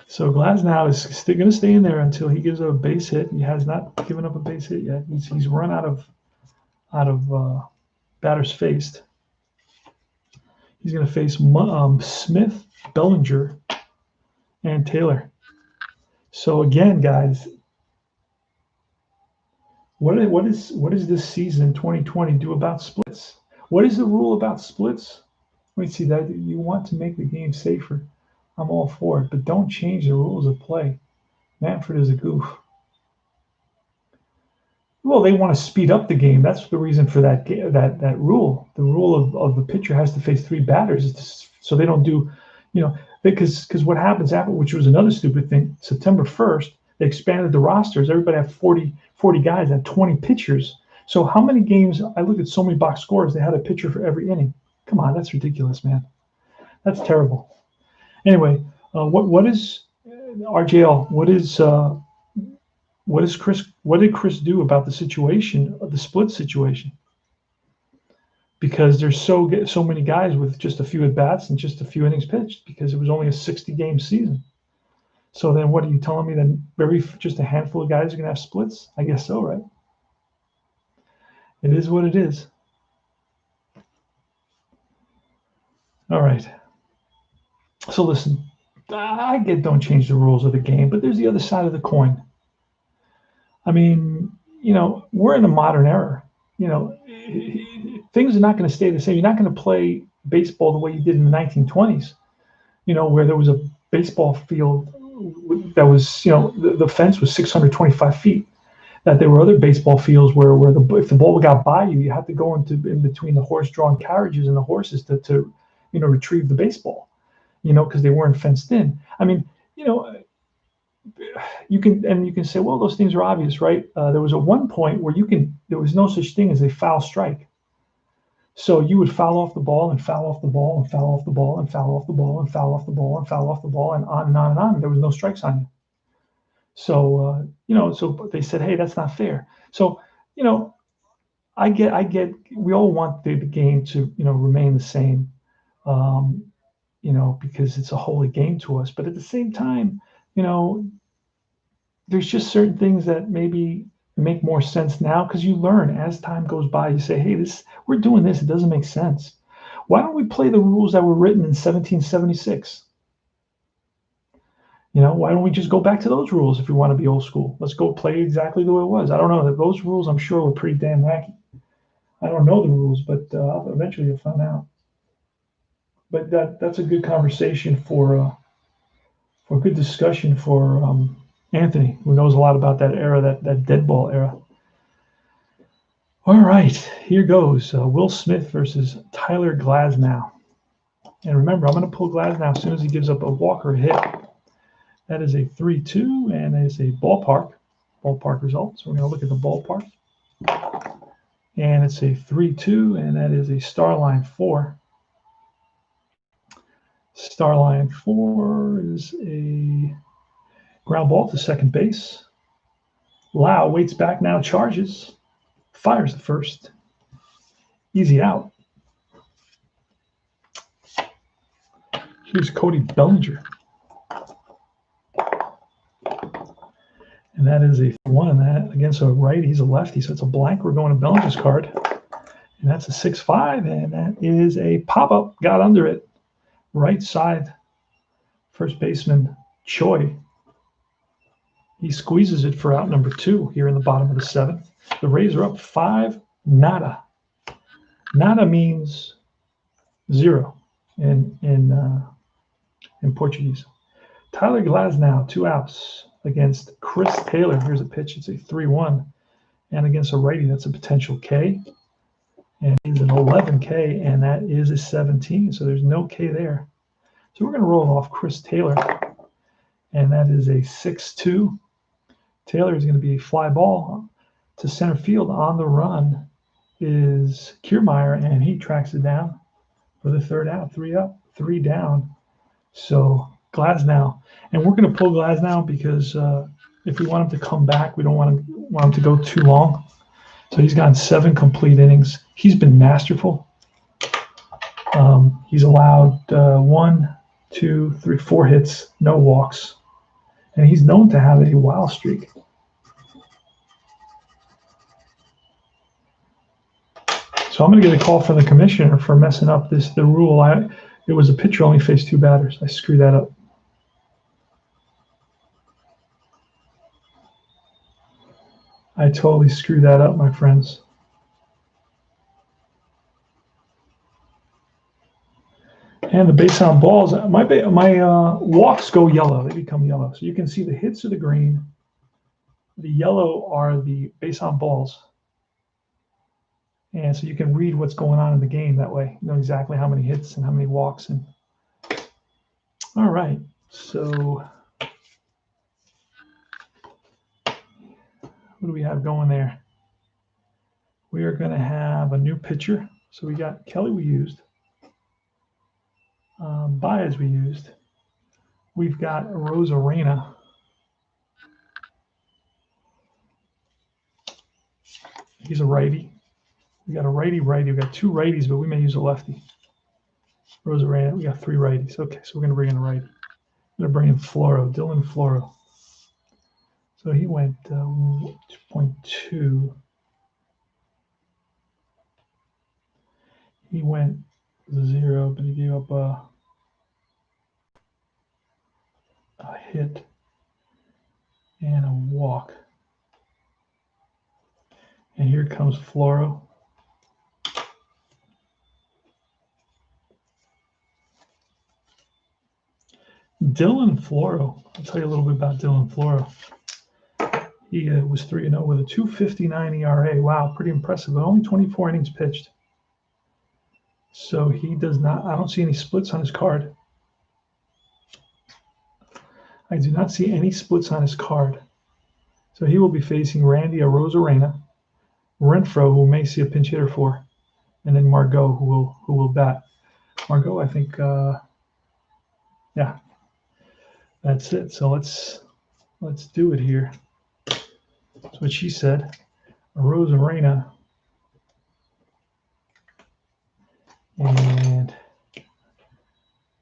So Glasnow is still going to stay in there until he gives up a base hit. He has not given up a base hit yet. He's run out of batters faced. He's going to face Smith, Bellinger, and Taylor. So again, guys, what does this season 2020 do about splits? What is the rule about splits? Let me see that you want to make the game safer. I'm all for it, but don't change the rules of play. Manfred is a goof. Well, they want to speed up the game. That's the reason for that rule. The rule of the pitcher has to face 3 batters, so they don't do, because what happens after, which was another stupid thing. September 1st, they expanded the rosters. Everybody had 40 guys and 20 pitchers. So how many games? I looked at so many box scores. They had a pitcher for every inning. Come on, that's ridiculous, man. That's terrible. Anyway, what is RJL? What did Chris do about the situation of the split situation? Because there's so many guys with just a few at bats and just a few innings pitched, because it was only a 60-game season. So then what are you telling me that just a handful of guys are going to have splits? I guess so, right? It is what it is. All right. So listen, I get don't change the rules of the game, but there's the other side of the coin. I mean, we're in a modern era. Things are not going to stay the same. You're not going to play baseball the way you did in the 1920s, where there was a baseball field that was, the fence was 625 feet. That there were other baseball fields where if the ball got by you, you had to go in between the horse-drawn carriages and the horses to retrieve the baseball, because they weren't fenced in. I mean, you can say, well, those things are obvious, right? There was one point where there was no such thing as a foul strike. So you would foul off the ball and foul off the ball and foul off the ball and foul off the ball and foul off the ball and foul off the ball and on and on and on. There was no strikes on you. So so they said, hey, that's not fair. So I get. We all want the game to remain the same, because it's a holy game to us. But at the same time, there's just certain things that maybe make more sense now because you learn as time goes by. You say, hey, we're doing this. It doesn't make sense. Why don't we play the rules that were written in 1776? Why don't we just go back to those rules if we want to be old school? Let's go play exactly the way it was. I don't know. Those rules, I'm sure, were pretty damn wacky. I don't know the rules, but eventually you'll find out. But that's a good conversation for good discussion for Anthony, who knows a lot about that era, that dead ball era. All right, here goes. Will Smith versus Tyler Glasnow. And remember, I'm going to pull Glasnow as soon as he gives up a walk or a hit. That is a 3-2, and that is a ballpark result. So we're going to look at the ballpark. And it's a 3-2, and that is a Starline 4. Starline 4 is a ground ball to second base. Lau waits back now, charges, fires the first. Easy out. Here's Cody Bellinger. And that is a 1, and that against a righty. He's a lefty, so it's a blank. We're going to Bellinger's card. And that's a 6-5, and that is a pop-up. Got under it. Right side. First baseman Choi. He squeezes it for out number 2 here in the bottom of the 7th. The Rays are up 5-0. Nada means 0 in Portuguese. Tyler Glasnow, 2 outs against Chris Taylor. Here's a pitch. It's a 3-1. And against a righty, that's a potential K. And he's an 11K, and that is a 17. So there's no K there. So we're going to roll off Chris Taylor. And that is a 6-2. Taylor is going to be a fly ball to center field. On the run is Kiermaier, and he tracks it down for the 3rd out. 3 up, 3 down. So Glasnow. And we're going to pull Glasnow because if we want him to come back, we don't want him to go too long. So he's gotten 7 complete innings. He's been masterful. He's allowed 1, 2, 3, 4 hits, no walks. And he's known to have a wild streak. So I'm going to get a call from the commissioner for messing up the rule. It was a pitcher only faced 2 batters. I screwed that up. I totally screwed that up, my friends. And the base on balls, my walks go yellow. They become yellow. So you can see the hits are the green. The yellow are the base on balls. And so you can read what's going on in the game that way. You know exactly how many hits and how many walks. And all right, so what do we have going there? We are going to have a new pitcher. So we got Kelly we used. Baez we used. We've got Rosarena. He's a righty. We got a righty. We got 2 righties, but we may use a lefty. Rosarena, we got 3 righties. Okay, so we're going to bring in a righty. going to bring in Floro, Dylan Floro. So he went 2.2. He went 0, but he gave up a hit and a walk. And here comes Floro. Dylan Floro. I'll tell you a little bit about Dylan Floro. He was 3-0 with a 2.59 ERA. Wow, pretty impressive. But only 24 innings pitched. So he does not. I don't see any splits on his card. I do not see any splits on his card. So he will be facing Randy Arozarena, Renfroe, who may see a pinch hitter for, and then Margot, who will bat. Margot, I think, yeah, that's it. So let's do it here. That's what she said. Arozarena, and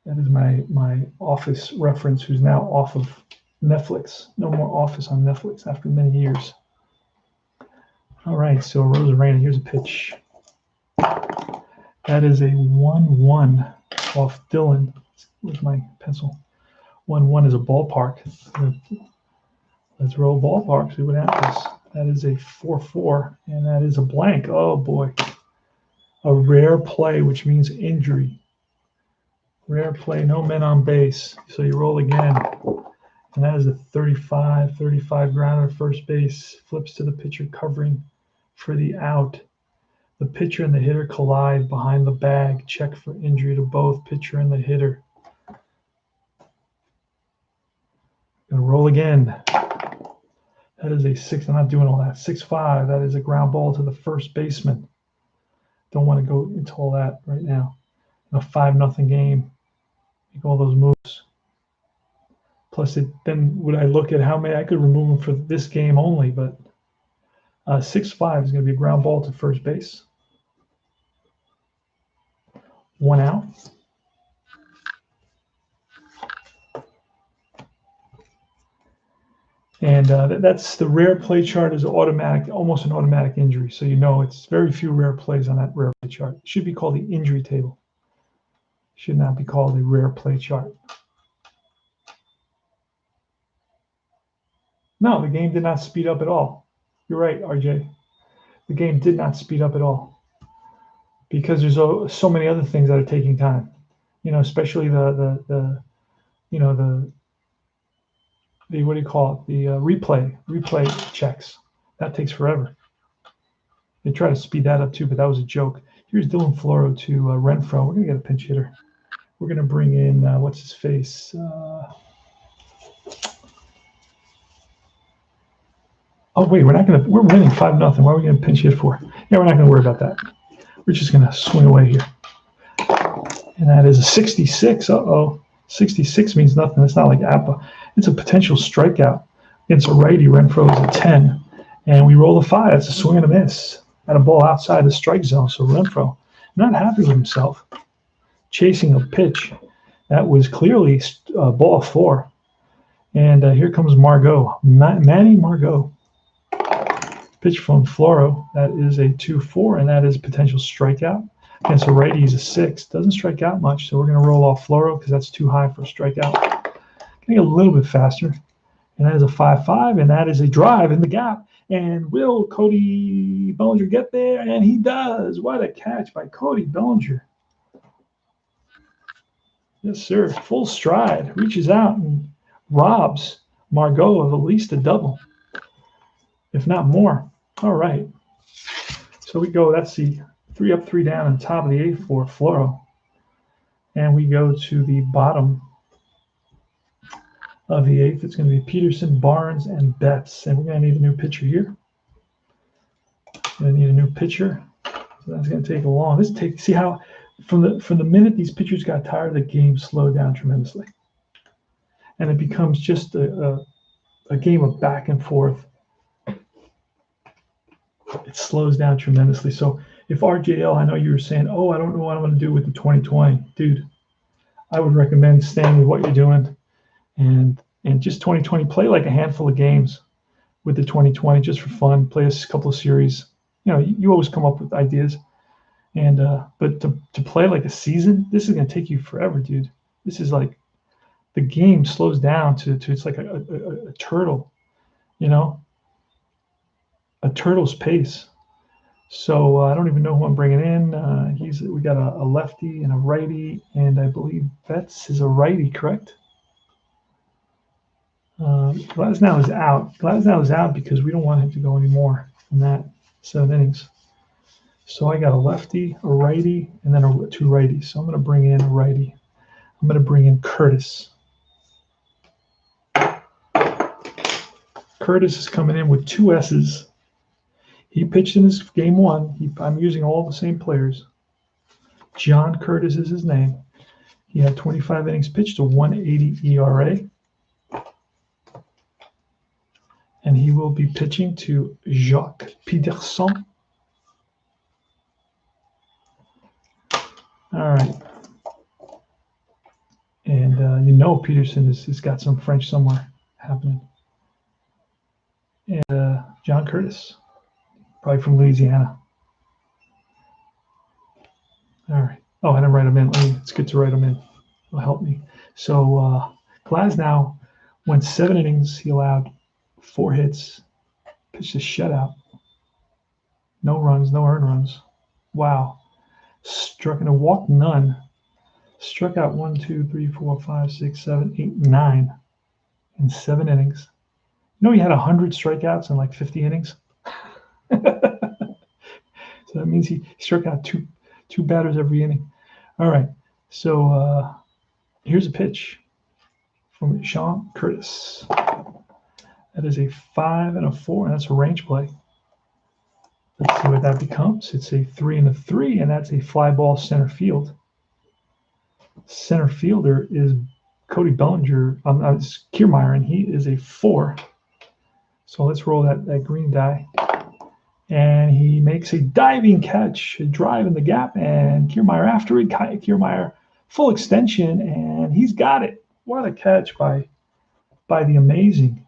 that is my Office reference, who's now off of Netflix. No more Office on Netflix after many years. All right, so Arozarena, here's a pitch. That is a 1-1 off Dylan. Where's my pencil? 1-1 is a ballpark. Let's roll ballpark, see what happens. That is a 4-4, and that is a blank. Oh, boy. A rare play, which means injury. Rare play, no men on base. So you roll again. And that is a 35 grounder, first base. Flips to the pitcher covering for the out. The pitcher and the hitter collide behind the bag. Check for injury to both pitcher and the hitter. Gonna roll again. That is a 6. I'm not doing all that. 6-5. That is a ground ball to the first baseman. Don't want to go into all that right now. In a 5-0 game. Make all those moves. Plus, then would I look at how many I could remove them for this game only? But 6-5 is going to be a ground ball to first base. 1 out. And that's the rare play chart is automatic, almost an automatic injury. So you know it's very few rare plays on that rare play chart. It should be called the injury table. It should not be called a rare play chart. No, the game did not speed up at all. You're right, RJ. The game did not speed up at all because there's so many other things that are taking time. You know, especially the what do you call it? The replay checks. That takes forever. They try to speed that up too, but that was a joke. Here's Dylan Floro to Renfroe. We're gonna get a pinch hitter. We're gonna bring in what's his face? Oh wait, we're winning 5-0. Why are we gonna pinch hit for? Yeah, we're not gonna worry about that. We're just gonna swing away here. And that is a 66. 66 means nothing. It's not like APA. It's a potential strikeout. Against a righty, Renfroe is a 10. And we roll a 5. That's a swing and a miss. At a ball outside the strike zone. So Renfroe, not happy with himself. Chasing a pitch. That was clearly ball 4. And here comes Margot. Manny Margot. Pitch from Floro. That is a 2-4, and that is a potential strikeout. Against a righty, he's a 6. Doesn't strike out much, so we're going to roll off Floro because that's too high for a strikeout. Getting a little bit faster. And that is a 5-5, and that is a drive in the gap. And will Cody Bellinger get there? And he does. What a catch by Cody Bellinger. Yes, sir. Full stride. Reaches out and robs Margot of at least a double, if not more. All right. So we go. That's the 3 up, 3 down on top of the 8th for Floro. And we go to the bottom of the 8th. It's going to be Peterson, Barnes, and Betts. And we're going to need a new pitcher here. Going to need a new pitcher. So that's going to take a long. See how from the minute these pitchers got tired, the game slowed down tremendously. And it becomes just a game of back and forth. It slows down tremendously. So if RJL, I know you were saying, oh, I don't know what I'm going to do with the 2020. Dude, I would recommend staying with what you're doing and just 2020, play like a handful of games with the 2020 just for fun. Play a couple of series. You always come up with ideas, and but to play like a season, this is gonna take you forever, dude. This is like the game slows down to it's like a turtle, you know, a turtle's pace. So I don't even know who I'm bringing in. We got a lefty and a righty, and I believe Betts is a righty, correct? Glasnow is out. Glasnow is out because we don't want him to go any more than that 7 innings. So I got a lefty, a righty, and then two righties. So I'm going to bring in a righty. I'm going to bring in Curtis. Curtis is coming in with 2 S's. He pitched in his game 1. I'm using all the same players. John Curtis is his name. He had 25 innings pitched, a 1.80 ERA. And he will be pitching to Jacques Peterson. All right. And Peterson has got some French somewhere happening. And John Curtis, probably from Louisiana. All right. Oh, I didn't write him in. It's good to write him in. It'll help me. So Glasnow went 7 innings. He allowed 4 hits, pitched a shutout. No runs, no earned runs. Wow. Struck in a walk, none. Struck out 1, 2, 3, 4, 5, 6, 7, 8, 9 in 7 innings. He had 100 strikeouts in like 50 innings. So that means he struck out two batters every inning. All right. So here's a pitch from Sean Curtis. That is a 5 and a 4, and that's a range play. Let's see what that becomes. It's a 3 and a 3, and that's a fly ball center field. Center fielder is Cody Bellinger. It's Kiermaier, and he is a 4. So let's roll that green die. And he makes a diving catch, a drive in the gap, and Kiermaier after it. Kiermaier full extension, and he's got it. What a catch by the amazing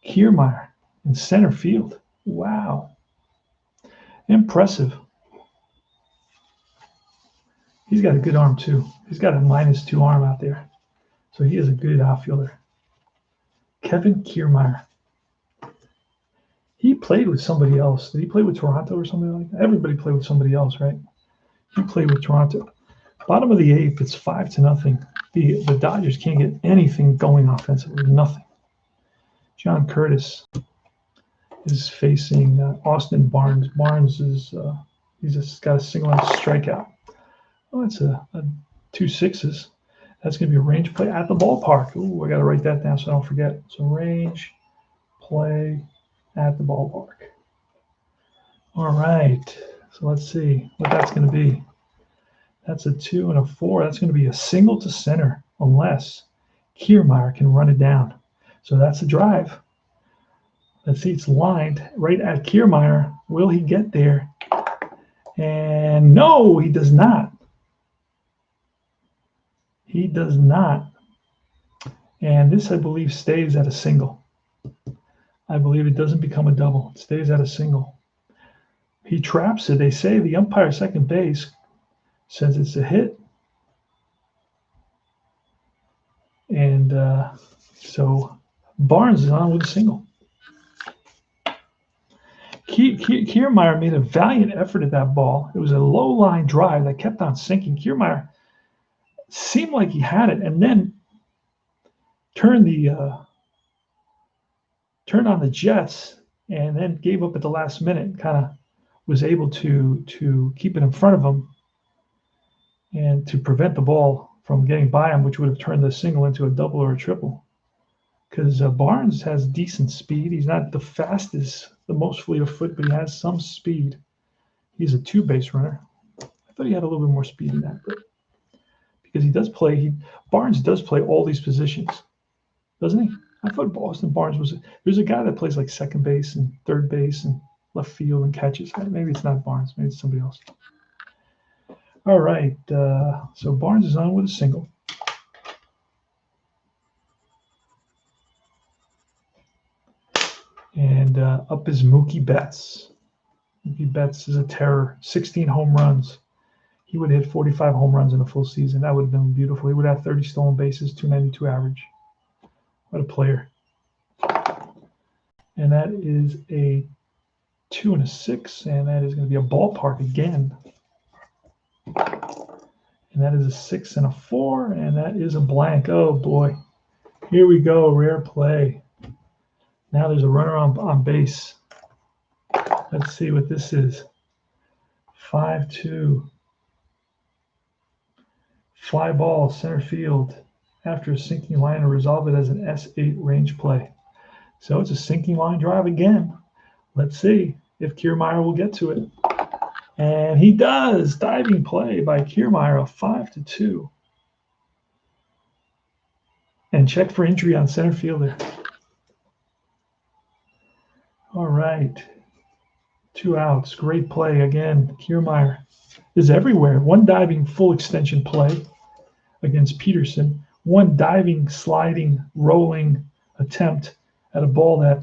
Kiermaier in center field. Wow. Impressive. He's got a good arm, too. He's got a -2 arm out there. So he is a good outfielder. Kevin Kiermaier. He played with somebody else. Did he play with Toronto or somebody like that? Everybody played with somebody else, right? He played with Toronto. Bottom of the 8th, it's 5-0. The Dodgers can't get anything going offensively. Nothing. John Curtis is facing Austin Barnes. Barnes is he's just got a single strikeout. Oh, it's a 2 6s. That's going to be a range play at the ballpark. Ooh, I got to write that down so I don't forget. So range play at the ballpark. All right. So let's see what that's going to be. That's a 2 and a 4. That's going to be a single to center unless Kiermaier can run it down. So that's a drive. Let's see, it's lined right at Kiermaier. Will he get there? And no, he does not. He does not. And this, I believe, stays at a single. I believe it doesn't become a double. It stays at a single. He traps it. They say the umpire second base says it's a hit. And so Barnes is on with a single. Kiermaier made a valiant effort at that ball. It was a low line drive that kept on sinking. Kiermaier seemed like he had it, and then turned on the jets, and then gave up at the last minute. Kind of was able to keep it in front of him and to prevent the ball from getting by him, which would have turned the single into a double or a triple. Because Barnes has decent speed. He's not the fastest, the most fleet of foot, but he has some speed. He's a 2-base runner. I thought he had a little bit more speed than that, but because he does play, Barnes does play all these positions, doesn't he? I thought Austin Barnes was. There's a guy that plays like second base and third base and left field and catches. Maybe it's not Barnes. Maybe it's somebody else. All right. So Barnes is on with a single. And up is Mookie Betts. Mookie Betts is a terror. 16 home runs. He would hit 45 home runs in a full season. That would have been beautiful. He would have 30 stolen bases, 292 average. What a player. And that is a 2 and a 6, and that is going to be a ballpark again. And that is a 6 and a 4, and that is a blank. Oh boy. Here we go, rare play. Now there's a runner on base. Let's see what this is. 5-2. Fly ball, center field. After a sinking line, to resolve it as an S8 range play. So it's a sinking line drive again. Let's see if Kiermaier will get to it. And he does. Diving play by Kiermaier, a 5-2. And check for injury on center fielder. All right. 2 outs. Great play again. Kiermaier is everywhere. One diving full extension play against Peterson. One diving, sliding, rolling attempt at a ball that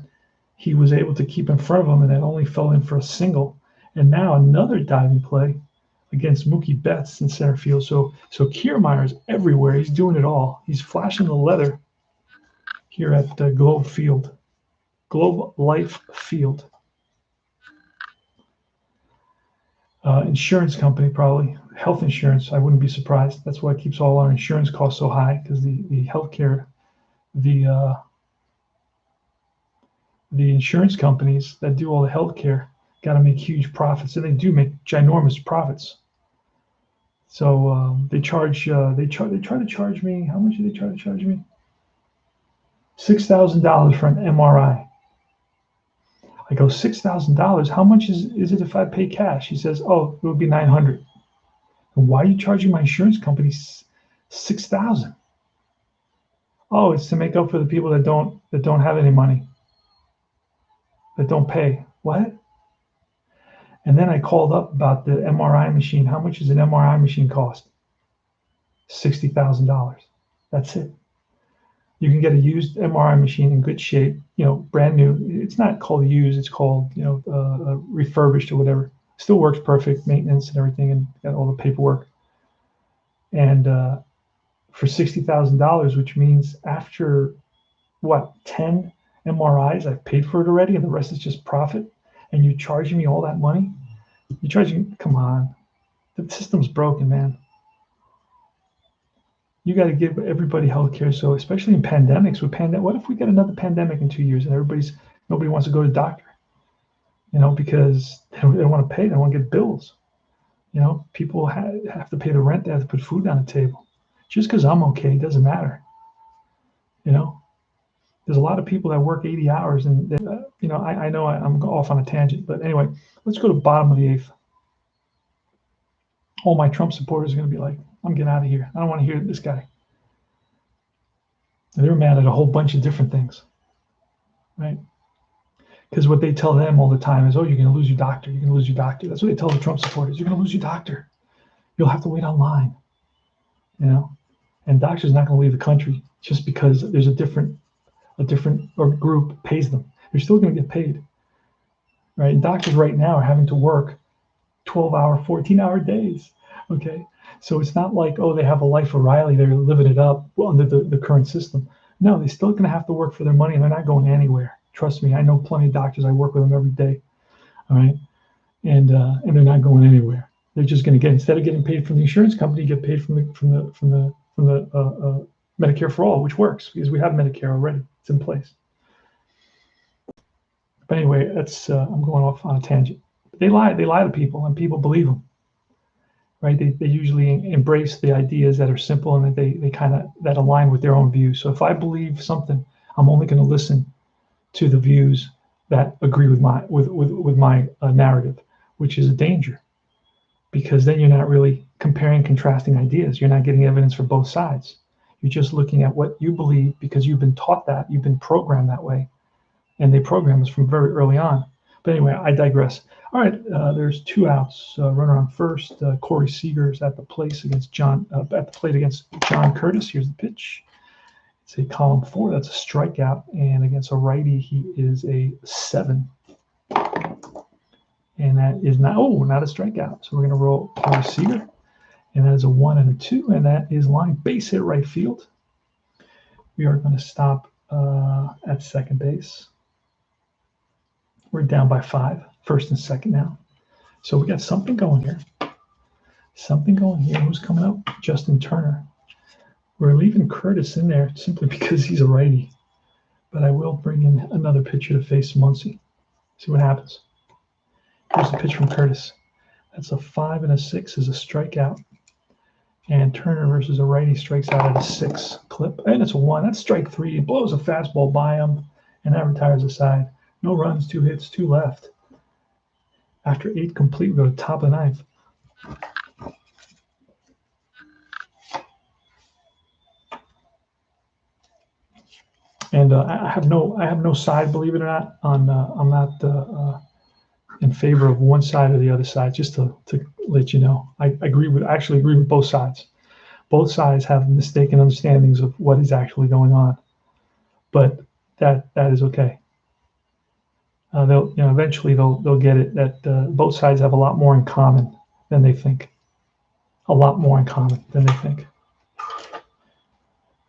he was able to keep in front of him and that only fell in for a single. And now another diving play against Mookie Betts in center field. So Kiermaier is everywhere. He's doing it all. He's flashing the leather here at Globe Life Field. Insurance company, probably health insurance. I wouldn't be surprised. That's why it keeps all our insurance costs so high, because the healthcare, the insurance companies that do all the healthcare got to make huge profits, and they do make ginormous profits. So they try to charge me. How much do they try to charge me? $6,000 for an MRI. I go, $6,000. How much is it if I pay cash? He says, oh, it would be $900. And why are you charging my insurance company $6,000? Oh, it's to make up for the people that don't have any money, that don't pay. What? And then I called up about the MRI machine. How much does an MRI machine cost? $60,000. That's it. You can get a used MRI machine in good shape, brand new. It's not called used, it's called, refurbished or whatever. Still works perfect, maintenance and everything, and got all the paperwork. And for $60,000, which means after 10 MRIs, I've paid for it already, and the rest is just profit. And you're charging me all that money? You're charging, come on. The system's broken, man. You got to give everybody health care. So especially in pandemics, what if we get another pandemic in 2 years and nobody wants to go to the doctor, because they don't want to pay, they don't want to get bills. People have to pay the rent, they have to put food on the table. Just because I'm okay doesn't matter. There's a lot of people that work 80 hours and, I know I'm off on a tangent, but anyway, let's go to the bottom of the 8th. All my Trump supporters are going to be like, I'm getting out of here. I don't want to hear this guy. They're mad at a whole bunch of different things, right? Because what they tell them all the time is, oh, you're going to lose your doctor. You're going to lose your doctor. That's what they tell the Trump supporters. You're going to lose your doctor. You'll have to wait online, And doctors are not going to leave the country just because there's a different group pays them. They're still going to get paid, right? And doctors right now are having to work 12-hour, 14-hour days, okay? So it's not like, oh, they have a life of Riley, they're living it up under the current system. No, they're still going to have to work for their money, and they're not going anywhere. Trust me, I know plenty of doctors. I work with them every day, all right? And they're not going anywhere. They're just going to get, instead of getting paid from the insurance company, get paid from the Medicare for All, which works because we have Medicare already. It's in place. But anyway, that's I'm going off on a tangent. They lie to people, and people believe them, right? They usually embrace the ideas that are simple and that they kind of that align with their own views. So if I believe something, I'm only going to listen to the views that agree with my narrative, which is a danger, because then you're not really comparing, contrasting ideas. You're not getting evidence for both sides. You're just looking at what you believe because you've been taught that, you've been programmed that way, and they program us from very early on. But anyway, I digress. All right, there's 2 outs. Runner on first. Corey Seager's at the plate against John Curtis. Here's the pitch. It's a column 4. That's a strikeout. And against a righty, he is a 7. And that is not a strikeout. So we're going to roll a receiver. And that is a 1 and a 2. And that is line base hit right field. We are going to stop at second base. We're down by 5, first and second now. So we got something going here. Something going here. Who's coming up? Justin Turner. We're leaving Curtis in there simply because he's a righty. But I will bring in another pitcher to face Muncy. See what happens. Here's the pitch from Curtis. That's a 5 and a 6 is a strikeout. And Turner versus a righty strikes out at a 6 clip. And it's a 1. That's strike 3. He blows a fastball by him, and that retires the side. No runs, 2 hits, 2 left. After 8 complete, we go to top of the 9th. And I have no side, believe it or not. I'm not in favor of one side or the other side. Just to let you know, I actually agree with both sides. Both sides have mistaken understandings of what is actually going on, but that is okay. Eventually they'll get it that both sides have a lot more in common than they think. A lot more in common than they think.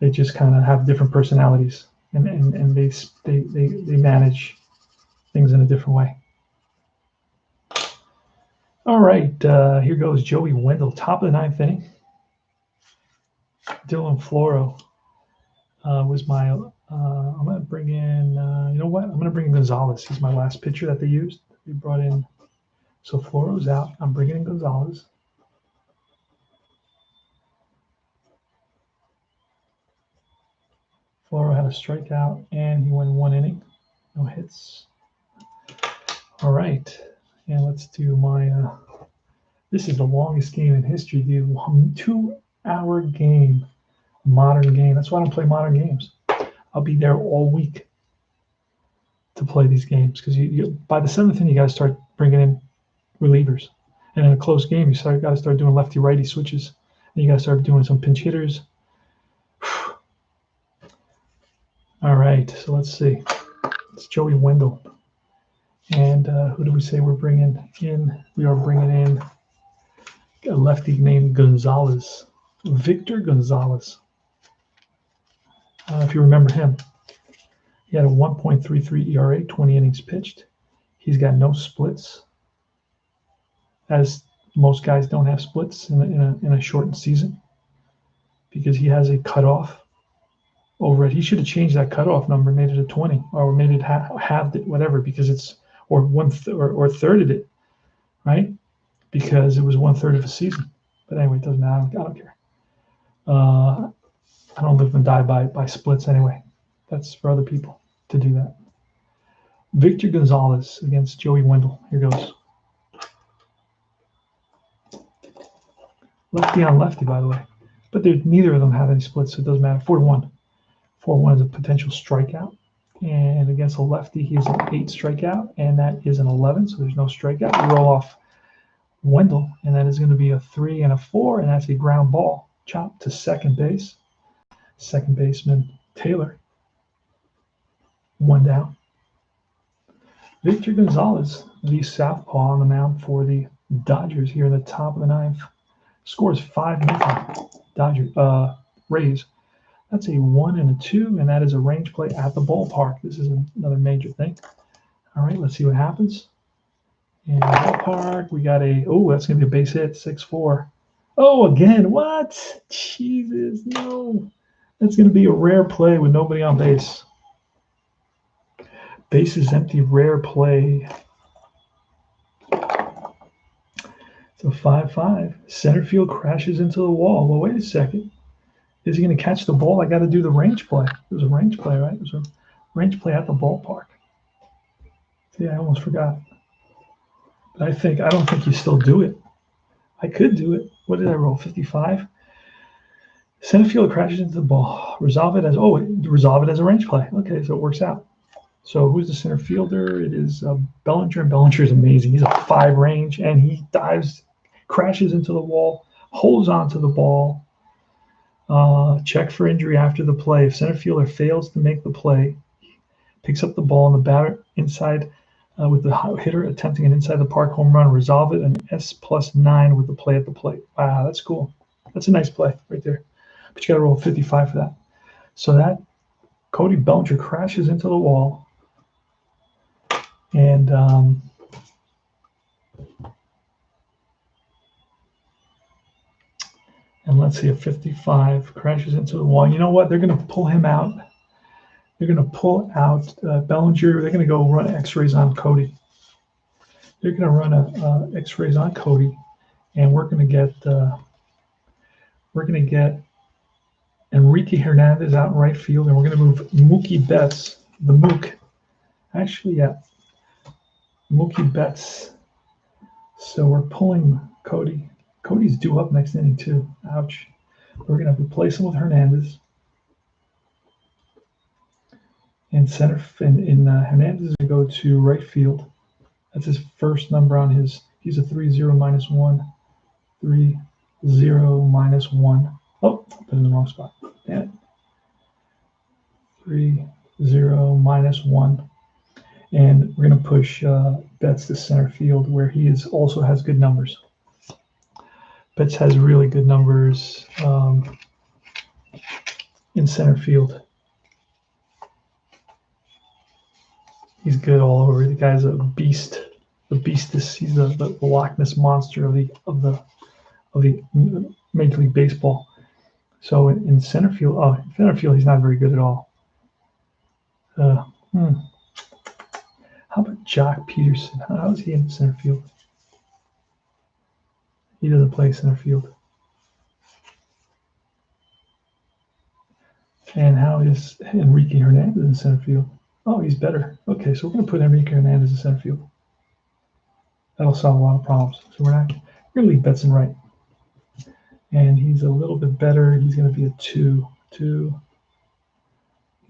They just kind of have different personalities. And they manage things in a different way. All right, here goes Joey Wendell, top of the 9th inning. Dylan Floro was my. I'm going to bring in. You know what? I'm going to bring in Gonzalez. He's my last pitcher that they used. We brought in. So Floro's out. I'm bringing in Gonzalez. Floro had a strikeout, and he went 1 inning. No hits. All right. And let's do my. This is the longest game in history, dude. 2-hour game. Modern game. That's why I don't play modern games. I'll be there all week to play these games because you by the 7th inning, you got to start bringing in relievers. And in a close game, you got to start doing lefty-righty switches. And you got to start doing some pinch hitters. All right, so let's see. It's Joey Wendell. And who do we say we're bringing in? We are bringing in a lefty named Gonzalez. Victor Gonzalez. If you remember him, he had a 1.33 ERA, 20 innings pitched. He's got no splits, as most guys don't have splits in a shortened season because he has a cutoff over it. He should have changed that cutoff number, made it a 20, or made it halved it, whatever, because it's or thirded it, right? Because it was 1/3 of a season. But anyway, it doesn't matter. I don't care. I don't live and die by splits anyway. That's for other people to do that. Victor Gonzalez against Joey Wendell. Here goes. Lefty on lefty, by the way. But neither of them have any splits, so it doesn't matter. 4-1. 4-1 is a potential strikeout. And against a lefty, he is an 8 strikeout, and that is an 11, so there's no strikeout. We roll off Wendell, and that is going to be a 3 and a 4, and that's a ground ball. Chop to second base. Second baseman Taylor. 1 down. Victor Gonzalez, the southpaw on the mound for the Dodgers here in the top of the 9th. Scores 5-0. Rays. That's a 1 and a 2, and that is a range play at the ballpark. This is another major thing. All right, let's see what happens. In the ballpark, we got that's going to be a base hit, 6-4. Oh, again, what? Jesus, no. That's going to be a rare play with nobody on base. Base is empty, rare play. It's a 5-5. Center field crashes into the wall. Well, wait a second. Is he going to catch the ball? I got to do the range play. It was a range play, right? It was a range play at the ballpark. See, I almost forgot. But I don't think you still do it. I could do it. What did I roll? 55? Center field crashes into the ball. Resolve it as a range play. Okay, so it works out. So who's the center fielder? It is Bellinger, and Bellinger is amazing. He's a 5 range, and he dives, crashes into the wall, holds onto the ball. Check for injury after the play. If center fielder fails to make the play, picks up the ball and the batter inside with the hitter attempting an inside the park home run, resolve it an S+9 with the play at the plate. Wow, that's cool. That's a nice play right there. But you got to roll 55 for that. So that Cody Bellinger crashes into the wall, and let's see, a 55 crashes into the wall. You know what? They're going to pull him out. They're going to pull out Bellinger. They're going to go run X-rays on Cody. They're going to run X-rays on Cody, and we're going to get Enrique Hernandez out in right field, and we're going to move Mookie Betts, the Mook. Actually, yeah, Mookie Betts. So we're pulling Cody. Cody's due up next inning too. Ouch. We're going to replace him with Hernandez. And Hernandez is going to go to right field. That's his first number on his. He's a 3-0 -1. 3-0 -1. Oh, put in the wrong spot. Damn it. 3-0 -1. And we're going to push Betts to center field, where he also has good numbers. Betts has really good numbers in center field. He's good all over. The guy's a beast. The beast is he's the Loch Ness monster of the Major League Baseball. So in center field, he's not very good at all. How about Jock Peterson? How is he in center field? He doesn't play center field. And how is Enrique Hernandez in center field? Oh, he's better. Okay, so we're going to put Enrique Hernandez in center field. That'll solve a lot of problems. So we're going to leave Betts in right. And he's a little bit better. He's going to be a 2.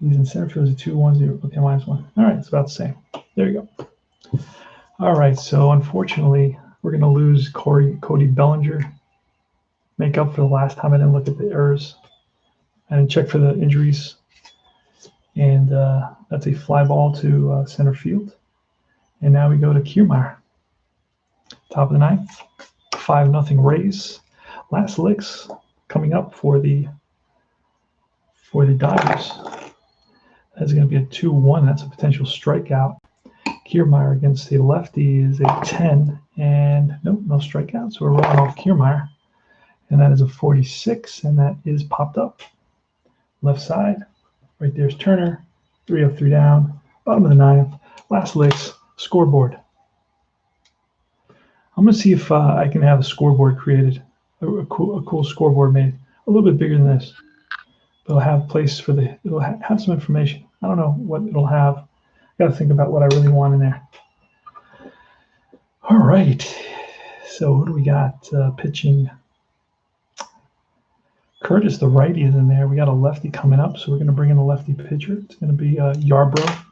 He's in center field as a 2-1-0. Okay, -1. All right, it's about the same. There you go. All right, so unfortunately, we're going to lose Cody Bellinger. Make up for the last time I didn't look at the errors. I didn't check for the injuries. And that's a fly ball to center field. And now we go to Kiermaier. Top of the ninth, 5-0 Rays. Last licks coming up for the Dodgers. That's going to be a 2-1. That's a potential strikeout. Kiermaier against the lefty is a 10, and nope, no strikeout. So we're rolling off Kiermaier, and that is a 46, and that is popped up. Left side, right there's Turner. 3 up, 3 down. Bottom of the ninth. Last licks. Scoreboard. I'm going to see if I can have a scoreboard created, a cool scoreboard made, a little bit bigger than this. But it'll have place for it'll have some information. I don't know what it'll have. I got to think about what I really want in there. All right. So who do we got pitching? Curtis, the righty, is in there. We got a lefty coming up, so we're going to bring in a lefty pitcher. It's going to be Yarbrough.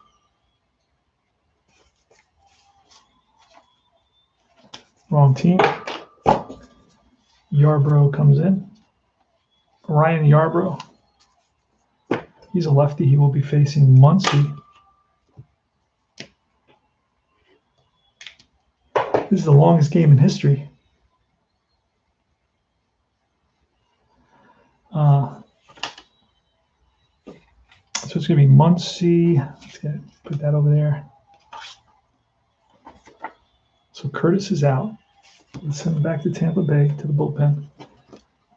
Wrong team. Yarbrough comes in. Ryan Yarbrough. He's a lefty. He will be facing Muncy. This is the longest game in history. So it's going to be Muncy. Let's put that over there. So Curtis is out. Let's send him back to Tampa Bay, to the bullpen,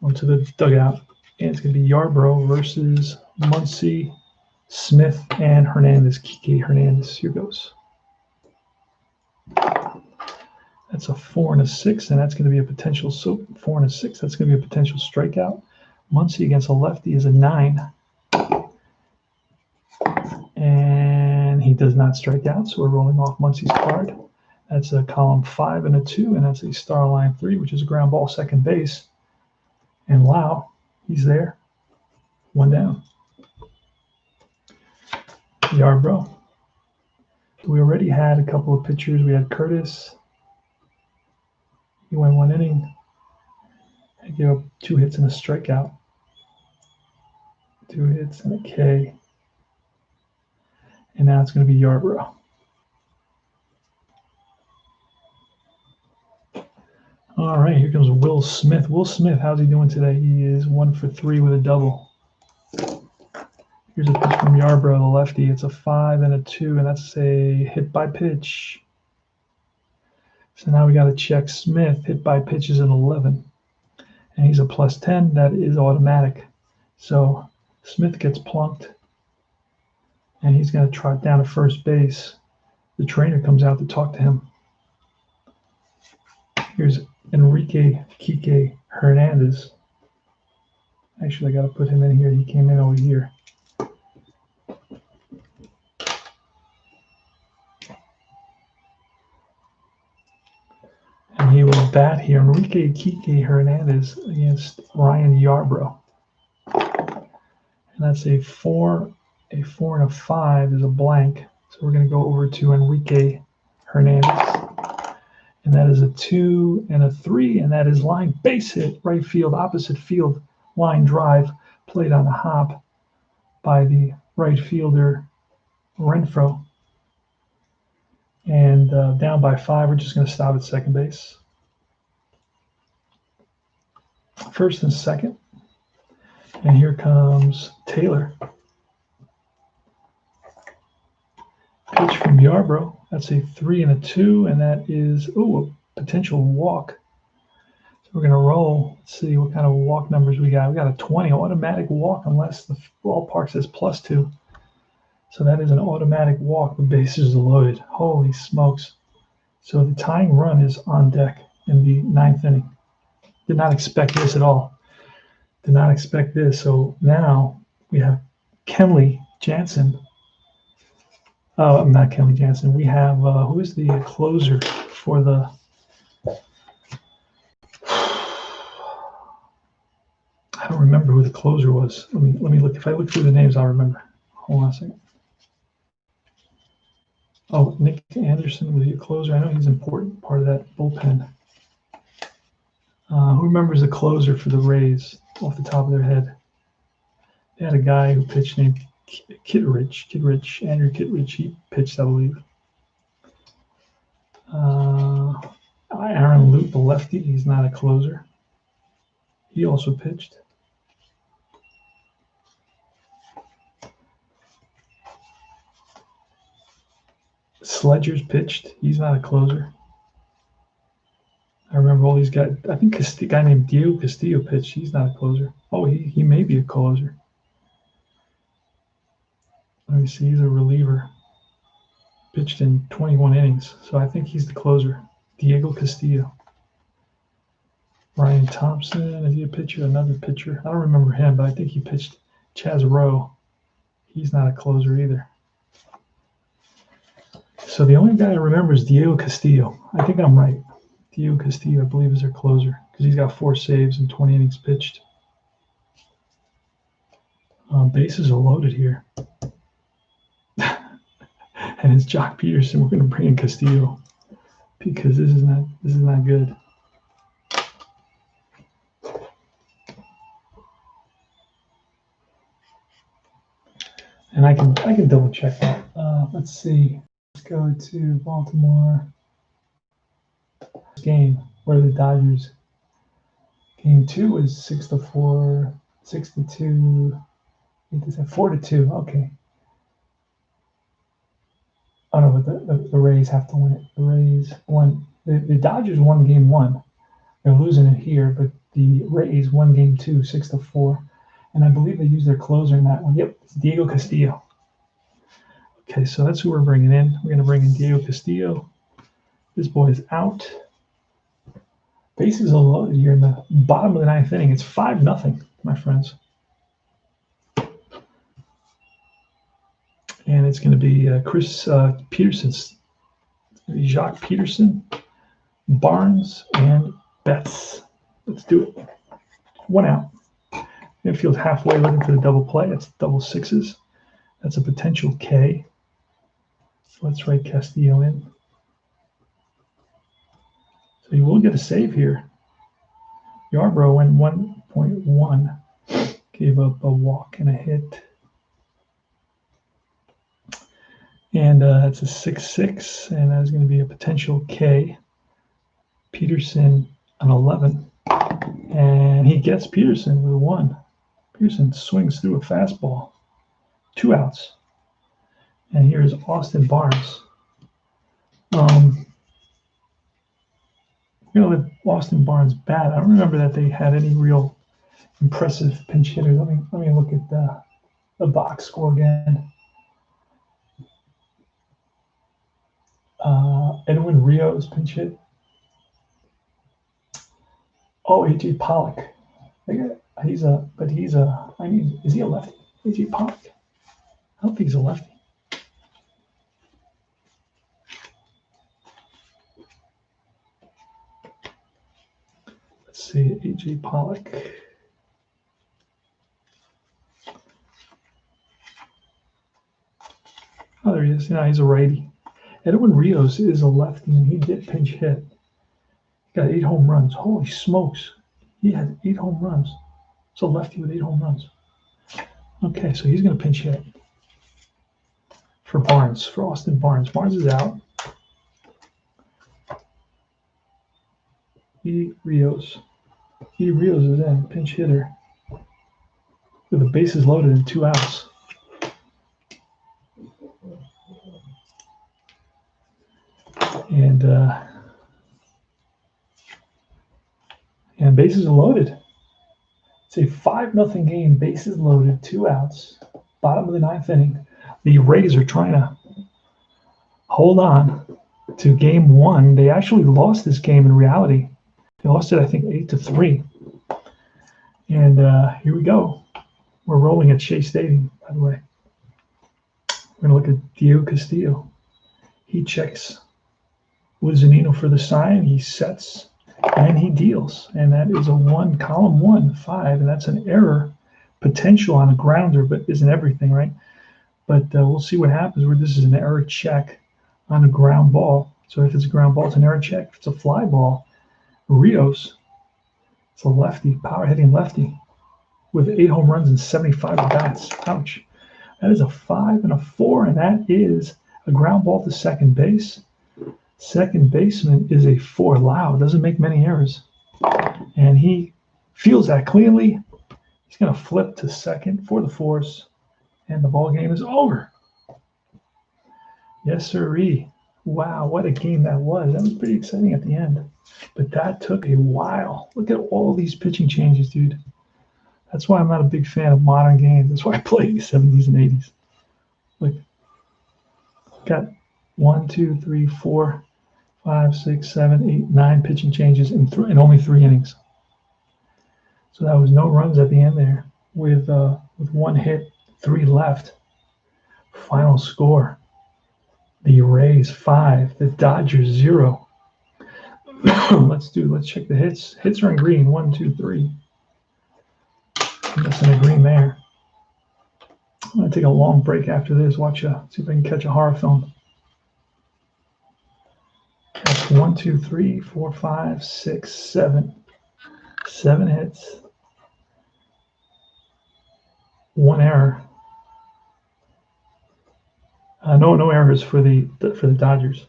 or to the dugout. And it's going to be Yarbrough versus Muncy, Smith, and Hernandez. Kike Hernandez. Here goes. That's a 4 and a 6, and that's going to be a potential 4 and a 6. That's going to be a potential strikeout. Muncy against a lefty is a 9. And he does not strike out, so we're rolling off Muncy's card. That's a column 5 and a 2, and that's a star line 3, which is a ground ball second base. And Lau, he's there. 1 down. Yarbrough. We already had a couple of pitchers. We had Curtis. He went 1 inning. He gave up 2 hits and a strikeout. 2 hits and a K. And now it's going to be Yarbrough. All right, here comes Will Smith. Will Smith, how's he doing today? He is 1 for 3 with a double. Here's a pitch from Yarbrough, the lefty. It's a 5 and a 2, and that's a hit by pitch. So now we got to check Smith. Hit by pitch is an 11, and he's a +10. That is automatic. So Smith gets plunked, and he's going to trot down to first base. The trainer comes out to talk to him. Here's Enrique Kike Hernandez. Actually, I got to put him in here. He came in over here. And he will bat here. Enrique Kike Hernandez against Ryan Yarbrough. And that's a 4, and a 5 is a blank. So we're going to go over to Enrique Hernandez. And that is a 2 and a 3, and that is line base hit, right field, opposite field, line drive, played on the hop by the right fielder, Renfro. And down by 5, we're just going to stop at second base. First and second. And here comes Taylor. Pitch from Yarbrough. That's a 3 and a 2, and that is, a potential walk. So we're going to roll. Let's see what kind of walk numbers we got. We got a 20 automatic walk unless the ballpark says +2. So that is an automatic walk. The bases are loaded. Holy smokes. So the tying run is on deck in the 9th inning. Did not expect this at all. Did not expect this. So now we have Kenley Jansen. Oh, not Kenley Jansen. We have, who is the closer for the... I don't remember who the closer was. Let me look. If I look through the names, I'll remember. Hold on a second. Oh, Nick Anderson was he a closer? I know he's an important part of that bullpen. Who remembers the closer for the Rays off the top of their head? They had a guy who pitched named Kittredge, Andrew Kittredge. He pitched, I believe. Aaron Luke, the lefty. He's not a closer. He also pitched. Sledger's pitched. He's not a closer. I remember all these guys. I think a guy named Diego Castillo pitched. He's not a closer. Oh, he may be a closer. Let me see. He's a reliever. Pitched in 21 innings. So I think he's the closer. Diego Castillo. Ryan Thompson. Is he a pitcher? Another pitcher. I don't remember him, but I think he pitched. Chaz Rowe. He's not a closer either. So the only guy I remember is Diego Castillo. I think I'm right. Diego Castillo, I believe, is their closer because he's got 4 saves and 20 innings pitched. Bases are loaded here. And it's Jock Peterson. We're going to bring in Castillo because this is not good. And I can double check that. Let's see. Let's go to Baltimore. Game where the Dodgers. Game 2 was 6-4, 6-2, 4-2. Okay. Oh no, but the Rays have to win it. The Rays won. The Dodgers won game 1. They're losing it here, but the Rays won game 2, 6-4, and I believe they used their closer in that one. Yep, it's Diego Castillo. Okay, so that's who we're bringing in. We're going to bring in Diego Castillo. This boy is out. Bases are loaded here in the bottom of the 9th inning. It's 5-0, my friends. And it's going to be Chris Peterson's. It's going to be Jacques Peterson, Barnes, and Betts. Let's do it. 1 out. Infield's halfway looking for the double play. That's double sixes. That's a potential K. So let's write Castillo in. So you will get a save here. Yarbrough went 1.1. Gave up a walk and a hit. And that's a 6-6, and that's going to be a potential K. Peterson an 11, and he gets Peterson with a 1. Peterson swings through a fastball. 2 outs. And here's Austin Barnes. I'm going to let Austin Barnes bat. I don't remember that they had any real impressive pinch hitters. Let me look at the box score again. Edwin Rios pinch hit. Oh, A.J. Pollock. Is he a lefty? A.J. Pollock. I don't think he's a lefty. Let's see, A.J. Pollock. Oh, there he is. Yeah, he's a righty. Edwin Rios is a lefty, and he did pinch hit. He got 8 home runs. Holy smokes. He had 8 home runs. It's a lefty with 8 home runs. Okay, so he's going to pinch hit for Barnes, for Austin Barnes. Barnes is out. Rios. Rios is in, pinch hitter, with the bases loaded and 2 outs. And bases are loaded. It's a 5-0 game, bases loaded, 2 outs, bottom of the 9th inning. The Rays are trying to hold on to game 1. They actually lost this game in reality. They lost it, I think, 8-3. And here we go. We're rolling at Shea Stadium, by the way. We're going to look at Diego Castillo. He checks with Zunino for the sign. He sets and he deals. And that is a 1, column 1, 5. And that's an error potential on a grounder, but isn't everything, right? But we'll see what happens where this is an error check on a ground ball. So if it's a ground ball, it's an error check. If it's a fly ball, Rios, it's a lefty, power hitting lefty with 8 home runs and 75 at-bats. Ouch. That is a 5 and a 4, and that is a ground ball to second base. Second baseman is a 4. Lau doesn't make many errors. And he feels that clearly. He's going to flip to second for the force, and the ball game is over. Yes, sirree. Wow, what a game that was. That was pretty exciting at the end. But that took a while. Look at all these pitching changes, dude. That's why I'm not a big fan of modern games. That's why I play 70s and 80s. Look, got 1, 2, 3, 4, 5, 6, 7, 8, 9 pitching changes in only 3 innings. So that was no runs at the end there with 1 hit, 3 left. Final score. The Rays 5, the Dodgers 0. Let's check the hits. Hits are in green. 1, 2, 3. Missing a green there. I'm gonna take a long break after this. See if I can catch a horror film. That's 1, 2, 3, 4, 5, 6, 7. 7 hits. 1 error. No errors for the Dodgers.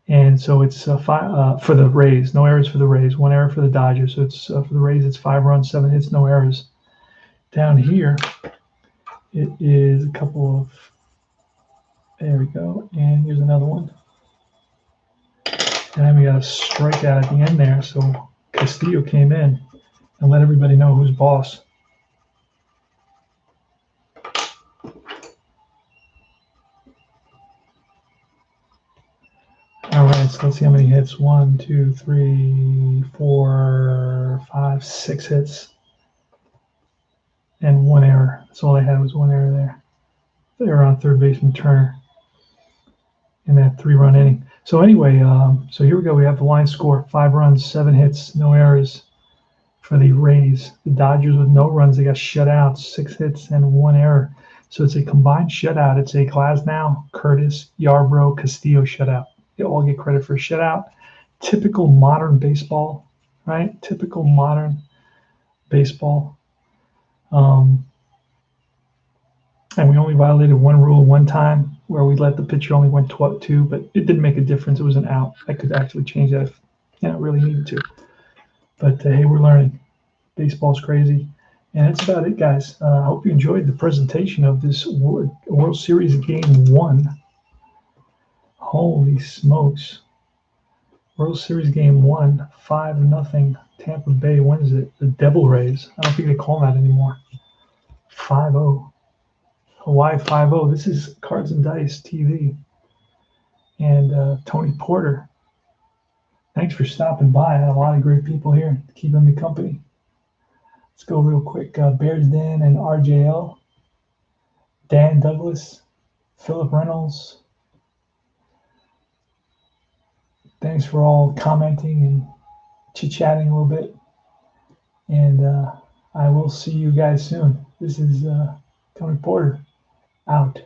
And so it's 5 for the Rays. No errors for the Rays. 1 error for the Dodgers. So it's for the Rays. It's 5 runs, 7 hits, no errors. Down here, it is a couple of. There we go. And here's another one. And then we got a strikeout at the end there. So Castillo came in and let everybody know who's boss. All right, so let's see how many hits. 1, 2, 3, 4, 5, 6 hits. And 1 error. That's all I had was 1 error there. Error on third baseman Turner in that 3-run inning. So anyway, so here we go. We have the line score: 5 runs, 7 hits, no errors for the Rays. The Dodgers with no runs, they got shut out, 6 hits and 1 error. So it's a combined shutout. It's a Glasnow, Curtis, Yarbrough, Castillo shutout. They all get credit for a shutout. Typical modern baseball, right? Typical modern baseball. Um, and we only violated one rule one time where we let the pitcher only went 2, but it didn't make a difference. It was an out. I could actually change that if really needed to. But hey, we're learning. Baseball's crazy. And that's about it, guys. I hope you enjoyed the presentation of this World Series Game 1. Holy smokes. World Series Game 1, 5-0, Tampa Bay wins it. The Devil Rays. I don't think they call that anymore. 5-0. Hawaii 5-0. This is Cards and Dice TV. And Tony Porter. Thanks for stopping by. I had a lot of great people here keeping me company. Let's go real quick. Bears Den and RJL. Dan Douglas. Philip Reynolds. Thanks for all commenting and chit-chatting a little bit. And I will see you guys soon. This is Tony Porter, out.